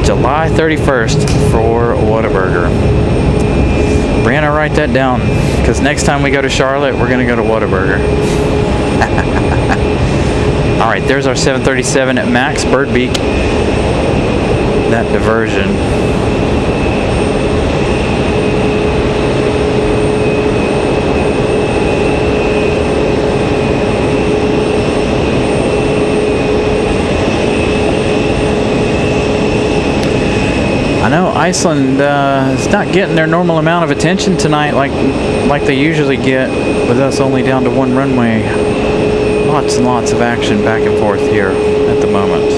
July 31st for Whataburger. Brianna, write that down, because next time we go to Charlotte, we're going to go to Whataburger. Alright, there's our 737 at MAX bird beak. That diversion. I know Iceland is not getting their normal amount of attention tonight like they usually get, with us only down to one runway. Lots and lots of action back and forth here at the moment.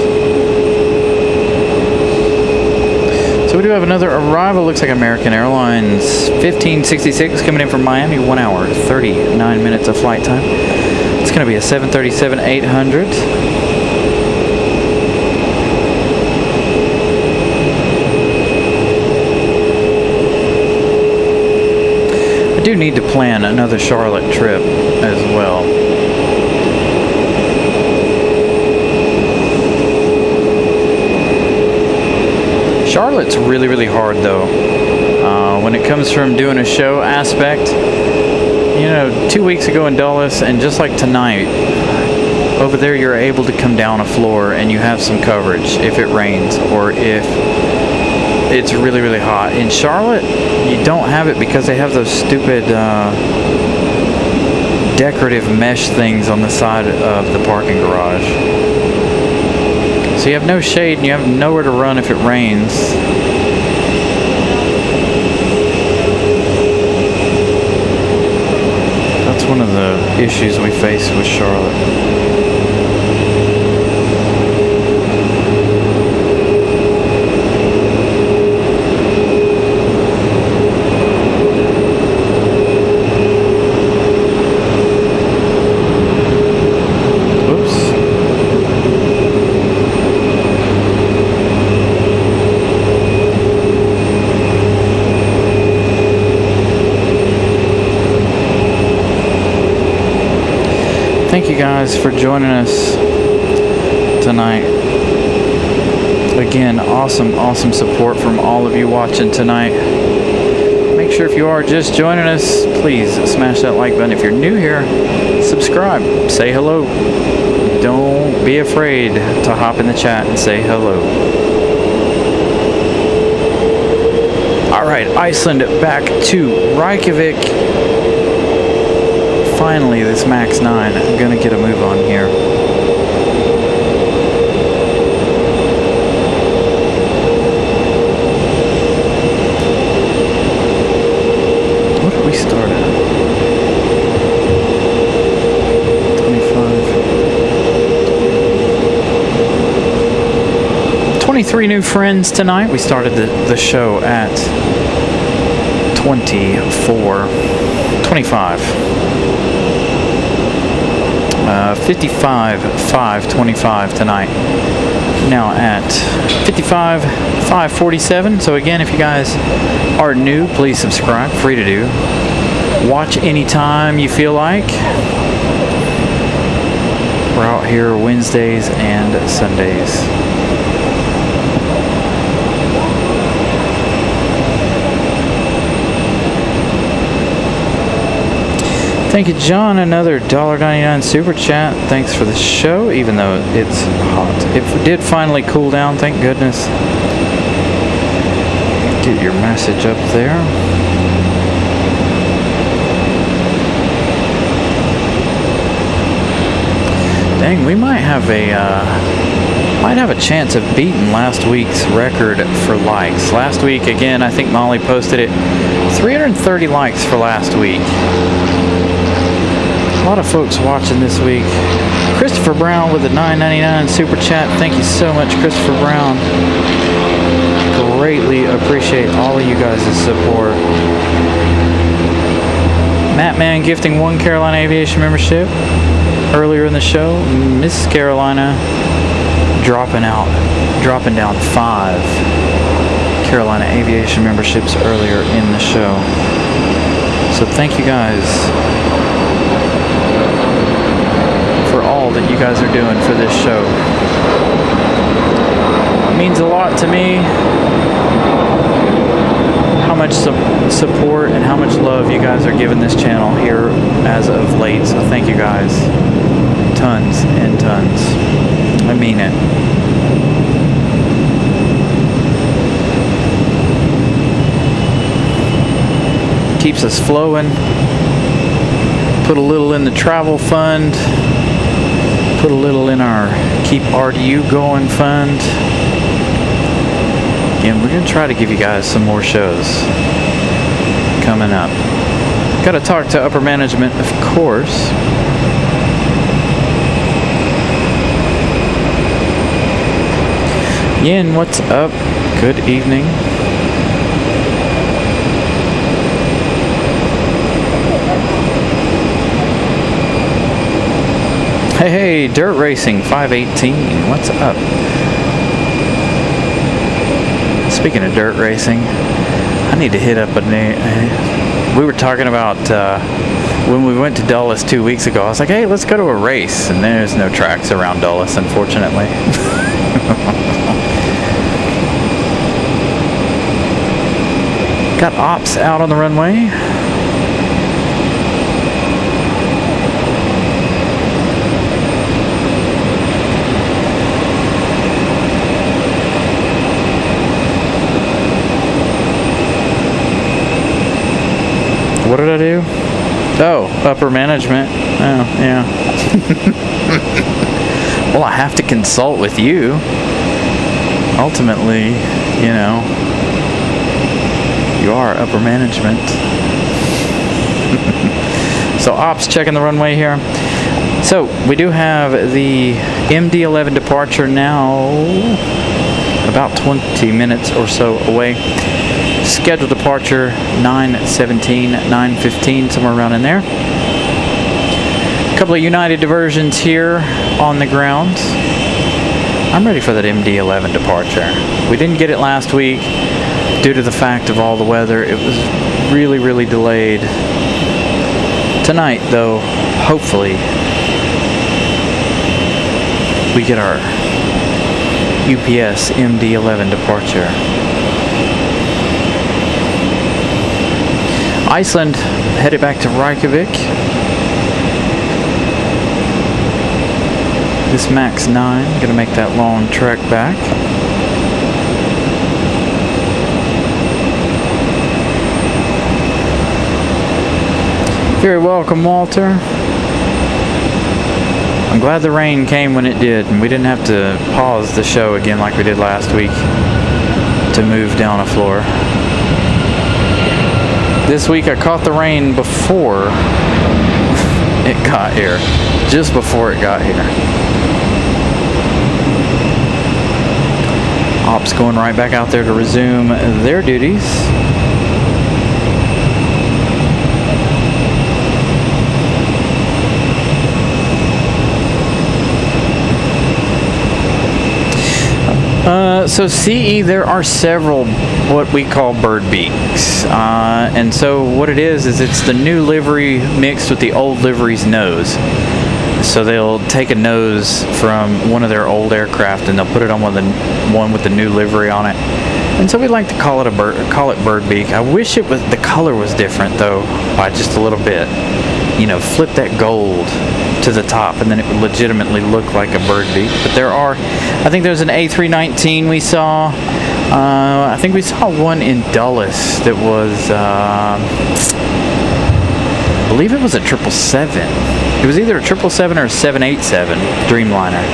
So we do have another arrival. Looks like American Airlines 1566 coming in from Miami. 1 hour, 39 minutes of flight time. It's going to be a 737-800. do need to plan another Charlotte trip as well. Charlotte's really, really hard though. When it comes from doing a show aspect, you know, 2 weeks ago in Dulles, and just like tonight, over there you're able to come down a floor and you have some coverage if it rains or if it's really, really hot. In Charlotte, you don't have it because they have those stupid decorative mesh things on the side of the parking garage. So you have no shade and you have nowhere to run if it rains. That's one of the issues we face with Charlotte. Thank you guys for joining us tonight. Again, awesome support from all of you watching tonight. Make sure if you are just joining us, please smash that like button. If you're new here, subscribe, say hello. Don't be afraid to hop in the chat and say hello. Alright, Iceland back to Reykjavik. Finally, this Max 9, I'm gonna get a move on here. What did we start at? 25. 23 new friends tonight. We started the show at 25. 55,525 tonight. Now at 55,547. So again, if you guys are new, please subscribe. Free to do. Watch anytime you feel like. We're out here Wednesdays and Sundays. Thank you, John. Another $1.99 super chat. Thanks for the show, even though it's hot. It did finally cool down, thank goodness. Get your message up there. Dang, we might have a chance of beating last week's record for likes. Last week, again, I think Molly posted it. 330 likes for last week. A lot of folks watching this week. Christopher Brown with a $9.99 super chat. Thank you so much, Christopher Brown. Greatly appreciate all of you guys' support. Matt Man gifting 1 Carolina Aviation membership earlier in the show. Miss Carolina dropping down 5 Carolina Aviation memberships earlier in the show. So thank you guys for all that you guys are doing for this show. It means a lot to me how much support and how much love you guys are giving this channel here as of late. So thank you guys. Tons and tons. I mean it. Keeps us flowing. Put a little in the travel fund. Put a little in our Keep RDU Going fund. And we're going to try to give you guys some more shows coming up. Got to talk to upper management, of course. Yin, what's up? Good evening. Hey, Dirt Racing 518, what's up? Speaking of dirt racing, I need to hit up a We were talking about when we went to Dulles 2 weeks ago. I was like, hey, let's go to a race. And there's no tracks around Dulles, unfortunately. Got ops out on the runway. What did I do? Oh, upper management. Oh, yeah. Well, I have to consult with you. Ultimately, you know, you are upper management. So ops checking the runway here. So we do have the MD-11 departure now, about 20 minutes or so away. Scheduled departure 9:17, 9:15, somewhere around in there. A couple of United diversions here on the ground. I'm ready for that MD-11 departure. We didn't get it last week due to the fact of all the weather. It was really, really delayed. Tonight, though, hopefully, we get our UPS MD-11 departure. Iceland headed back to Reykjavik. This Max 9 gonna make that long trek back. Very welcome, Walter. I'm glad the rain came when it did, and we didn't have to pause the show again like we did last week to move down a floor. This week I caught the rain before it got here. Just before it got here. Ops going right back out there to resume their duties. So CE, there are several what we call bird beaks, and so what it is it's the new livery mixed with the old livery's nose. So they'll take a nose from one of their old aircraft and they'll put it on one with the new livery on it. And so we like to call it bird beak. I wish the color was different though, by just a little bit. You know, flip that gold to the top and then it would legitimately look like a bird beak. But there are, I think there's an A319 we saw. I think we saw one in Dulles that was, I believe it was a 777. It was either a 777 or a 787 Dreamliner.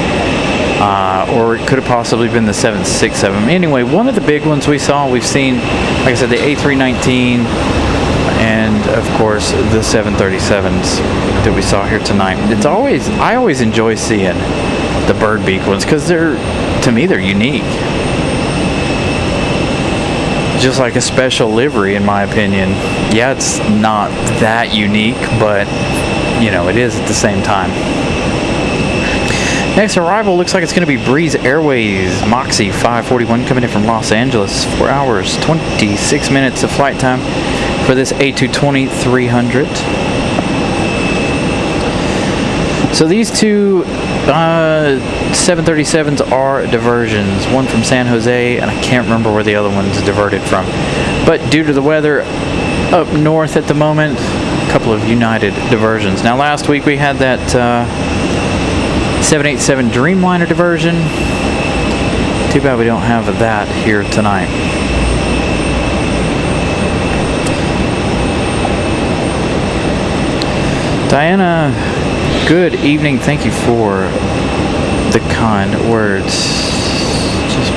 Or it could have possibly been the 767. Anyway, one of the big ones we've seen, like I said, the A319 and of course the 737s that we saw here tonight. I always enjoy seeing the bird beak ones because to me they're unique. Just like a special livery in my opinion. Yeah, it's not that unique, but you know, it is at the same time. Next arrival looks like it's going to be Breeze Airways Moxie 541 coming in from Los Angeles. 4 hours, 26 minutes of flight time for this A220-300. So these two 737s are diversions. One from San Jose, and I can't remember where the other one's diverted from. But due to the weather up north at the moment, a couple of United diversions. Now last week we had that 787 Dreamliner diversion. Too bad we don't have that here tonight. Diana, good evening. Thank you for the kind words. Just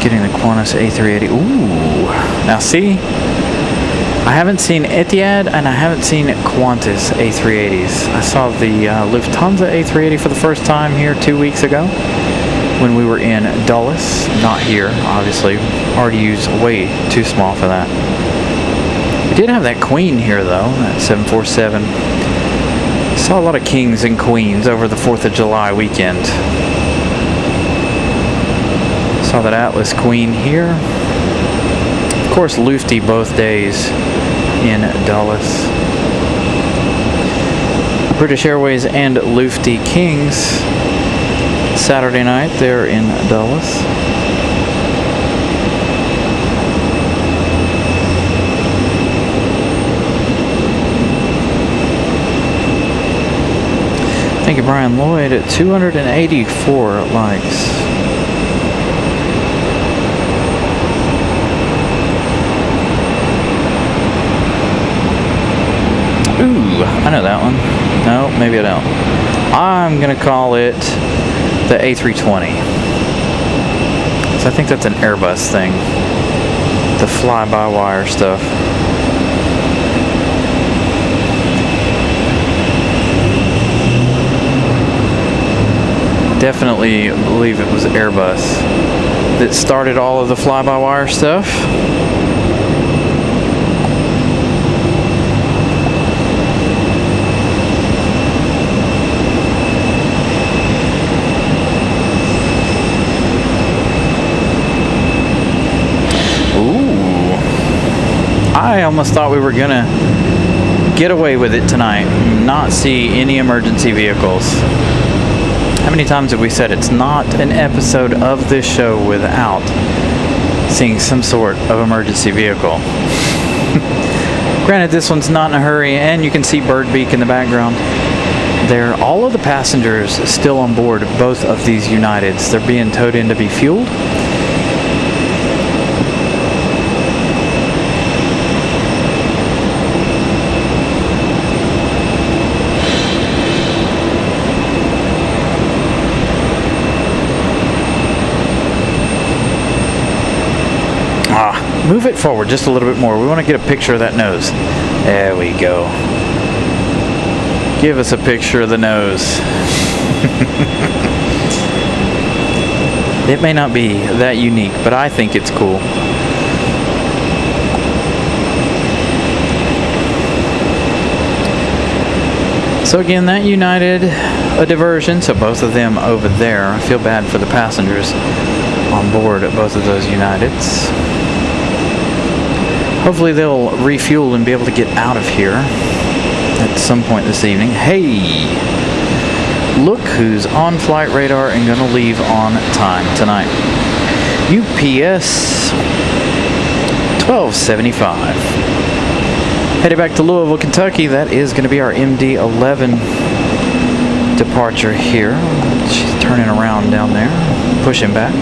getting the Qantas A380. Ooh. Now see, I haven't seen Etihad and I haven't seen Qantas A380s. I saw the Lufthansa A380 for the first time here 2 weeks ago when we were in Dulles. Not here, obviously. RDU's way too small for that. We did have that Queen here though, that 747. Saw a lot of kings and queens over the 4th of July weekend. Saw that Atlas Queen here. course, Lufty both days in Dulles. British Airways and Lufty Kings Saturday night there in Dulles. Thank you, Brian Lloyd, at 284 likes. Ooh, I know that one. No, maybe I don't. I'm going to call it the A320. So I think that's an Airbus thing. The fly-by-wire stuff. Definitely believe it was Airbus that started all of the fly-by-wire stuff. I almost thought we were gonna get away with it tonight, not see any emergency vehicles. How many times have we said it's not an episode of this show without seeing some sort of emergency vehicle? Granted, this one's not in a hurry, and you can see Bird Beak in the background. There, all of the passengers still on board both of these Uniteds. They're being towed in to be fueled. Move it forward just a little bit more. We want to get a picture of that nose. There we go. Give us a picture of the nose. It may not be that unique, but I think it's cool. So again, that United, a Diversion, so both of them over there. I feel bad for the passengers on board at both of those Uniteds. Hopefully they'll refuel and be able to get out of here at some point this evening. Hey! Look who's on flight radar and gonna leave on time tonight. UPS 1275. Headed back to Louisville, Kentucky. That is gonna be our MD-11 departure here. She's turning around down there, pushing back.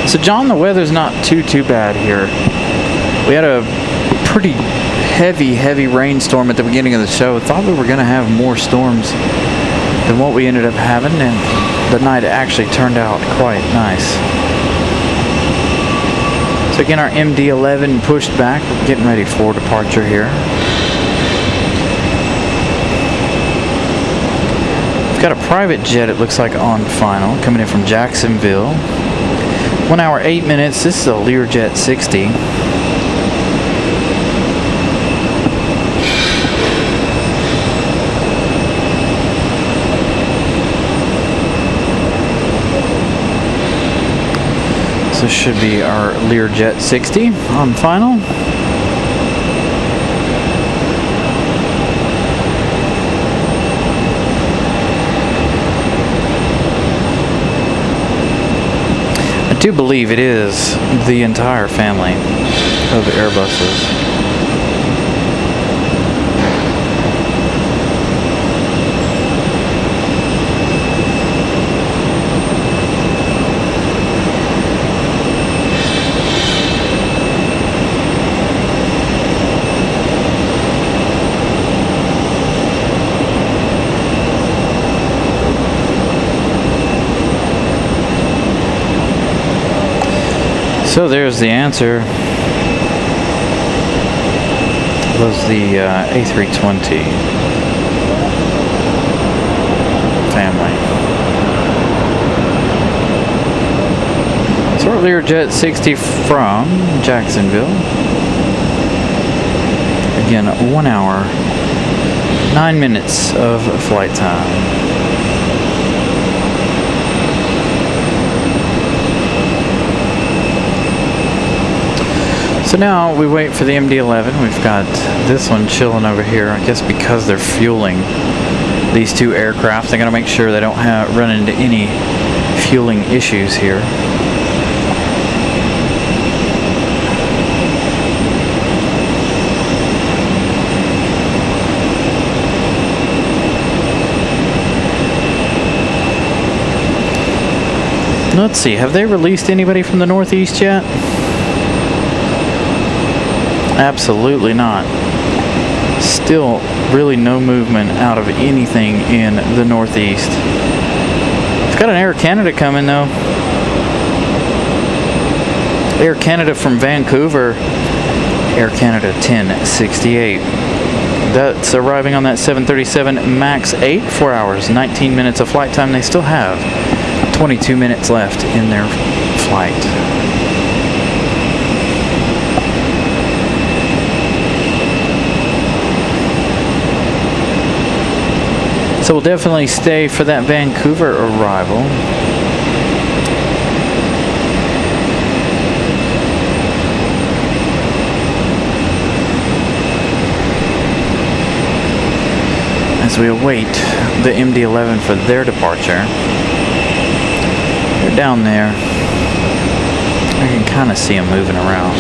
So John, the weather's not too bad here. We had a pretty heavy rainstorm at the beginning of the show. I thought we were going to have more storms than what we ended up having, and the night actually turned out quite nice. So again, our MD-11 pushed back. We're getting ready for departure here. We've got a private jet, it looks like, on final, coming in from Jacksonville. 1 hour, 8 minutes. This is a Learjet 60. So this should be our Learjet 60 on final. I do believe it is the entire family of Airbuses. So there's the answer. It was the A320. Short Learjet 60 from Jacksonville. Again, 1 hour, 9 minutes of flight time. So now we wait for the MD-11. We've got this one chilling over here. I guess because they're fueling these two aircraft, they're going to make sure they don't run into any fueling issues here. Let's see, have they released anybody from the Northeast yet? Absolutely not. Still really no movement out of anything in the Northeast. We've got an Air Canada coming though. Air Canada from Vancouver, Air Canada 1068. That's arriving on that 737 MAX 8, 4 hours, 19 minutes of flight time. They still have 22 minutes left in their flight. So we'll definitely stay for that Vancouver arrival. As we await the MD-11 for their departure. They're down there. I can kind of see them moving around.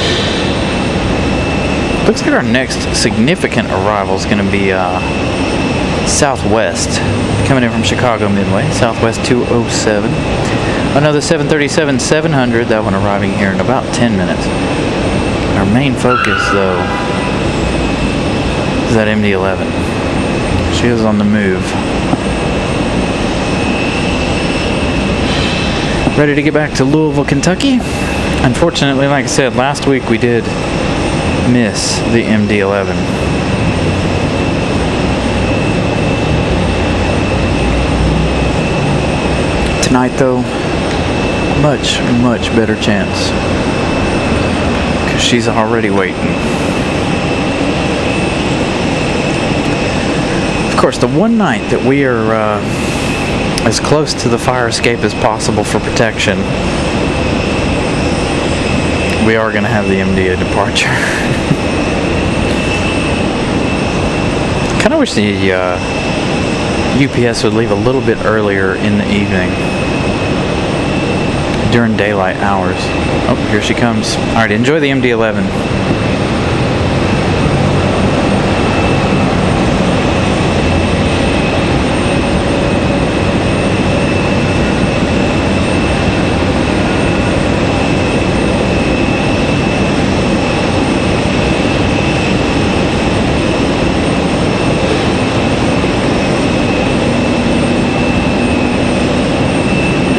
Looks like our next significant arrival is going to be Southwest, coming in from Chicago Midway, Southwest 207. Another 737-700, that one arriving here in about 10 minutes. Our main focus, though, is that MD-11. She is on the move. Ready to get back to Louisville, Kentucky. Unfortunately, like I said, last week we did miss the MD-11. Tonight though, much better chance, because she's already waiting. Of course, the one night that we are as close to the fire escape as possible for protection, we are going to have the MD departure. Kind of wish the UPS would leave a little bit earlier in the evening during daylight hours. Oh, here she comes. Alright, enjoy the MD-11.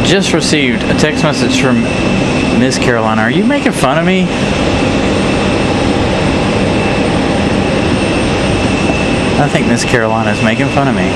Just received a text message from Miss Carolina. Are you making fun of me? I think Miss Carolina is making fun of me.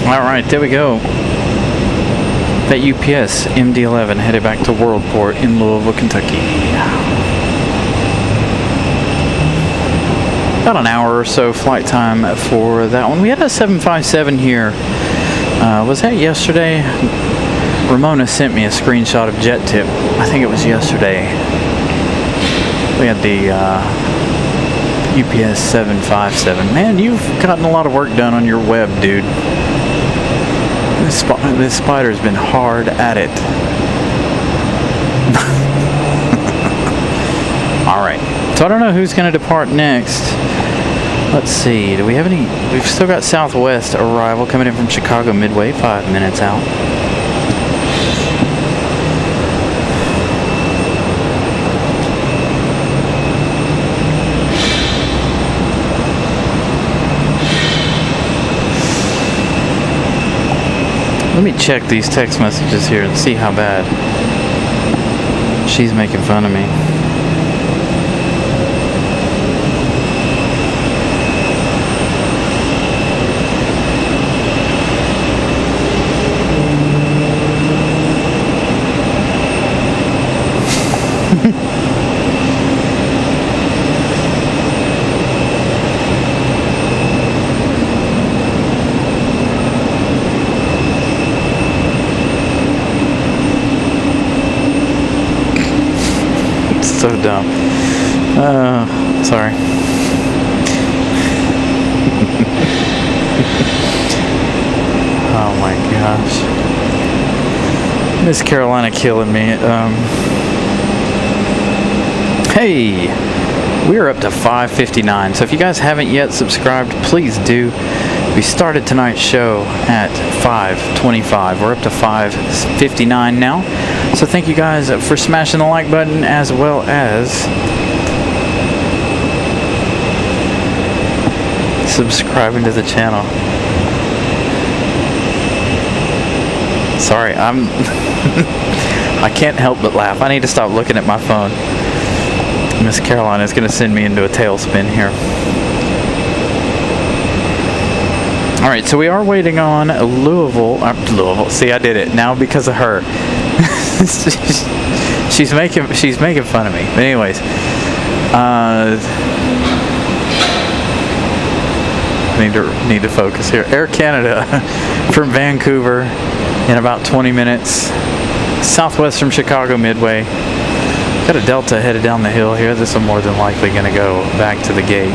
Alright, there we go. That UPS MD-11 headed back to Worldport in Louisville, Kentucky. About an hour or so flight time for that one. We had a 757 here. Was that yesterday? Ramona sent me a screenshot of Jet Tip. I think it was yesterday. We had the UPS 757. Man, you've gotten a lot of work done on your web, dude. This spider's been hard at it. Alright, so I don't know who's going to depart next. Let's see, do we have any? We've still got Southwest arrival coming in from Chicago Midway, 5 minutes out. Let me check these text messages here and see how bad she's making fun of me. So dumb. Sorry. Oh my gosh. Miss Carolina killing me. Hey, we're up to 5:59. So if you guys haven't yet subscribed, please do. We started tonight's show at 5:25. We're up to 5:59 now. So thank you guys for smashing the like button as well as subscribing to the channel. Sorry, I can't help but laugh. I need to stop looking at my phone. Miss Caroline is going to send me into a tailspin here. Alright, so we are waiting on Louisville. See, I did it now because of her. she's making fun of me. But anyways, need to focus here. Air Canada from Vancouver in about 20 minutes. Southwest from Chicago Midway. Got a Delta headed down the hill here. This is more than likely going to go back to the gate.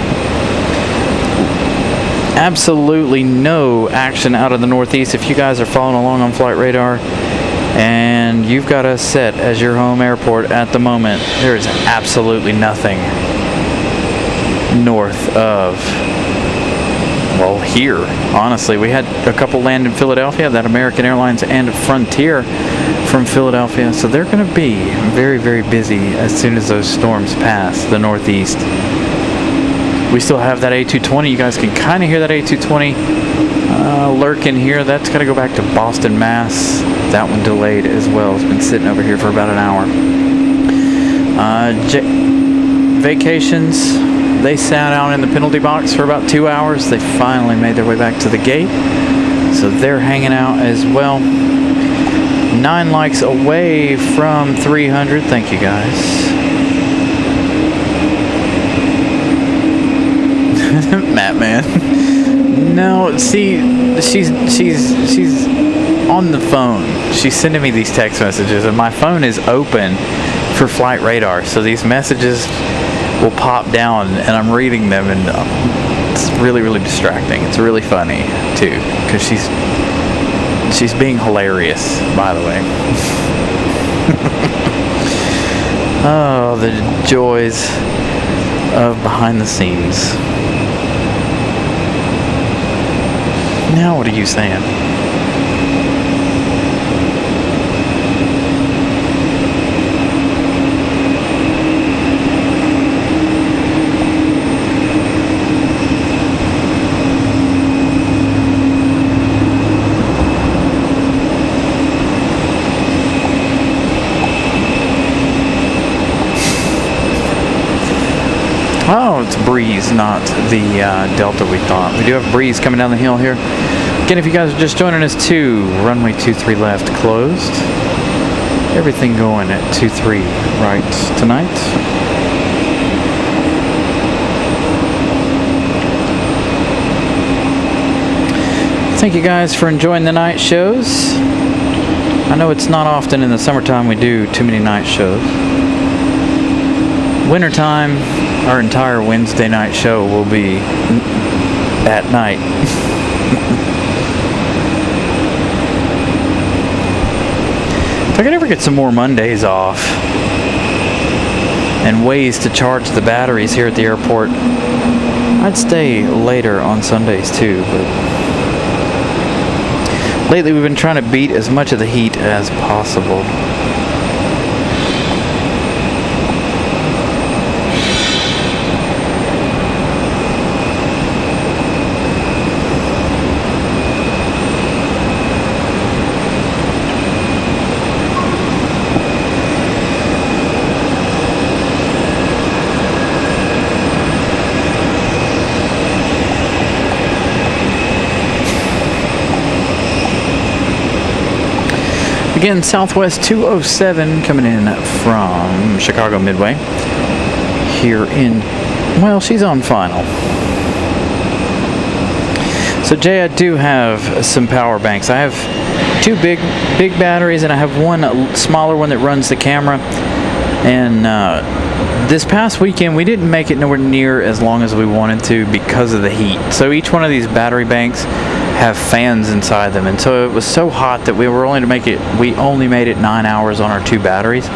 Absolutely no action out of the Northeast. If you guys are following along on Flight Radar and you've got us set as your home airport at the moment, there is absolutely nothing north of, well, here. Honestly, we had a couple land in Philadelphia, that American Airlines and Frontier from Philadelphia, so they're going to be very, very busy as soon as those storms pass the Northeast. We still have that A220. You guys can kind of hear that A220 lurking here. That's got to go back to Boston, Mass. That one delayed as well. It's been sitting over here for about an hour. Vacations, they sat out in the penalty box for about 2 hours. They finally made their way back to the gate, so they're hanging out as well. 9 likes away from 300. Thank you guys. Matt, man. No, see, she's on the phone. She's sending me these text messages, and my phone is open for Flight Radar, so these messages will pop down, and I'm reading them, and it's really, really distracting. It's really funny too, because she's being hilarious, by the way. Oh, the joys of behind the scenes. Now what are you saying? Oh, it's Breeze, not the Delta we thought. We do have Breeze coming down the hill here. Again, if you guys are just joining us too, runway 23 left closed. Everything going at 23 right tonight. Thank you guys for enjoying the night shows. I know it's not often in the summertime we do too many night shows. Wintertime, our entire Wednesday night show will be at night. If I could ever get some more Mondays off and ways to charge the batteries here at the airport, I'd stay later on Sundays too, but lately we've been trying to beat as much of the heat as possible. Again, Southwest 207 coming in from Chicago Midway here in, well, she's on final. So Jay, I do have some power banks. I have two big batteries, and I have one smaller one that runs the camera. And this past weekend we didn't make it nowhere near as long as we wanted to because of the heat. So each one of these battery banks have fans inside them, and so it was so hot that we only made it 9 hours on our two batteries.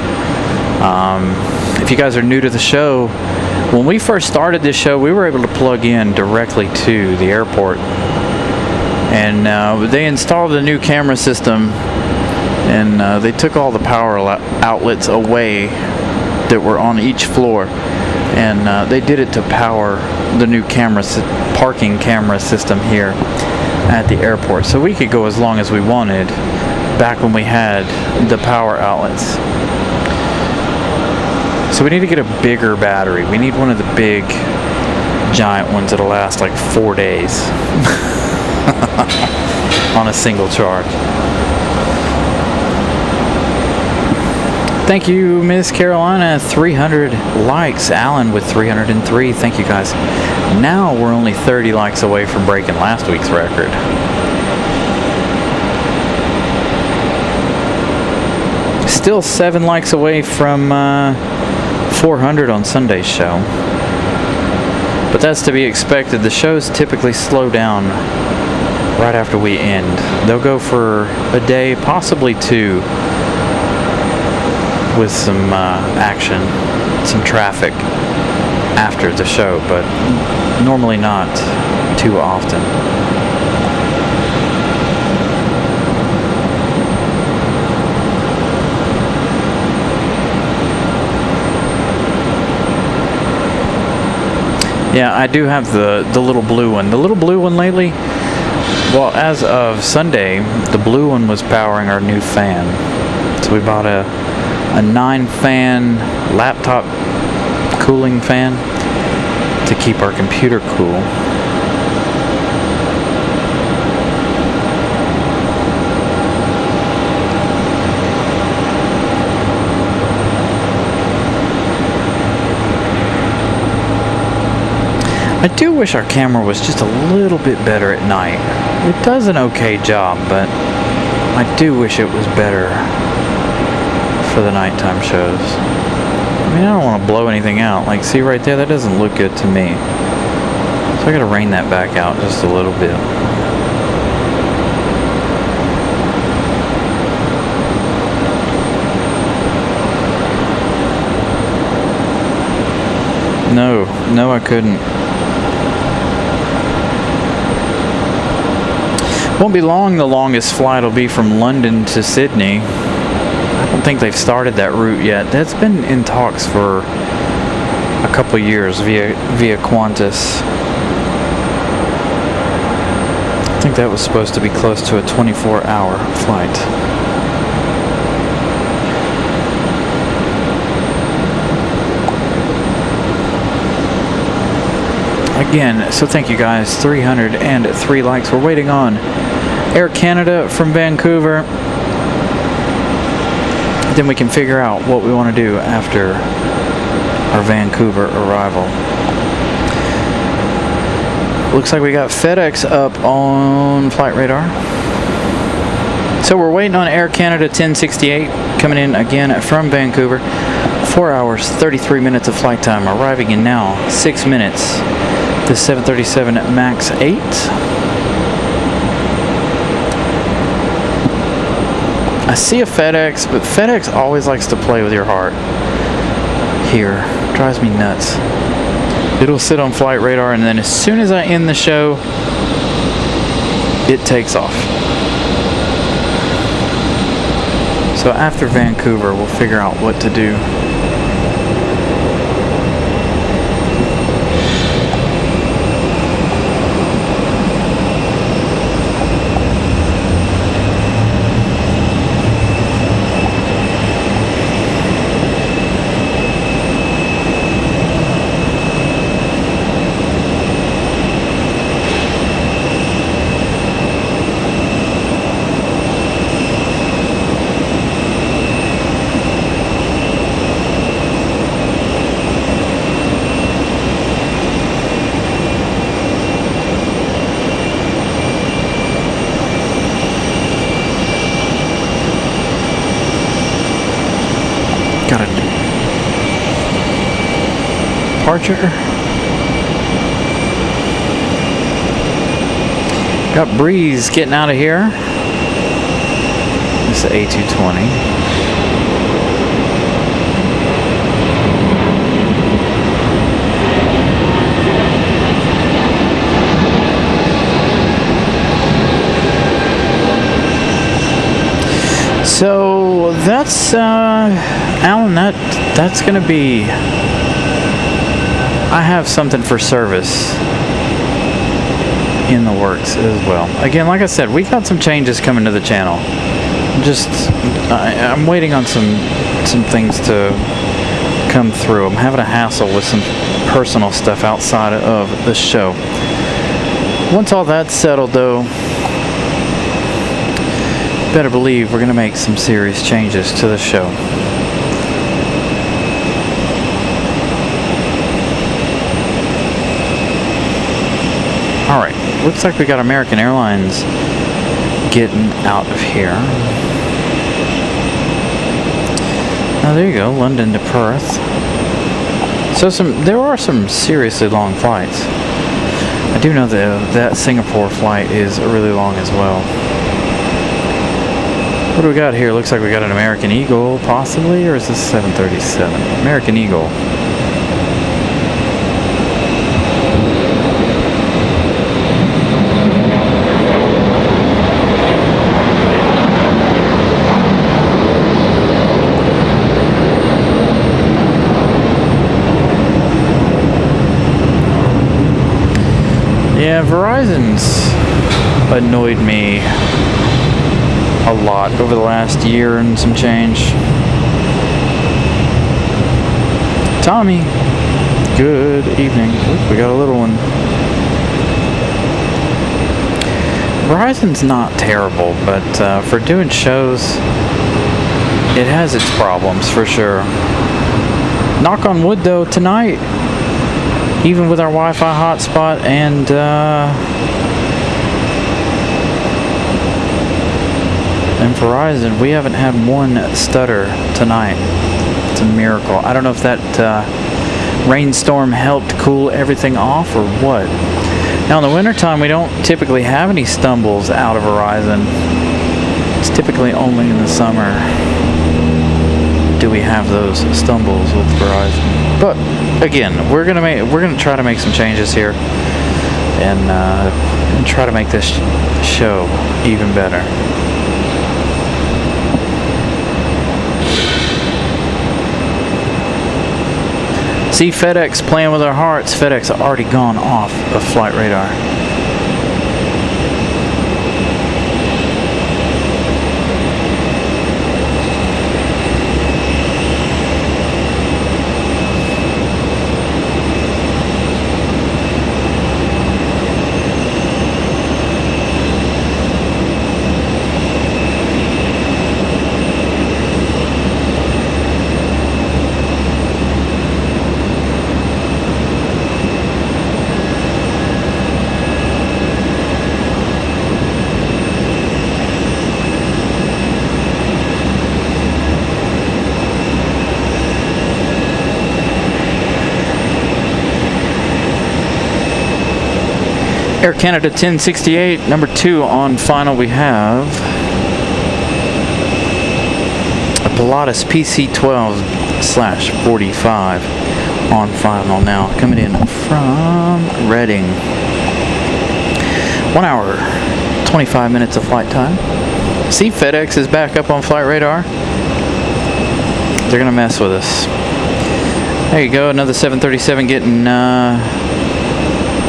If you guys are new to the show, when we first started this show, we were able to plug in directly to the airport, and they installed a new camera system, and they took all the power outlets away that were on each floor, and they did it to power the new parking camera system here at the airport, so we could go as long as we wanted back when we had the power outlets. So we need to get a bigger battery. We need one of the big giant ones that'll last like 4 days on a single charge. Thank you, Miss Carolina. 300 likes. Alan with 303. Thank you, guys. Now we're only 30 likes away from breaking last week's record. Still 7 likes away from 400 on Sunday's show. But that's to be expected. The shows typically slow down right after we end. They'll go for a day, possibly 2. With some action, some traffic after the show, but normally not too often. Yeah, I do have the little blue one. The little blue one lately, well, as of Sunday, the blue one was powering our new fan. So we bought a 9-fan laptop cooling fan to keep our computer cool. I do wish our camera was just a little bit better at night. It does an okay job, but I do wish it was better for the nighttime shows. I mean, I don't want to blow anything out. Like, see right there, that doesn't look good to me. So I gotta rein that back out just a little bit. No, I couldn't. Won't be long. The longest flight will be from London to Sydney. I don't think they've started that route yet. That's been in talks for a couple years via Qantas. I think that was supposed to be close to a 24-hour flight. Again, so thank you guys. 303 likes. We're waiting on Air Canada from Vancouver. Then we can figure out what we want to do after our Vancouver arrival. Looks like we got FedEx up on flight radar. So we're waiting on Air Canada 1068 coming in again from Vancouver. 4 hours, 33 minutes of flight time. Arriving in now 6 minutes. The 737 MAX 8. I see a FedEx, but FedEx always likes to play with your heart. Here, drives me nuts. It'll sit on flight radar, and then as soon as I end the show, it takes off. So after Vancouver, we'll figure out what to do. Got a departure. Got breeze getting out of here. This is A220. So that's Alan, that's gonna be, I have something for service in the works as well. Again, like I said, we got some changes coming to the channel. I'm waiting on some things to come through. I'm having a hassle with some personal stuff outside of the show. Once all that's settled though, better believe we're going to make some serious changes to the show. Alright, looks like we got American Airlines getting out of here. Now there you go, London to Perth. So there are some seriously long flights. I do know that Singapore flight is really long as well. What do we got here? Looks like we got an American Eagle, possibly, or is this 737? American Eagle. Yeah, Verizon's annoyed me a lot over the last year and some change. Tommy, good evening. Ooh, we got a little one. Verizon's not terrible, but for doing shows, it has its problems for sure. Knock on wood though, tonight, even with our Wi-Fi hotspot and Verizon, we haven't had one stutter tonight. It's a miracle. I don't know if that rainstorm helped cool everything off or what. Now in the wintertime, we don't typically have any stumbles out of Verizon. It's typically only in the summer do we have those stumbles with Verizon. But again, we're gonna try to make some changes here and try to make this show even better. See, FedEx playing with our hearts. FedEx already gone off of flight radar. Air Canada 1068, number 2 on final. We have a Pilatus PC-12/45 on final now, coming in from Reading. 1 hour, 25 minutes of flight time. See, FedEx is back up on flight radar. They're gonna mess with us. There you go, another 737 getting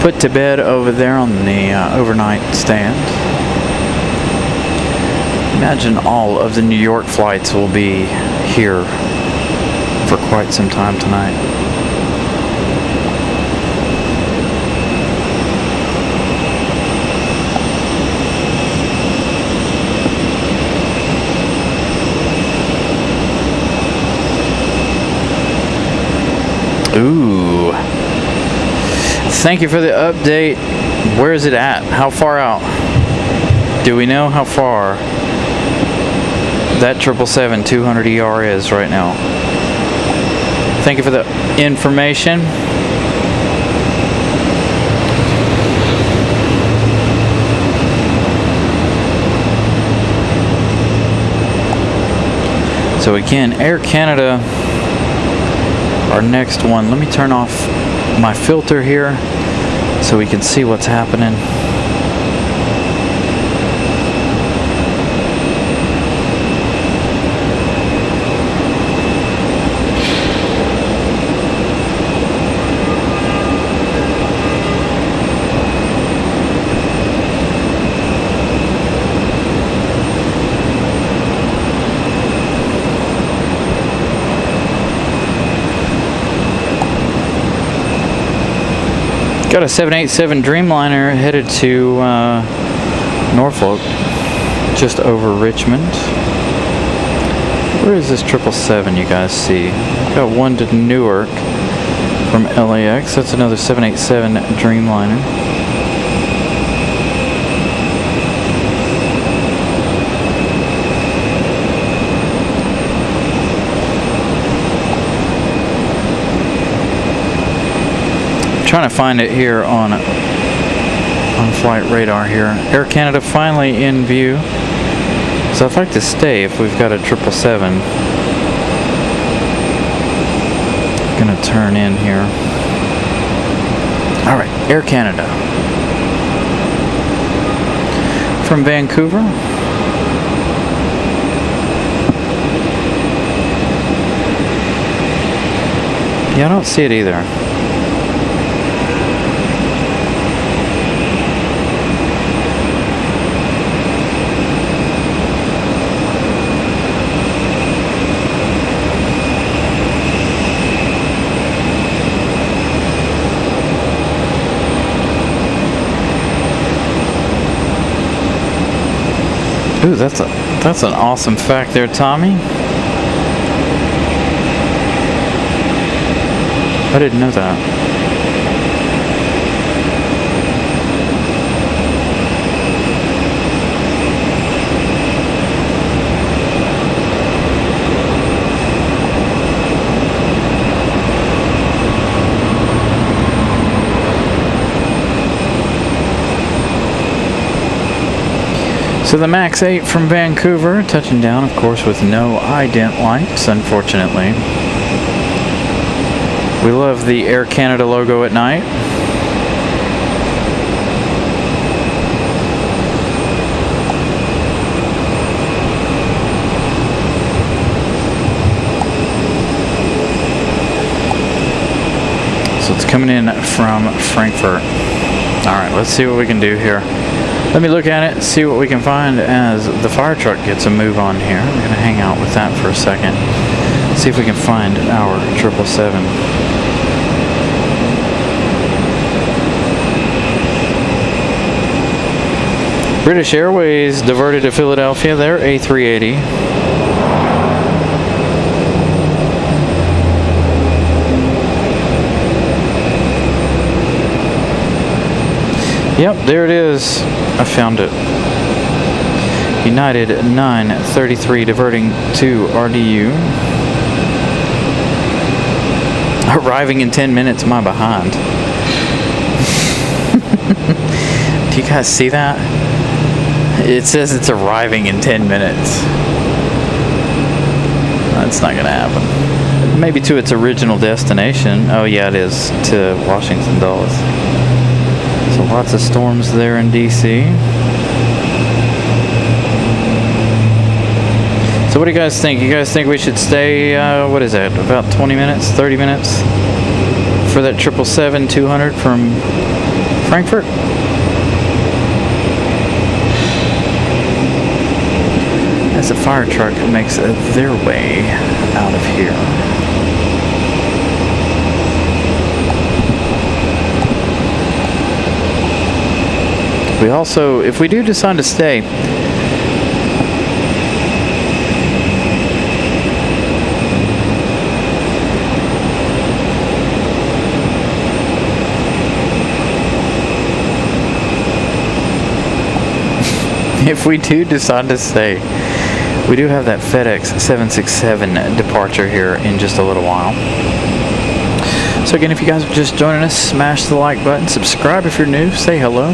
put to bed over there on the overnight stand. Imagine all of the New York flights will be here for quite some time tonight. Ooh. Thank you for the update. Where is it at? How far out? Do we know how far that 777-200ER is right now? Thank you for the information. So again, Air Canada, our next one. Let me turn off my filter here so we can see what's happening. Got a 787 Dreamliner headed to Norfolk, just over Richmond. Where is this 777 you guys see? Got one to Newark from LAX. That's another 787 Dreamliner. Trying to find it here on flight radar here. Air Canada finally in view. So I'd like to stay if we've got a 777. Gonna turn in here. All right, Air Canada from Vancouver. Yeah, I don't see it either. Ooh, that's an awesome fact there, Tommy. I didn't know that. So the MAX 8 from Vancouver, touching down, of course, with no ident lights, unfortunately. We love the Air Canada logo at night. So it's coming in from Frankfurt. All right, let's see what we can do here. Let me look at it, see what we can find as the fire truck gets a move on here. We're going to hang out with that for a second. See if we can find our 777. British Airways diverted to Philadelphia. They're A380. Yep, there it is. I found it. United 933 diverting to RDU. Arriving in 10 minutes, my behind. Do you guys see that? It says it's arriving in 10 minutes. That's not gonna happen. Maybe to its original destination. Oh yeah, it is, to Washington Dulles. So lots of storms there in DC. So what do you guys think? You guys think we should stay, what is that, about 20 minutes, 30 minutes for that 777-200 from Frankfurt? As a fire truck makes their way out of here. We also, if we do decide to stay, if we do decide to stay, we do have that FedEx 767 departure here in just a little while. So again, if you guys are just joining us, smash the like button, subscribe if you're new, say hello.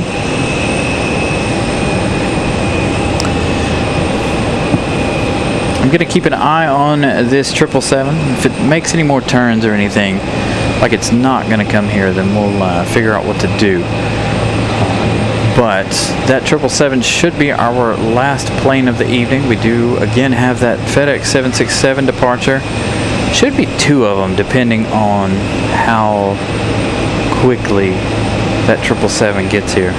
I'm going to keep an eye on this 777. If it makes any more turns or anything, like it's not going to come here, then we'll figure out what to do. But that 777 should be our last plane of the evening. We do again have that FedEx 767 departure. Should be 2 of them depending on how quickly that 777 gets here.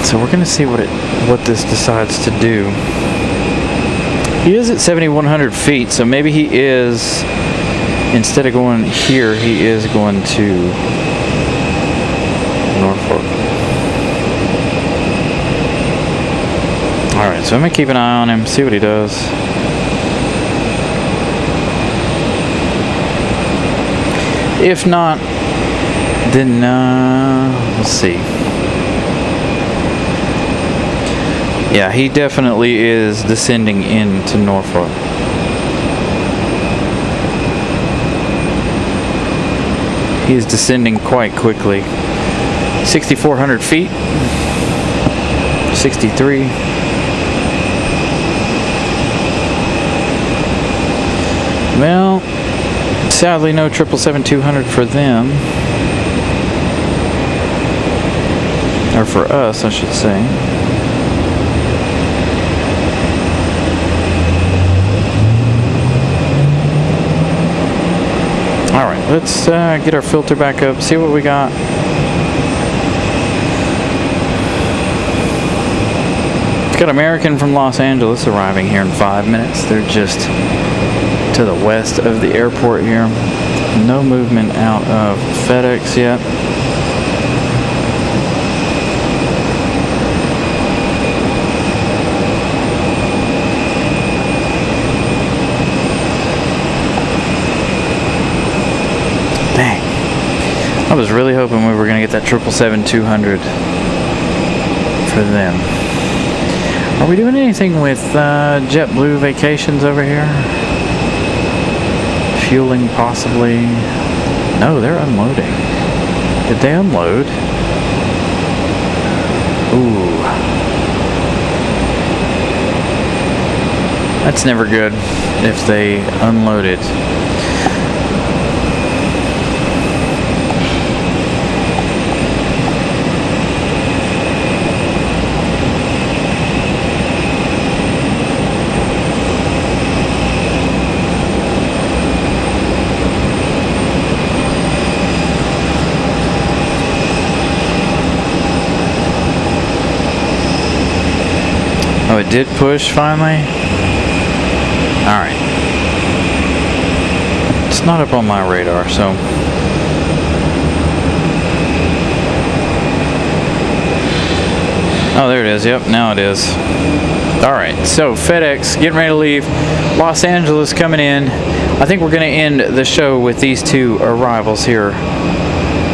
So we're going to see what this decides to do. He is at 7,100 feet, so maybe he is, instead of going here, he is going to Norfolk. Alright, so I'm going to keep an eye on him, see what he does. If not, then let's see. Yeah, he definitely is descending into Norfolk. He is descending quite quickly. 6,400 feet. 63. Well, sadly no 777-200 for them. Or for us, I should say. Alright, let's get our filter back up, see what we got. It's got American from Los Angeles arriving here in 5 minutes. They're just to the west of the airport here. No movement out of FedEx yet. Dang. I was really hoping we were going to get that 777-200 for them. Are we doing anything with JetBlue vacations over here? Fueling possibly? No, they're unloading. Did they unload? Ooh. That's never good if they unloaded. Oh, it did push finally? Alright. It's not up on my radar, so... Oh, there it is. Yep, now it is. Alright, so FedEx getting ready to leave. Los Angeles coming in. I think we're going to end the show with these 2 arrivals here,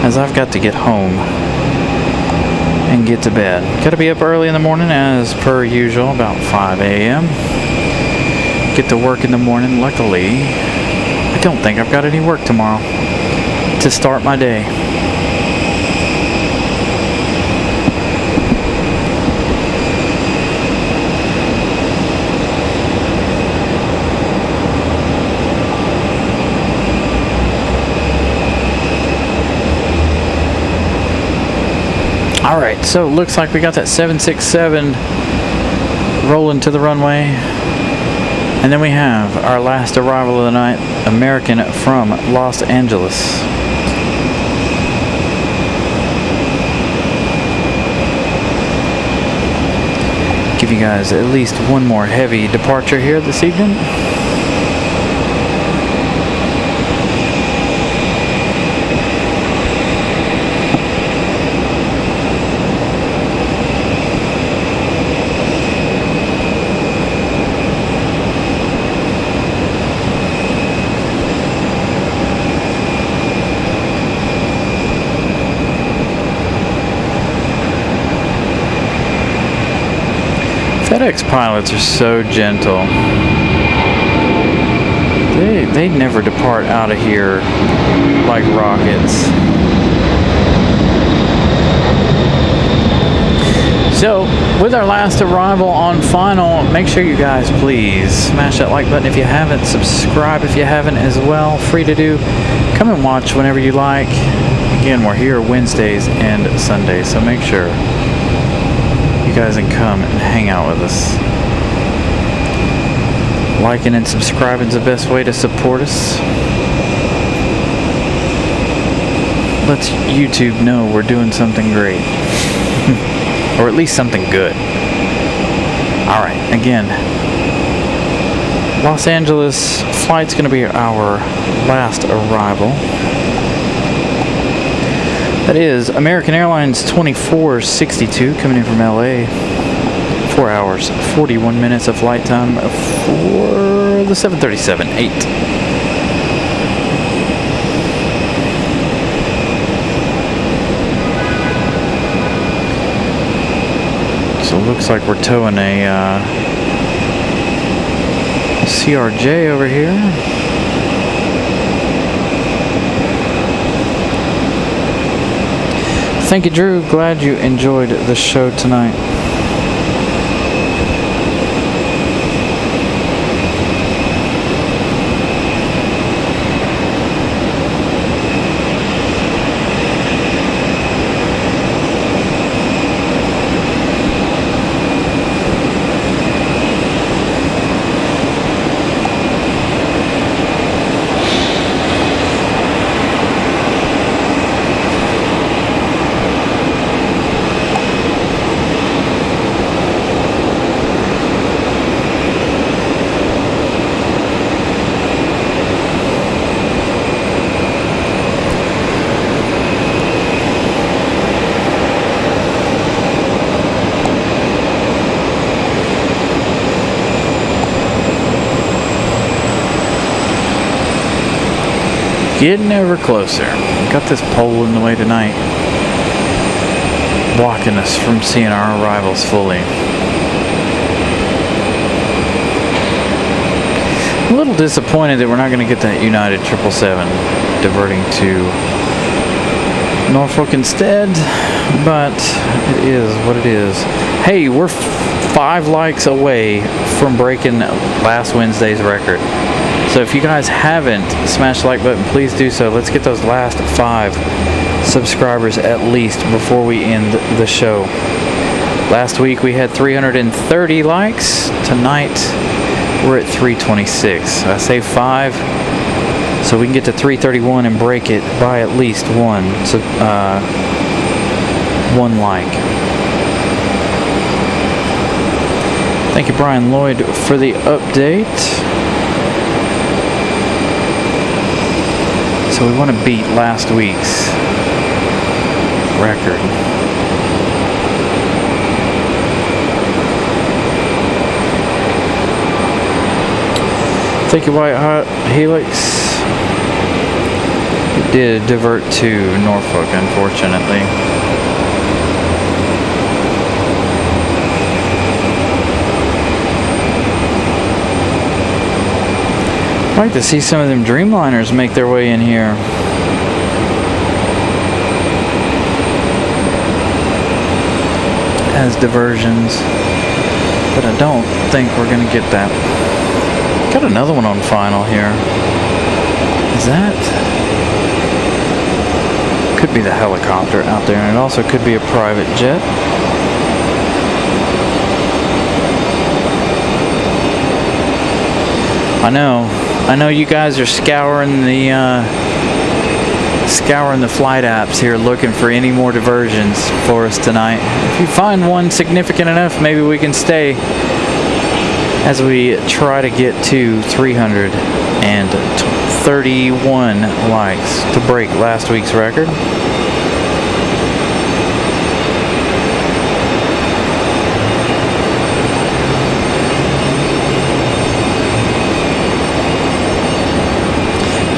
as I've got to get home and get to bed. Got to be up early in the morning as per usual, about 5 a.m. Get to work in the morning. Luckily, I don't think I've got any work tomorrow to start my day. All right, so it looks like we got that 767 rolling to the runway. And then we have our last arrival of the night, American from Los Angeles. Give you guys at least one more heavy departure here this evening. FedEx pilots are so gentle. They never depart out of here like rockets. So, with our last arrival on final, make sure you guys please smash that like button if you haven't, subscribe if you haven't as well. Free to do. Come and watch whenever you like. Again, we're here Wednesdays and Sundays, so make sure you guys can come and hang out with us. Liking and subscribing is the best way to support us. Lets YouTube know we're doing something great. Or at least something good. Alright, again, Los Angeles flight's going to be our last arrival. That is American Airlines 2462 coming in from LA. 4 hours, 41 minutes of flight time for the 737-8. So it looks like we're towing a CRJ over here. Thank you, Drew. Glad you enjoyed the show tonight. Getting ever closer. Got this pole in the way tonight, blocking us from seeing our arrivals fully. A little disappointed that we're not going to get that United 777 diverting to Norfolk instead, but it is what it is. Hey, we're 5 likes away from breaking last Wednesday's record. So if you guys haven't smashed the like button, please do so. Let's get those last 5 subscribers at least before we end the show. Last week we had 330 likes. Tonight we're at 326. I say 5 so we can get to 331 and break it by at least 1. So, 1 like. Thank you, Brian Lloyd, for the update. So we want to beat last week's record. Thank you, White Hot Helix. It did divert to Norfolk, unfortunately. I'd like to see some of them Dreamliners make their way in here. As diversions. But I don't think we're going to get that. Got another one on final here. Is that? Could be the helicopter out there, and it also could be a private jet. I know you guys are scouring the flight apps here looking for any more diversions for us tonight. If you find one significant enough, maybe we can stay as we try to get to 331 likes to break last week's record.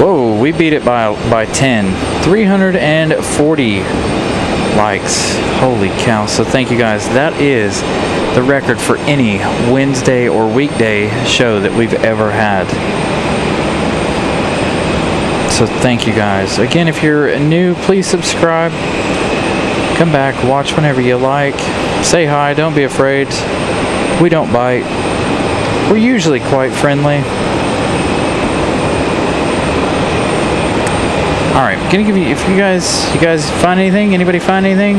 Whoa, we beat it by 10. 340 likes. Holy cow. So thank you guys. That is the record for any Wednesday or weekday show that we've ever had. So thank you guys. Again, if you're new, please subscribe. Come back, watch whenever you like. Say hi, don't be afraid. We don't bite. We're usually quite friendly. All right, gonna give you, if you guys find anything? Anybody find anything?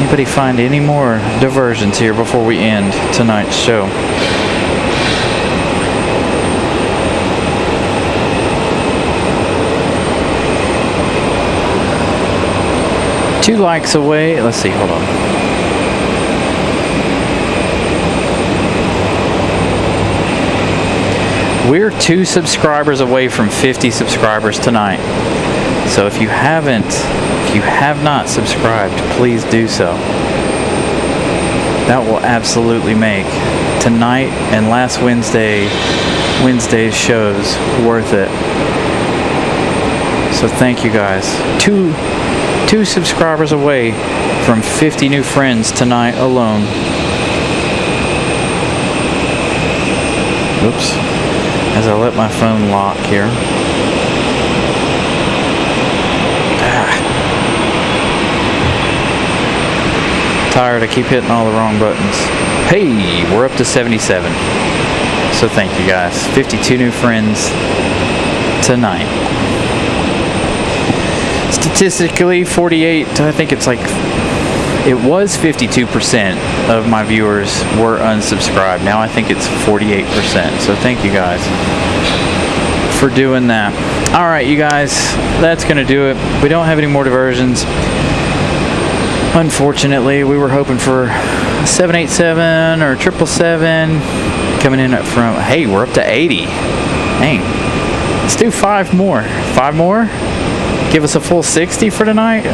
Anybody find any more diversions here before we end tonight's show? Two likes away. Let's see, hold on. We're 2 subscribers away from 50 subscribers tonight. So if you have not subscribed, please do so. That will absolutely make tonight and last Wednesday's shows worth it. So thank you guys. Two subscribers away from 50 new friends tonight alone. Oops. As I let my phone lock here. Tired, I keep hitting all the wrong buttons. Hey, we're up to 77. So thank you guys. 52 new friends tonight. Statistically, 48, I think it's like, it was 52% of my viewers were unsubscribed. Now I think it's 48%. So thank you guys for doing that. All right, you guys, that's going to do it. We don't have any more diversions. Unfortunately, we were hoping for 787 or 777 coming in up from, hey, we're up to 80. Dang. Let's do 5 more. 5 more? Give us a full 60 for tonight?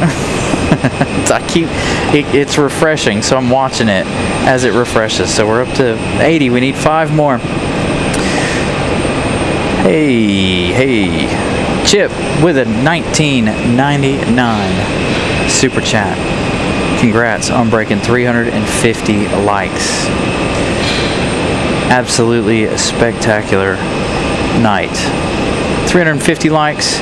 It's refreshing, so I'm watching it as it refreshes. So we're up to 80. We need 5 more. Hey, Chip with a 1999 super chat. Congrats on breaking 350 likes. Absolutely spectacular night. 350 likes.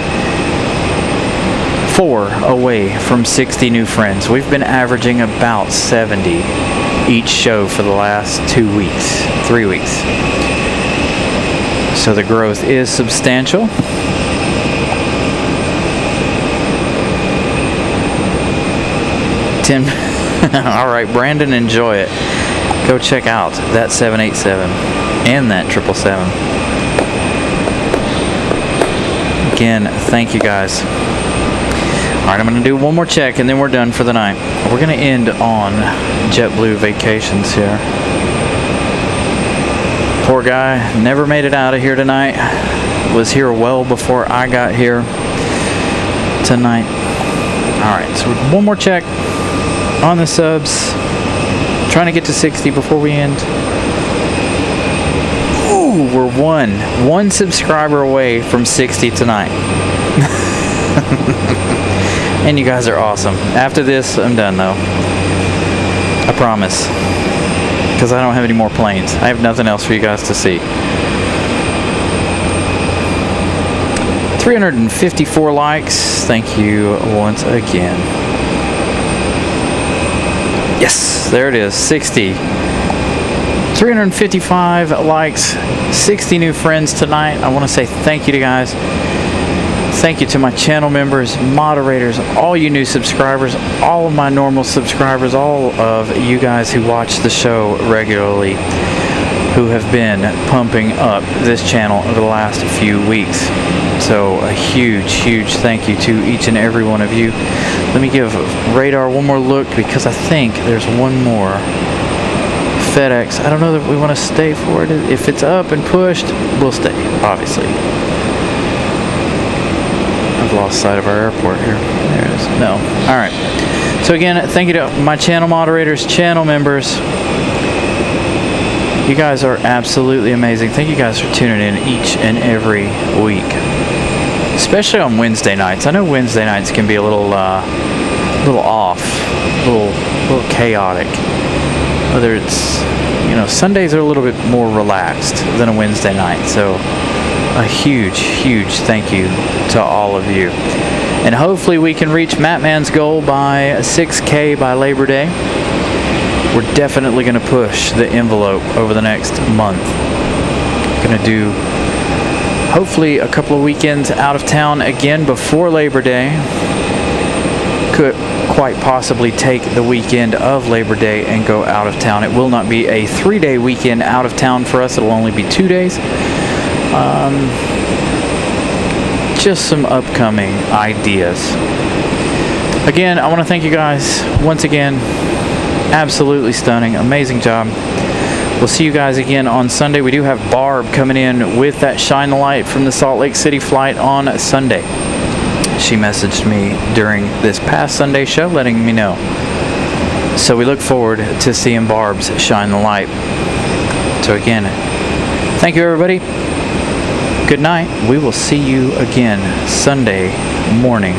4 away from 60 new friends. We've been averaging about 70 each show for the last 2 weeks, 3 weeks. So the growth is substantial. Tim, all right, Brandon, enjoy it. Go check out that 787 and that 777. Again, thank you guys. All right, I'm going to do one more check and then we're done for the night. We're going to end on JetBlue Vacations here. Poor guy, never made it out of here tonight. Was here well before I got here tonight. All right, so one more check on the subs. Trying to get to 60 before we end. Ooh, we're one subscriber away from 60 tonight. And you guys are awesome. After this, I'm done though. I promise. Because I don't have any more planes. I have nothing else for you guys to see. 354 likes. Thank you once again. Yes, there it is. 60. 355 likes. 60 new friends tonight. I want to say thank you to guys. Thank you to my channel members, moderators, all you new subscribers, all of my normal subscribers, all of you guys who watch the show regularly, who have been pumping up this channel over the last few weeks. So a huge thank you to each and every one of you. Let me give radar one more look, because I think there's one more. FedEx. I don't know that we want to stay for it. If it's up and pushed, we'll stay, obviously. I've lost sight of our airport here. There it is. No. All right. So again, thank you to my channel moderators, channel members. You guys are absolutely amazing. Thank you guys for tuning in each and every week, especially on Wednesday nights. I know Wednesday nights can be a little off, a little chaotic. Whether it's, Sundays are a little bit more relaxed than a Wednesday night. So a huge thank you to all of you. And hopefully we can reach Mattman's goal by 6K by Labor Day. We're definitely going to push the envelope over the next month. Going to do hopefully a couple of weekends out of town again before Labor Day. Could quite possibly take the weekend of Labor Day and go out of town. It will not be a 3-day weekend out of town for us. It'll only be 2 days. Just some upcoming ideas. Again, I want to thank you guys once again. Absolutely stunning. Amazing job. We'll see you guys again on Sunday. We do have Barb coming in with that Shine the Light from the Salt Lake City flight on Sunday. She messaged me during this past Sunday show letting me know. So we look forward to seeing Barb's Shine the Light. So again, thank you everybody. Good night. We will see you again Sunday morning.